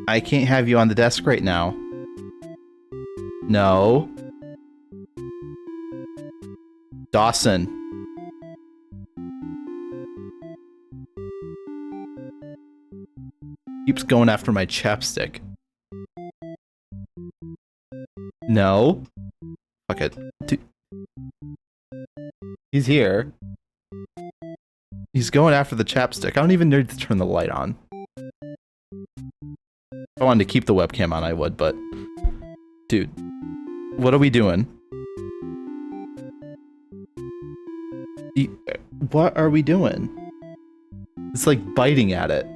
I can't have you on the desk right now. No. Dawson. Keeps going after my chapstick. No. Fuck it. He's here. He's going after the chapstick. I don't even need to turn the light on. If I wanted to keep the webcam on, I would, but... Dude. What are we doing? What are we doing? It's like biting at it.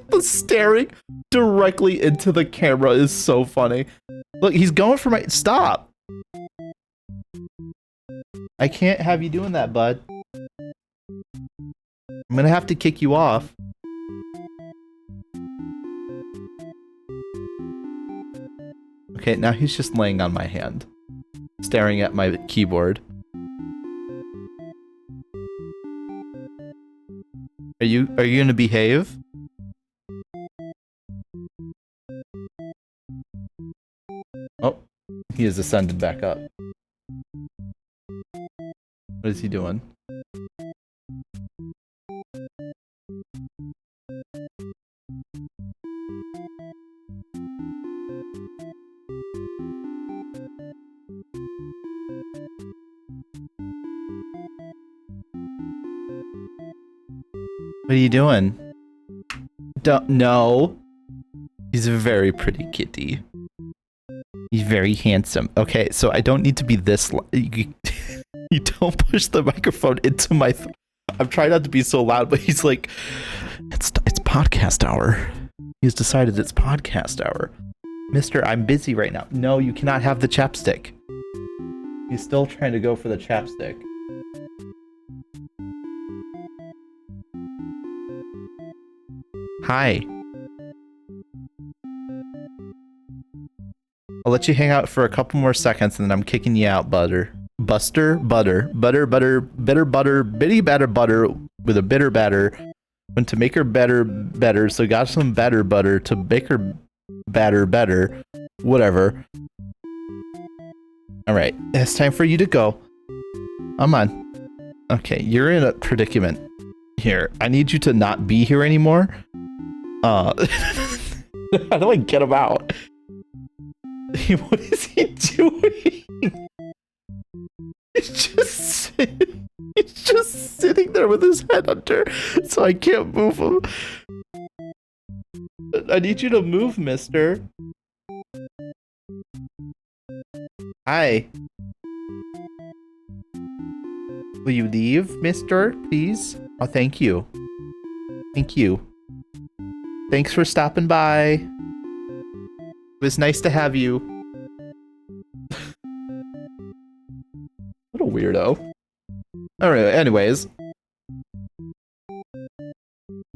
The staring directly into the camera is so funny. Look, he's going for my... Stop! I can't have you doing that, bud. I'm gonna have to kick you off. Okay, now he's just laying on my hand, staring at my keyboard. Are you gonna behave? Oh, he has ascended back up. What is he doing? What are you doing? No. He's a very pretty kitty. He's very handsome. Okay, so I don't need to be this... You don't push the microphone into my... I'm trying not to be so loud, but he's like... It's podcast hour. He's decided it's podcast hour. Mister, I'm busy right now. No, you cannot have the chapstick. He's still trying to go for the chapstick. Hi. I'll let you hang out for a couple more seconds and then I'm kicking you out, butter. Buster, butter, butter, butter, bitter butter, bitty batter butter with a bitter batter. When to make her better, better, so got some batter butter to make her batter, better. Whatever. Alright, it's time for you to go. Come on. Okay, you're in a predicament here. I need you to not be here anymore. How do I get him out? What is he doing? He's just sitting there with his head under, so I can't move him. I need you to move, mister. Hi. Will you leave, mister, please? Oh, thank you. Thank you. Thanks for stopping by. It was nice to have you. What a weirdo. Alright, anyways.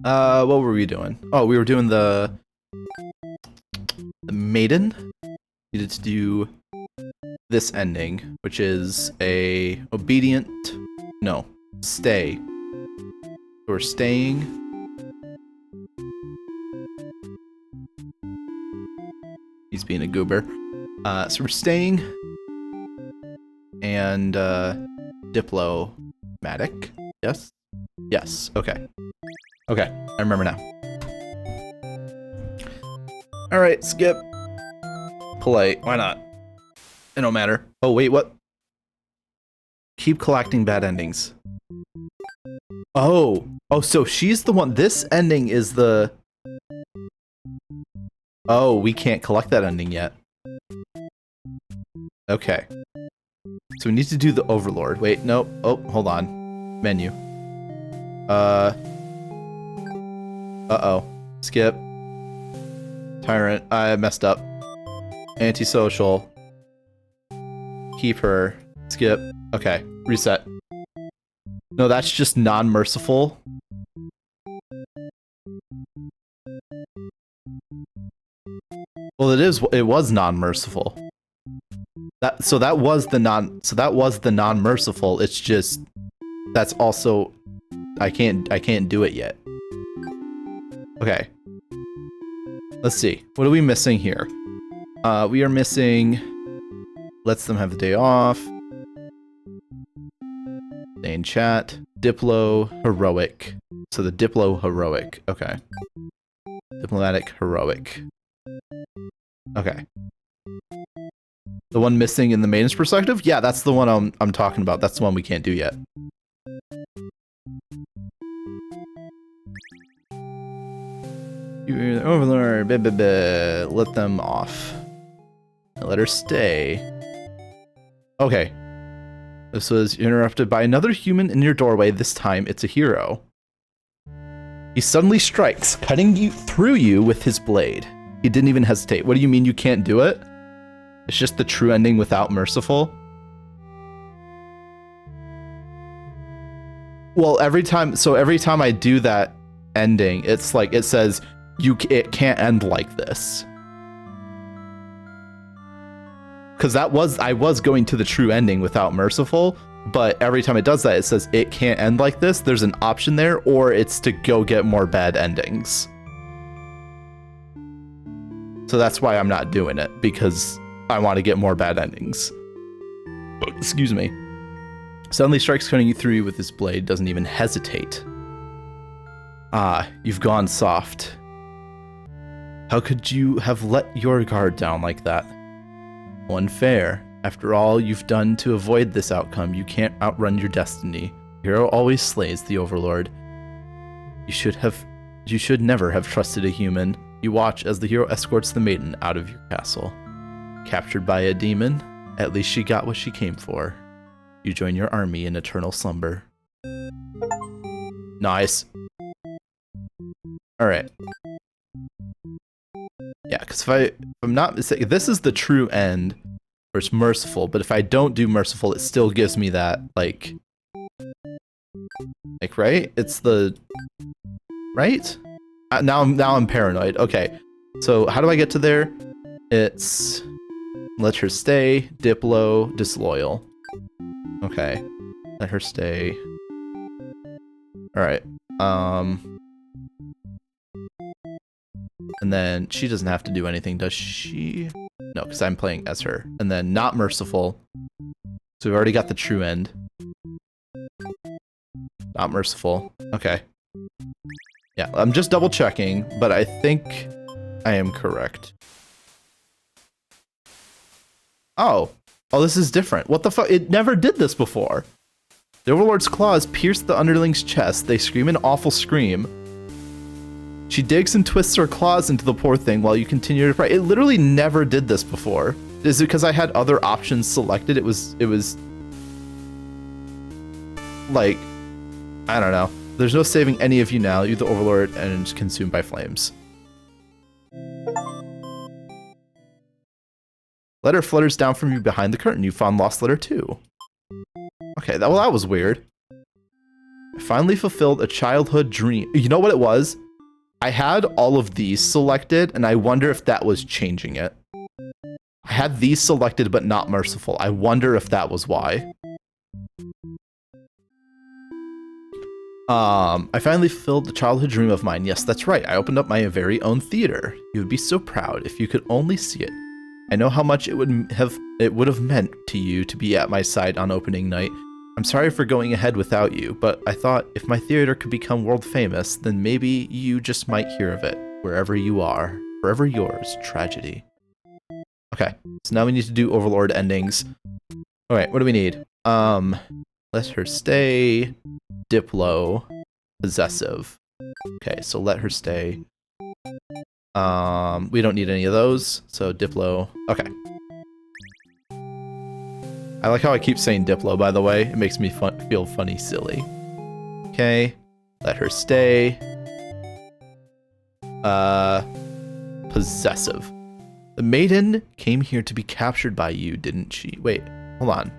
What were we doing? Oh, we were doing the maiden. Needed to do this ending, which is a obedient, no, stay. So we're staying. He's being a goober. So we're staying and diplomatic. Yes? Yes, okay. Okay, I remember now. Alright, skip. Polite, why not? It don't matter. Oh, wait, what? Keep collecting bad endings. Oh. Oh, so she's the one. This ending is the... Oh, we can't collect that ending yet. Okay. So we need to do the Overlord. Wait, nope. Oh, hold on. Menu. Uh-oh. Skip. Tyrant. I messed up. Antisocial. Keep her. Skip. Okay. Reset. No, that's just non-merciful. Well, it was non-merciful. That was the non-merciful. It's just that's also I can't do it yet. Okay. Let's see. What are we missing here? We are missing lets them have the day off. Stay in chat. Diplo heroic. So the Diplo heroic. Okay. Diplomatic heroic. Okay. The one missing in the maiden's perspective? Yeah, that's the one I'm talking about. That's the one we can't do yet. Overlord, let them off. Let her stay. Okay. This was interrupted by another human in your doorway. This time, it's a hero. He suddenly strikes, cutting through you with his blade. He didn't even hesitate. What do you mean you can't do it? It's just the true ending without merciful? Well, every time I do that ending, it's like, it says, it can't end like this. Because I was going to the true ending without merciful, but every time it does that, it says it can't end like this. There's an option there, or it's to go get more bad endings. So that's why I'm not doing it, because I want to get more bad endings. Excuse me. Suddenly strikes cutting you through with his blade, doesn't even hesitate. Ah, you've gone soft. How could you have let your guard down like that? Unfair. After all you've done to avoid this outcome, you can't outrun your destiny. The hero always slays the Overlord. You should never have trusted a human. You watch as the hero escorts the maiden out of your castle. Captured by a demon, at least she got what she came for. You join your army in eternal slumber. Nice. Alright. Yeah, because if I'm not mistaken, this is the true end where it's merciful, but if I don't do merciful, it still gives me that, like, right? It's the, right? Now I'm paranoid. Okay, so how do I get to there? It's let her stay, Diplo, disloyal. Okay, let her stay. All right. And then she doesn't have to do anything, does she? No, because I'm playing as her. And then not merciful. So we've already got the true end. Not merciful. Okay. Yeah, I'm just double checking, but I think I am correct. Oh. Oh, this is different. What the fuck? It never did this before. The Overlord's claws pierce the underling's chest. They scream an awful scream. She digs and twists her claws into the poor thing while you continue to pray. It literally never did this before. Is it because I had other options selected? It was like, I don't know. There's no saving any of you now. You're the Overlord and consumed by flames. Letter flutters down from you behind the curtain. You found lost letter 2. Okay, that was weird. I finally fulfilled a childhood dream. You know what it was? I had all of these selected, and I wonder if that was changing it. I had these selected, but not merciful. I wonder if that was why. I finally fulfilled the childhood dream of mine. Yes, that's right. I opened up my very own theater. You would be so proud if you could only see it. I know how much it would have meant to you to be at my side on opening night. I'm sorry for going ahead without you, but I thought if my theater could become world famous, then maybe you just might hear of it, wherever you are. Forever yours, Tragedy. Okay, so now we need to do Overlord endings. Alright, what do we need? Let her stay, Diplo, Possessive. Okay, so let her stay. We don't need any of those, so Diplo. Okay. I like how I keep saying Diplo, by the way. It makes me feel funny, silly. Okay, let her stay. Possessive. The maiden came here to be captured by you, didn't she? Wait, hold on.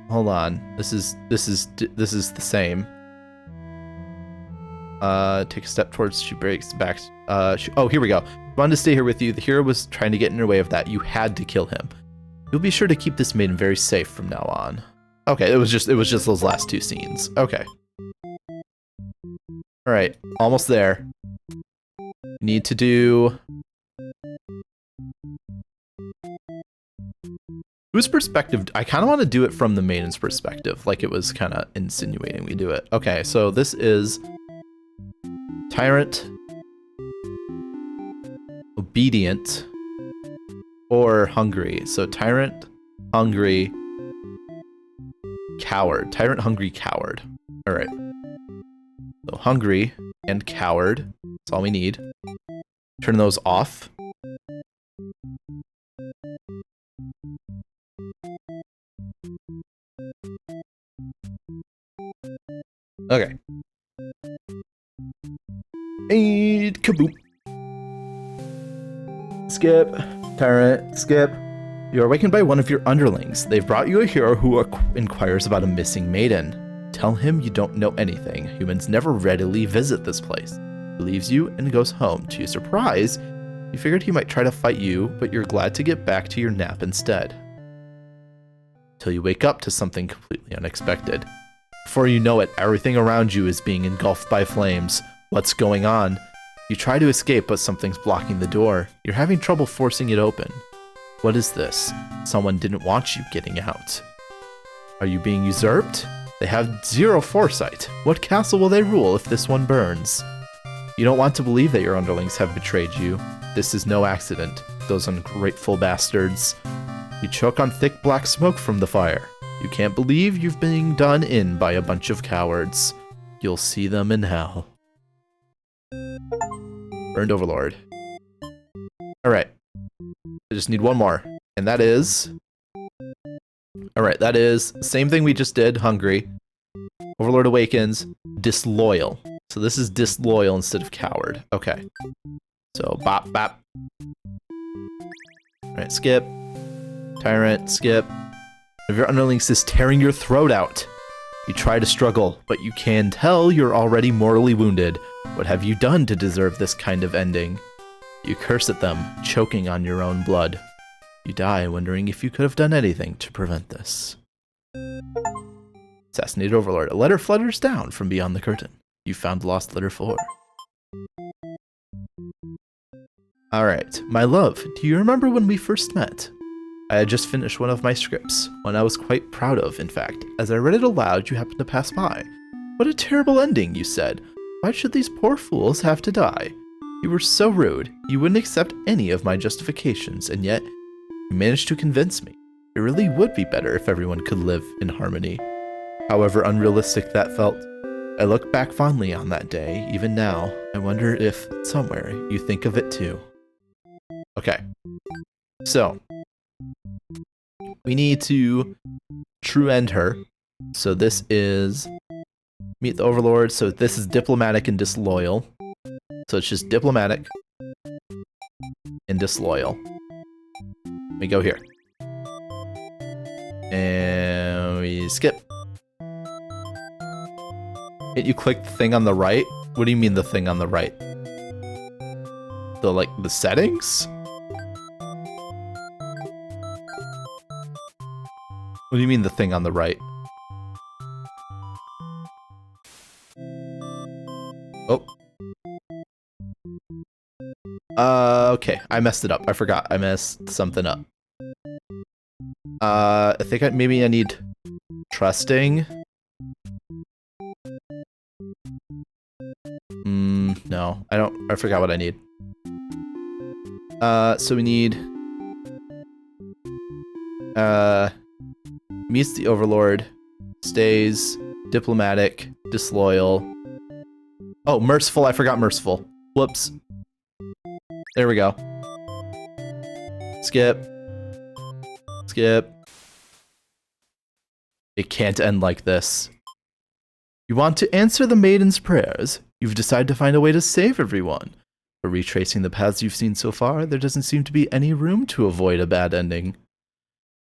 Hold on. This is the same. Take a step towards. She breaks back. Oh, here we go. Wanted to stay here with you. The hero was trying to get in your way of that. You had to kill him. You'll be sure to keep this maiden very safe from now on. Okay, it was just those last 2 scenes. Okay. All right, almost there. Need to do. Whose perspective? I kind of want to do it from the maiden's perspective, like it was kind of insinuating we do it. Okay, so this is Tyrant, Obedient, or Hungry. So Tyrant, Hungry, Coward. Tyrant, Hungry, Coward. All right. So Hungry and Coward. That's all we need. Turn those off. Okay. And kaboom. Skip. Tyrant. Skip. You're awakened by one of your underlings. They've brought you a hero who inquires about a missing maiden. Tell him you don't know anything. Humans never readily visit this place. He leaves you and goes home. To your surprise, you figured he might try to fight you, but you're glad to get back to your nap instead. Till you wake up to something completely unexpected. Before you know it, everything around you is being engulfed by flames. What's going on? You try to escape, but something's blocking the door. You're having trouble forcing it open. What is this? Someone didn't want you getting out. Are you being usurped? They have zero foresight. What castle will they rule if this one burns? You don't want to believe that your underlings have betrayed you. This is no accident. Those ungrateful bastards. You choke on thick black smoke from the fire. You can't believe you've been done in by a bunch of cowards. You'll see them in hell. Burned Overlord. Alright. I just need one more. And that is... Alright, that is same thing we just did, Hungry. Overlord awakens, Disloyal. So this is Disloyal instead of Coward. Okay. So, bop, bop. Alright, skip. Tyrant, skip. One of your underlings is tearing your throat out. You try to struggle, but you can tell you're already mortally wounded. What have you done to deserve this kind of ending? You curse at them, choking on your own blood. You die wondering if you could have done anything to prevent this. Assassinated Overlord. A letter flutters down from beyond the curtain. You found lost letter 4. Alright, my love, do you remember when we first met? I had just finished one of my scripts, one I was quite proud of, in fact. As I read it aloud, you happened to pass by. What a terrible ending, you said. Why should these poor fools have to die? You were so rude. You wouldn't accept any of my justifications, and yet you managed to convince me. It really would be better if everyone could live in harmony. However unrealistic that felt, I look back fondly on that day. Even now, I wonder if, somewhere, you think of it too. Okay. So, we need to true end her. So this is meet the Overlord. So this is diplomatic and disloyal. So it's just diplomatic and disloyal. We go here. And we skip. Can't you click the thing on the right? What do you mean the thing on the right? The settings? What do you mean the thing on the right? Oh. Okay, I messed it up. I forgot. I messed something up. I think maybe I need trusting. No, I don't. I forgot what I need. So we need meets the Overlord, stays diplomatic, disloyal. Oh, merciful. I forgot merciful. Whoops. There we go. Skip. Skip. It can't end like this. You want to answer the maiden's prayers. You've decided to find a way to save everyone. But retracing the paths you've seen so far, there doesn't seem to be any room to avoid a bad ending.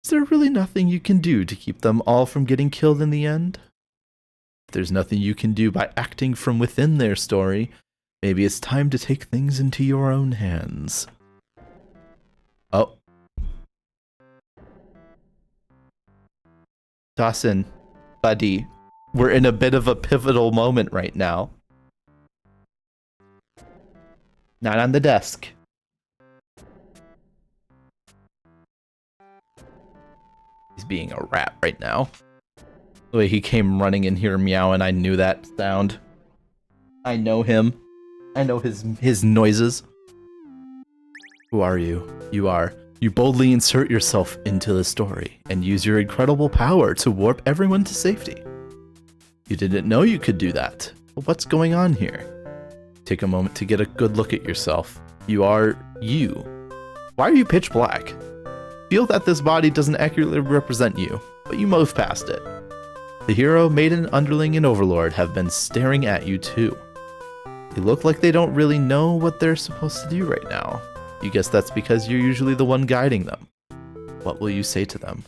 Is there really nothing you can do to keep them all from getting killed in the end? If there's nothing you can do by acting from within their story, maybe it's time to take things into your own hands. Oh. Dawson, buddy, we're in a bit of a pivotal moment right now. Not on the desk. He's being a rat right now. The way he came running in here meowing, I knew that sound. I know him. I know his noises. Who are you? You boldly insert yourself into the story and use your incredible power to warp everyone to safety. You didn't know you could do that. But what's going on here? Take a moment to get a good look at yourself. You are you. Why are you pitch black? Feel that this body doesn't accurately represent you, but you move past it. The hero, maiden, underling, and overlord have been staring at you too. They look like they don't really know what they're supposed to do right now. You guess that's because you're usually the one guiding them. What will you say to them?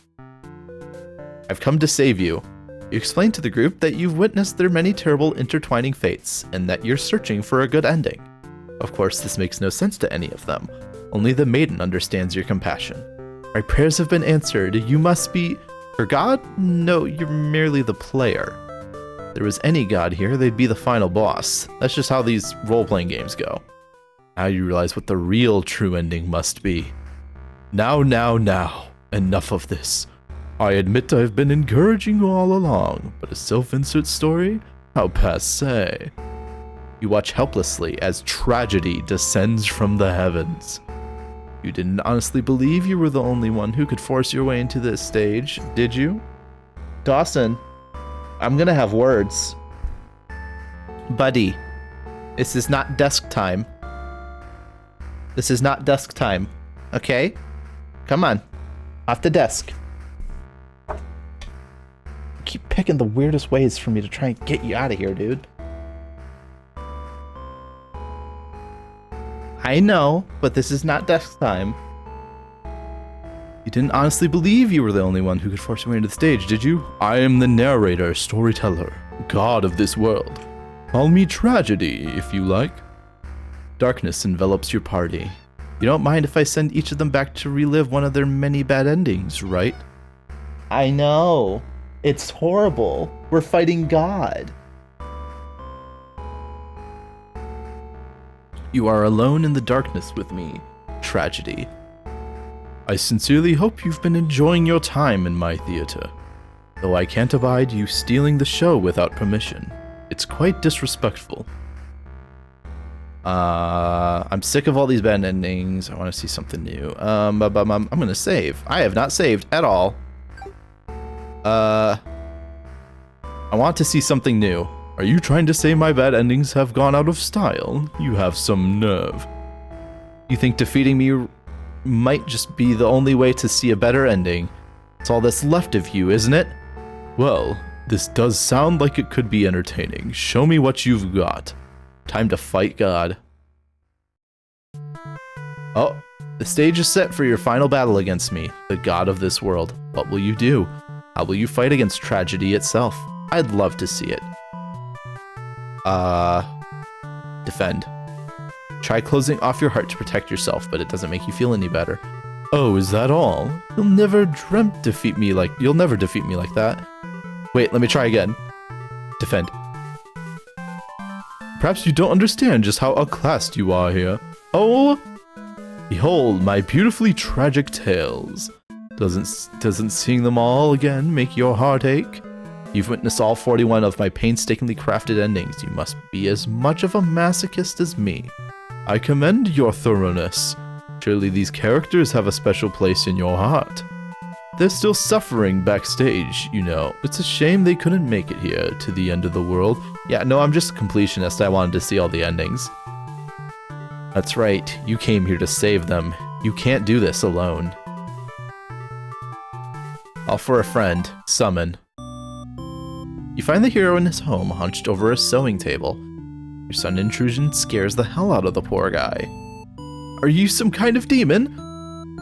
I've come to save you. You explain to the group that you've witnessed their many terrible intertwining fates, and that you're searching for a good ending. Of course, this makes no sense to any of them. Only the maiden understands your compassion. My prayers have been answered. You must be... her god? No, you're merely the player. If there was any god here, they'd be the final boss. That's just how these role-playing games go. Now you realize what the real true ending must be. Now. Enough of this. I admit I've been encouraging you all along, but a self-insert story? How passé. You watch helplessly as tragedy descends from the heavens. You didn't honestly believe you were the only one who could force your way into this stage, did you? Dawson, I'm gonna have words. Buddy, this is not desk time. This is not desk time, okay? Come on, off the desk. You keep picking the weirdest ways for me to try and get you out of here, dude. I know, but this is not desk time. You didn't honestly believe you were the only one who could force your way into the stage, did you? I am the narrator, storyteller, god of this world. Call me tragedy, if you like. Darkness envelops your party. You don't mind if I send each of them back to relive one of their many bad endings, right? I know. It's horrible. We're fighting God. You are alone in the darkness with me, tragedy. I sincerely hope you've been enjoying your time in my theater, though I can't abide you stealing the show without permission. It's quite disrespectful. I'm sick of all these bad endings. I want to see something new. I'm gonna save. I have not saved at all. I want to see something new. Are you trying to say my bad endings have gone out of style? You have some nerve. You think defeating me might just be the only way to see a better ending? It's all that's left of you, isn't it? Well, this does sound like it could be entertaining. Show me what you've got. Time to fight God. Oh, the stage is set for your final battle against me, the god of this world. What will you do? How will you fight against tragedy itself? I'd love to see it. Defend. Try closing off your heart to protect yourself, but it doesn't make you feel any better. Oh, is that all? You'll never defeat me like that. Wait, let me try again. Defend. Perhaps you don't understand just how outclassed you are here. Oh, behold my beautifully tragic tales. Doesn't seeing them all again make your heart ache? You've witnessed all 41 of my painstakingly crafted endings. You must be as much of a masochist as me. I commend your thoroughness. Surely these characters have a special place in your heart. They're still suffering backstage, you know. It's a shame they couldn't make it here to the end of the world. Yeah, no, I'm just a completionist. I wanted to see all the endings. That's right. You came here to save them. You can't do this alone. All for a friend. Summon. You find the hero in his home, hunched over a sewing table. Your sudden intrusion scares the hell out of the poor guy. Are you some kind of demon?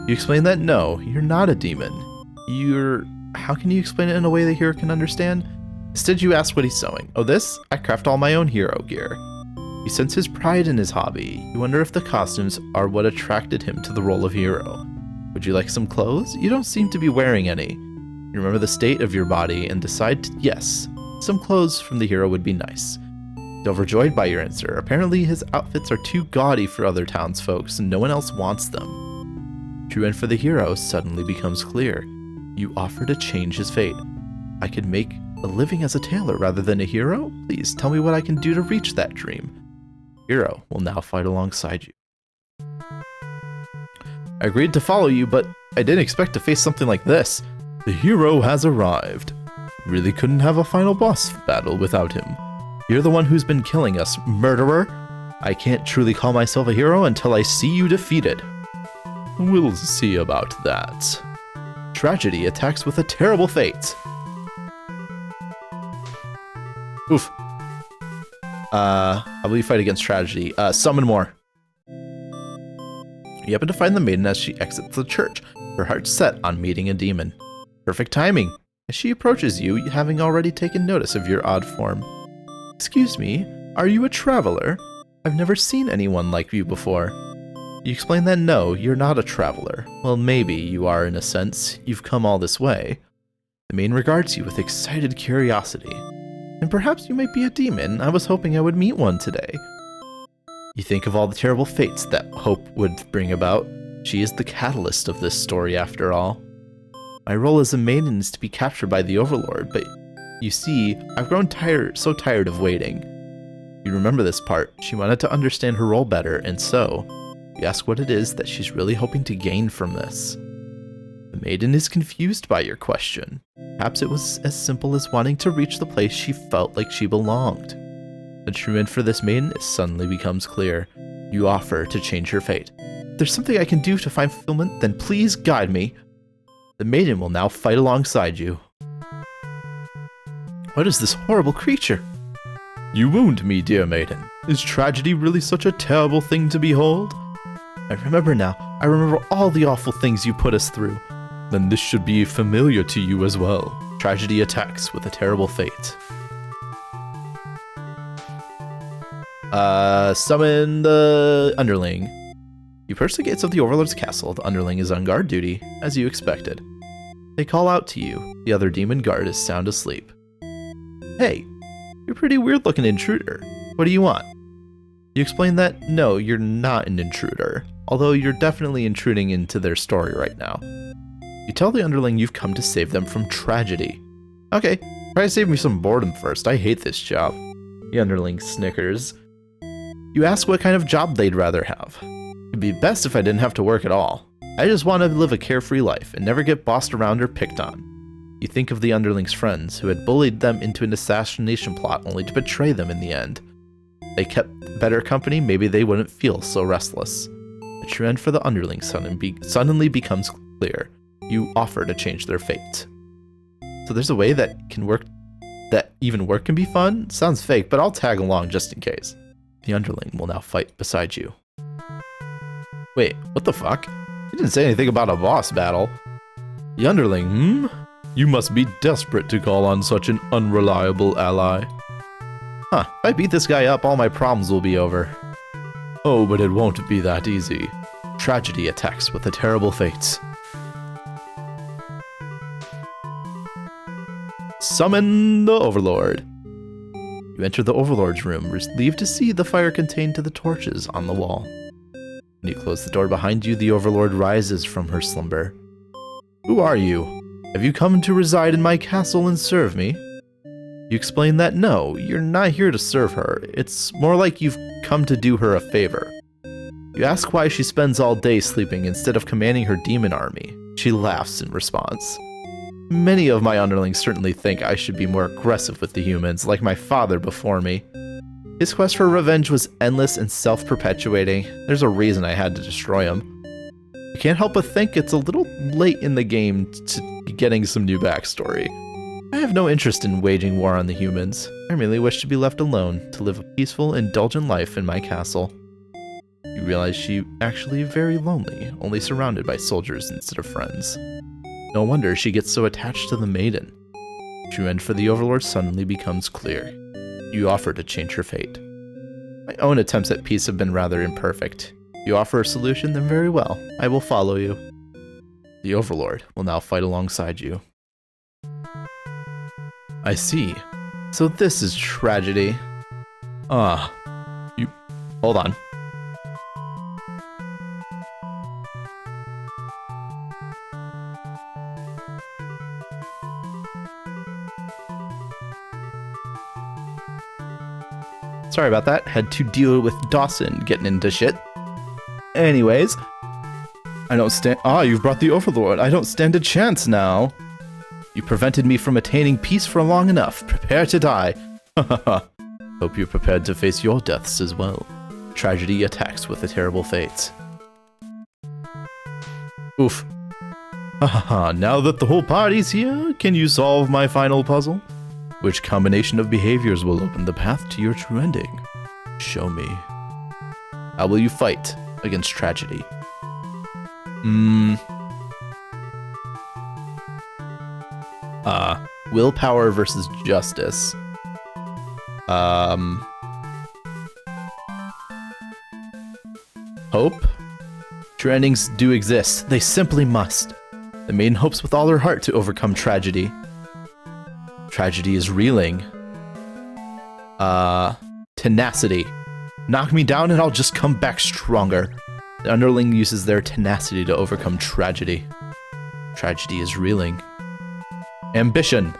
You explain that no, you're not a demon. How can you explain it in a way the hero can understand? Instead, you ask what he's sewing. Oh, this? I craft all my own hero gear. You sense his pride in his hobby. You wonder if the costumes are what attracted him to the role of hero. Would you like some clothes? You don't seem to be wearing any. You remember the state of your body and decide yes, some clothes from the hero would be nice. Overjoyed by your answer, apparently his outfits are too gaudy for other townsfolk and no one else wants them. True end for the hero suddenly becomes clear. You offer to change his fate. I could make a living as a tailor rather than a hero? Please tell me what I can do to reach that dream. Hero will now fight alongside you. I agreed to follow you, but I didn't expect to face something like this. The hero has arrived. Really couldn't have a final boss battle without him. You're the one who's been killing us, murderer. I can't truly call myself a hero until I see you defeated. We'll see about that. Tragedy attacks with a terrible fate. Oof. How will you fight against tragedy? Summon more. You happen to find the maiden as she exits the church, her heart set on meeting a demon. Perfect timing. As she approaches you, having already taken notice of your odd form. Excuse me, are you a traveler? I've never seen anyone like you before. You explain that no, you're not a traveler. Well, maybe you are in a sense. You've come all this way. The maiden regards you with excited curiosity. And perhaps you might be a demon. I was hoping I would meet one today. You think of all the terrible fates that hope would bring about. She is the catalyst of this story after all. My role as a maiden is to be captured by the Overlord, but you see, I've grown so tired of waiting. You remember this part. She wanted to understand her role better, and so, you ask what it is that she's really hoping to gain from this. The maiden is confused by your question. Perhaps it was as simple as wanting to reach the place she felt like she belonged. The true end for this maiden suddenly becomes clear. You offer to change her fate. If there's something I can do to find fulfillment, then please guide me. The maiden will now fight alongside you. What is this horrible creature? You wound me, dear maiden. Is tragedy really such a terrible thing to behold? I remember now. I remember all the awful things you put us through. Then this should be familiar to you as well. Tragedy attacks with a terrible fate. Summon the underling. You approach the gates of the Overlord's castle. The underling is on guard duty, as you expected. They call out to you. The other demon guard is sound asleep. Hey, you're a pretty weird-looking intruder. What do you want? You explain that, no, you're not an intruder, although you're definitely intruding into their story right now. You tell the underling you've come to save them from tragedy. Okay, try to save me some boredom first. I hate this job. The underling snickers. You ask what kind of job they'd rather have. It'd be best if I didn't have to work at all. I just want to live a carefree life and never get bossed around or picked on. You think of the underlings' friends who had bullied them into an assassination plot only to betray them in the end. If they kept better company, maybe they wouldn't feel so restless. The true end for the underlings suddenly becomes clear. You offer to change their fate. So there's a way that can work, that even work can be fun? Sounds fake, but I'll tag along just in case. The underling will now fight beside you. Wait, what the fuck? You didn't say anything about a boss battle. The underling, You must be desperate to call on such an unreliable ally. Huh, if I beat this guy up, all my problems will be over. Oh, but it won't be that easy. Tragedy attacks with a terrible fate. Summon the Overlord. You enter the Overlord's room, relieved to see the fire contained to the torches on the wall. When you close the door behind you, the Overlord rises from her slumber. Who are you? Have you come to reside in my castle and serve me? You explain that no, you're not here to serve her. It's more like you've come to do her a favor. You ask why she spends all day sleeping instead of commanding her demon army. She laughs in response. Many of my underlings certainly think I should be more aggressive with the humans, like my father before me. His quest for revenge was endless and self-perpetuating. There's a reason I had to destroy him. I can't help but think it's a little late in the game to be getting some new backstory. I have no interest in waging war on the humans. I merely wish to be left alone, to live a peaceful, indulgent life in my castle. You realize she's actually very lonely, only surrounded by soldiers instead of friends. No wonder she gets so attached to the maiden. True end for the Overlord suddenly becomes clear. You offer to change her fate. My own attempts at peace have been rather imperfect. You offer a solution, then very well, I will follow you. The Overlord will now fight alongside you. I see. So this is tragedy. You... Hold on. Sorry about that. Had to deal with Dawson getting into shit. Anyways. I don't stand- you've brought the Overlord. I don't stand a chance now. You prevented me from attaining peace for long enough. Prepare to die. Hope you're prepared to face your deaths as well. Tragedy attacks with a terrible fate. Oof. Now that the whole party's here, can you solve my final puzzle? Which combination of behaviors will open the path to your true ending? Show me. How will you fight against tragedy? Willpower versus justice. Hope? True endings do exist. They simply must. The maiden hopes with all her heart to overcome tragedy. Tragedy is reeling. Tenacity. Knock me down and I'll just come back stronger. The underling uses their tenacity to overcome tragedy. Tragedy is reeling. Ambition.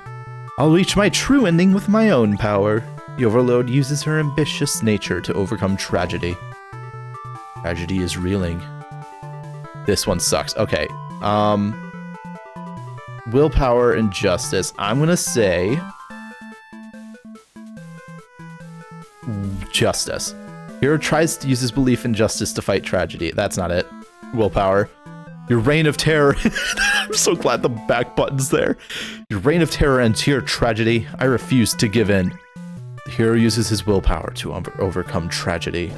I'll reach my true ending with my own power. The Overlord uses her ambitious nature to overcome tragedy. Tragedy is reeling. This one sucks. Okay. Willpower and justice. I'm gonna say justice. Hero tries to use his belief in justice to fight tragedy. That's not it. Willpower. Your reign of terror. I'm so glad the back button's there. Your reign of terror ends here, tragedy. I refuse to give in. The hero uses his willpower to overcome tragedy.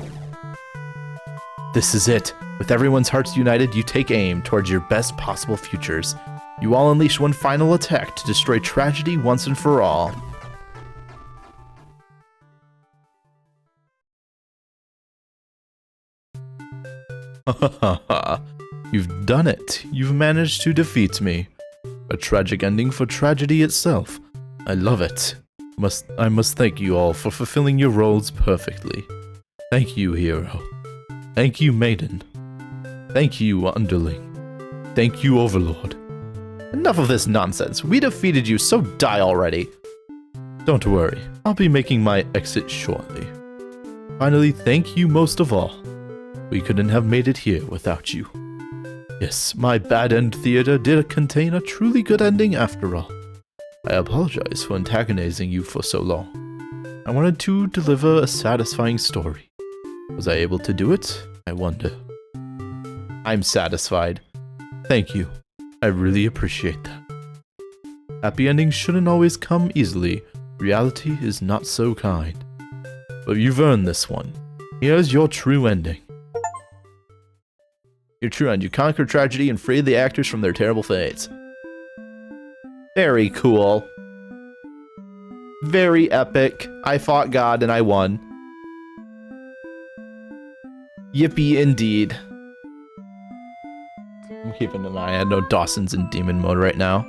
This is it. With everyone's hearts united, you take aim towards your best possible futures. You all unleash one final attack to destroy tragedy once and for all. You've done it. You've managed to defeat me. A tragic ending for tragedy itself. I love it. I must thank you all for fulfilling your roles perfectly. Thank you, hero. Thank you, maiden. Thank you, underling. Thank you, Overlord. Enough of this nonsense. We defeated you, so die already. Don't worry. I'll be making my exit shortly. Finally, thank you most of all. We couldn't have made it here without you. Yes, my bad end theater did contain a truly good ending after all. I apologize for antagonizing you for so long. I wanted to deliver a satisfying story. Was I able to do it? I wonder. I'm satisfied. Thank you. I really appreciate that. Happy endings shouldn't always come easily. Reality is not so kind. But you've earned this one. Here's your true ending. Your true end. You conquer tragedy and free the actors from their terrible fates. Very cool. Very epic. I fought God and I won. Yippee indeed. I'm keeping an eye. I know Dawson's in demon mode right now.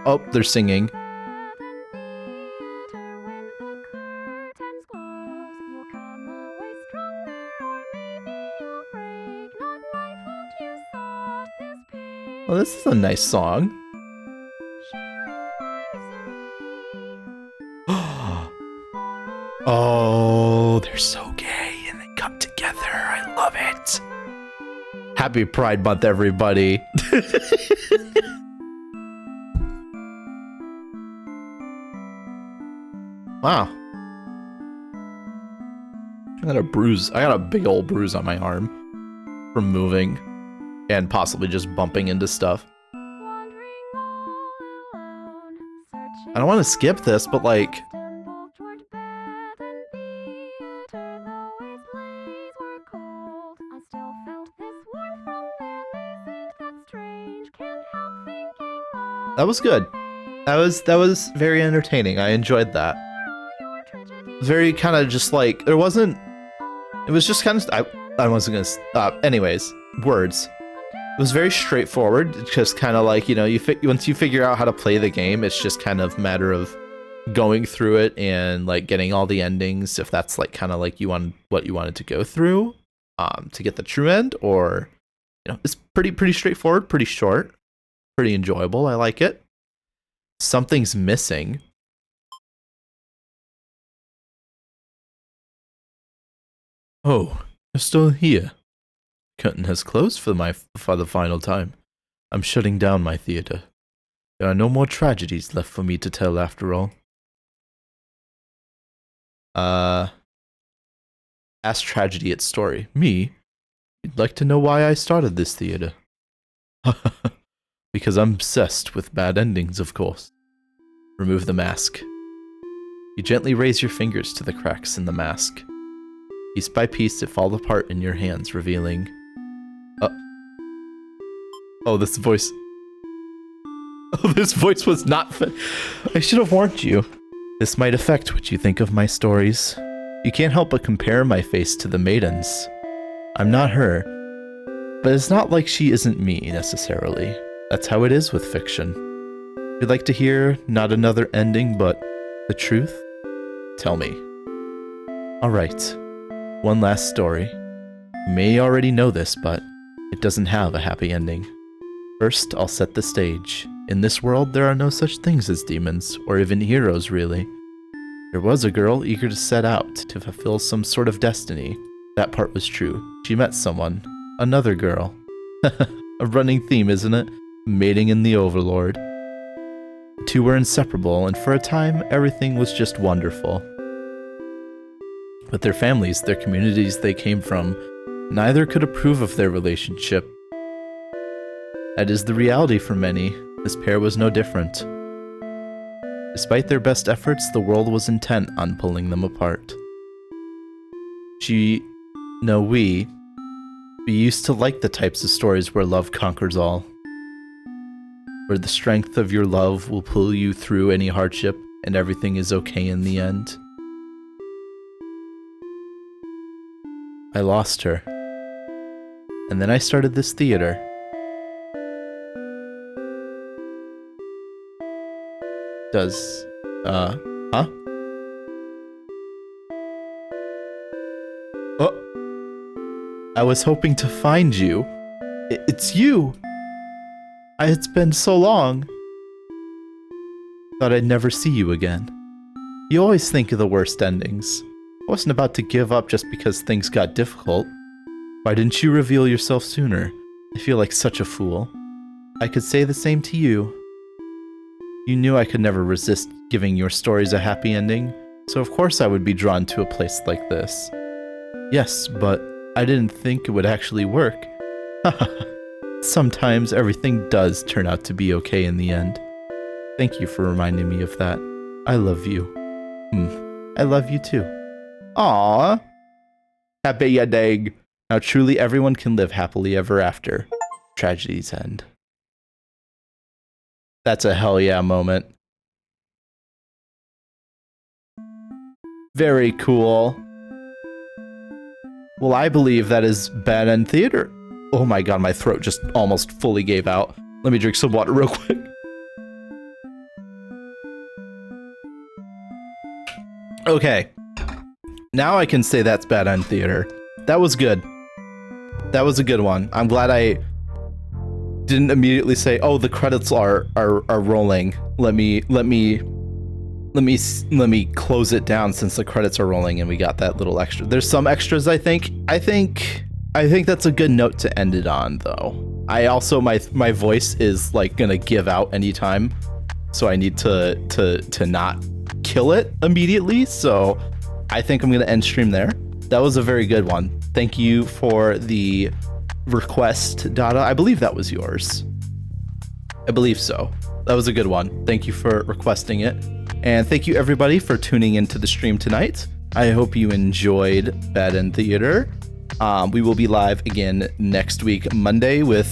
Oh, they're singing. Well, this is a nice song. Oh, they're so gay and they come together. I love it. Happy Pride Month, everybody. Wow. I got a bruise. I got a big old bruise on my arm from moving and possibly just bumping into stuff. I don't want to skip this, but like... That was good. That was very entertaining. I enjoyed that. Very kind of just like, there wasn't... It was just kind of... I wasn't gonna stop. Anyways, words. It was very straightforward. It's just kind of like, you know, once you figure out how to play the game, it's just kind of a matter of going through it and like getting all the endings, if that's like kind of like what you wanted to go through to get the true end, or you know, it's pretty straightforward, pretty short, pretty enjoyable. I like it. Something's missing. Oh, you're still here. Curtain has closed for the final time. I'm shutting down my theater. There are no more tragedies left for me to tell after all. Ask tragedy its story. Me? You'd like to know why I started this theater? Because I'm obsessed with bad endings, of course. Remove the mask. You gently raise your fingers to the cracks in the mask. Piece by piece, it falls apart in your hands, revealing... Oh, this voice... Oh, this voice was not... I should have warned you. This might affect what you think of my stories. You can't help but compare my face to the maiden's. I'm not her, but it's not like she isn't me, necessarily. That's how it is with fiction. You'd like to hear not another ending, but the truth? Tell me. Alright, one last story. You may already know this, but it doesn't have a happy ending. First, I'll set the stage. In this world, there are no such things as demons, or even heroes, really. There was a girl eager to set out to fulfill some sort of destiny. That part was true. She met someone. Another girl. A running theme, isn't it? Mating in the Overlord. The two were inseparable, and for a time, everything was just wonderful. But their families, their communities they came from, neither could approve of their relationship. That is the reality for many. This pair was no different. Despite their best efforts, the world was intent on pulling them apart. We used to like the types of stories where love conquers all. Where the strength of your love will pull you through any hardship and everything is okay in the end. I lost her. And then I started this theater. Huh? Oh. I was hoping to find you. It's you. It's been so long. Thought I'd never see you again. You always think of the worst endings. I wasn't about to give up just because things got difficult. Why didn't you reveal yourself sooner? I feel like such a fool. I could say the same to you. You knew I could never resist giving your stories a happy ending, so of course I would be drawn to a place like this. Yes, but I didn't think it would actually work. Sometimes everything does turn out to be okay in the end. Thank you for reminding me of that. I love you. I love you too. Aww. Happy ending. Now truly everyone can live happily ever after. Tragedies end. That's a hell yeah moment. Very cool. Well, I believe that is Bad End Theater. Oh my god, my throat just almost fully gave out. Let me drink some water real quick. Okay. Now I can say that's Bad End Theater. That was good. That was a good one. I'm glad I didn't immediately say, "Oh, the credits are rolling. Let me close it down since the credits are rolling and we got that little extra." There's some extras, I think. I think that's a good note to end it on, though. I also my voice is like gonna give out anytime, so I need to not kill it immediately. So I think I'm gonna end stream there. That was a very good one. Thank you for the request, Dada. I believe that was yours. I believe so. That was a good one. Thank you for requesting it. And thank you everybody for tuning into the stream tonight. I hope you enjoyed Bad End Theater. We will be live again next week, Monday, with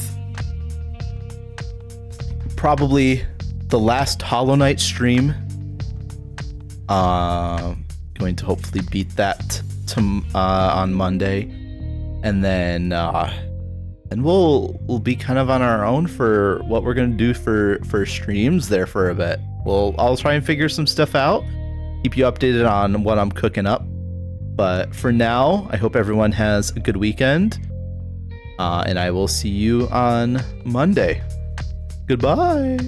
probably the last Hollow Knight stream. Going to hopefully beat that on Monday, and then we'll be kind of on our own for what we're gonna do for streams there for a bit. I'll try and figure some stuff out, keep you updated on what I'm cooking up. But for now, I hope everyone has a good weekend, and I will see you on Monday. Goodbye.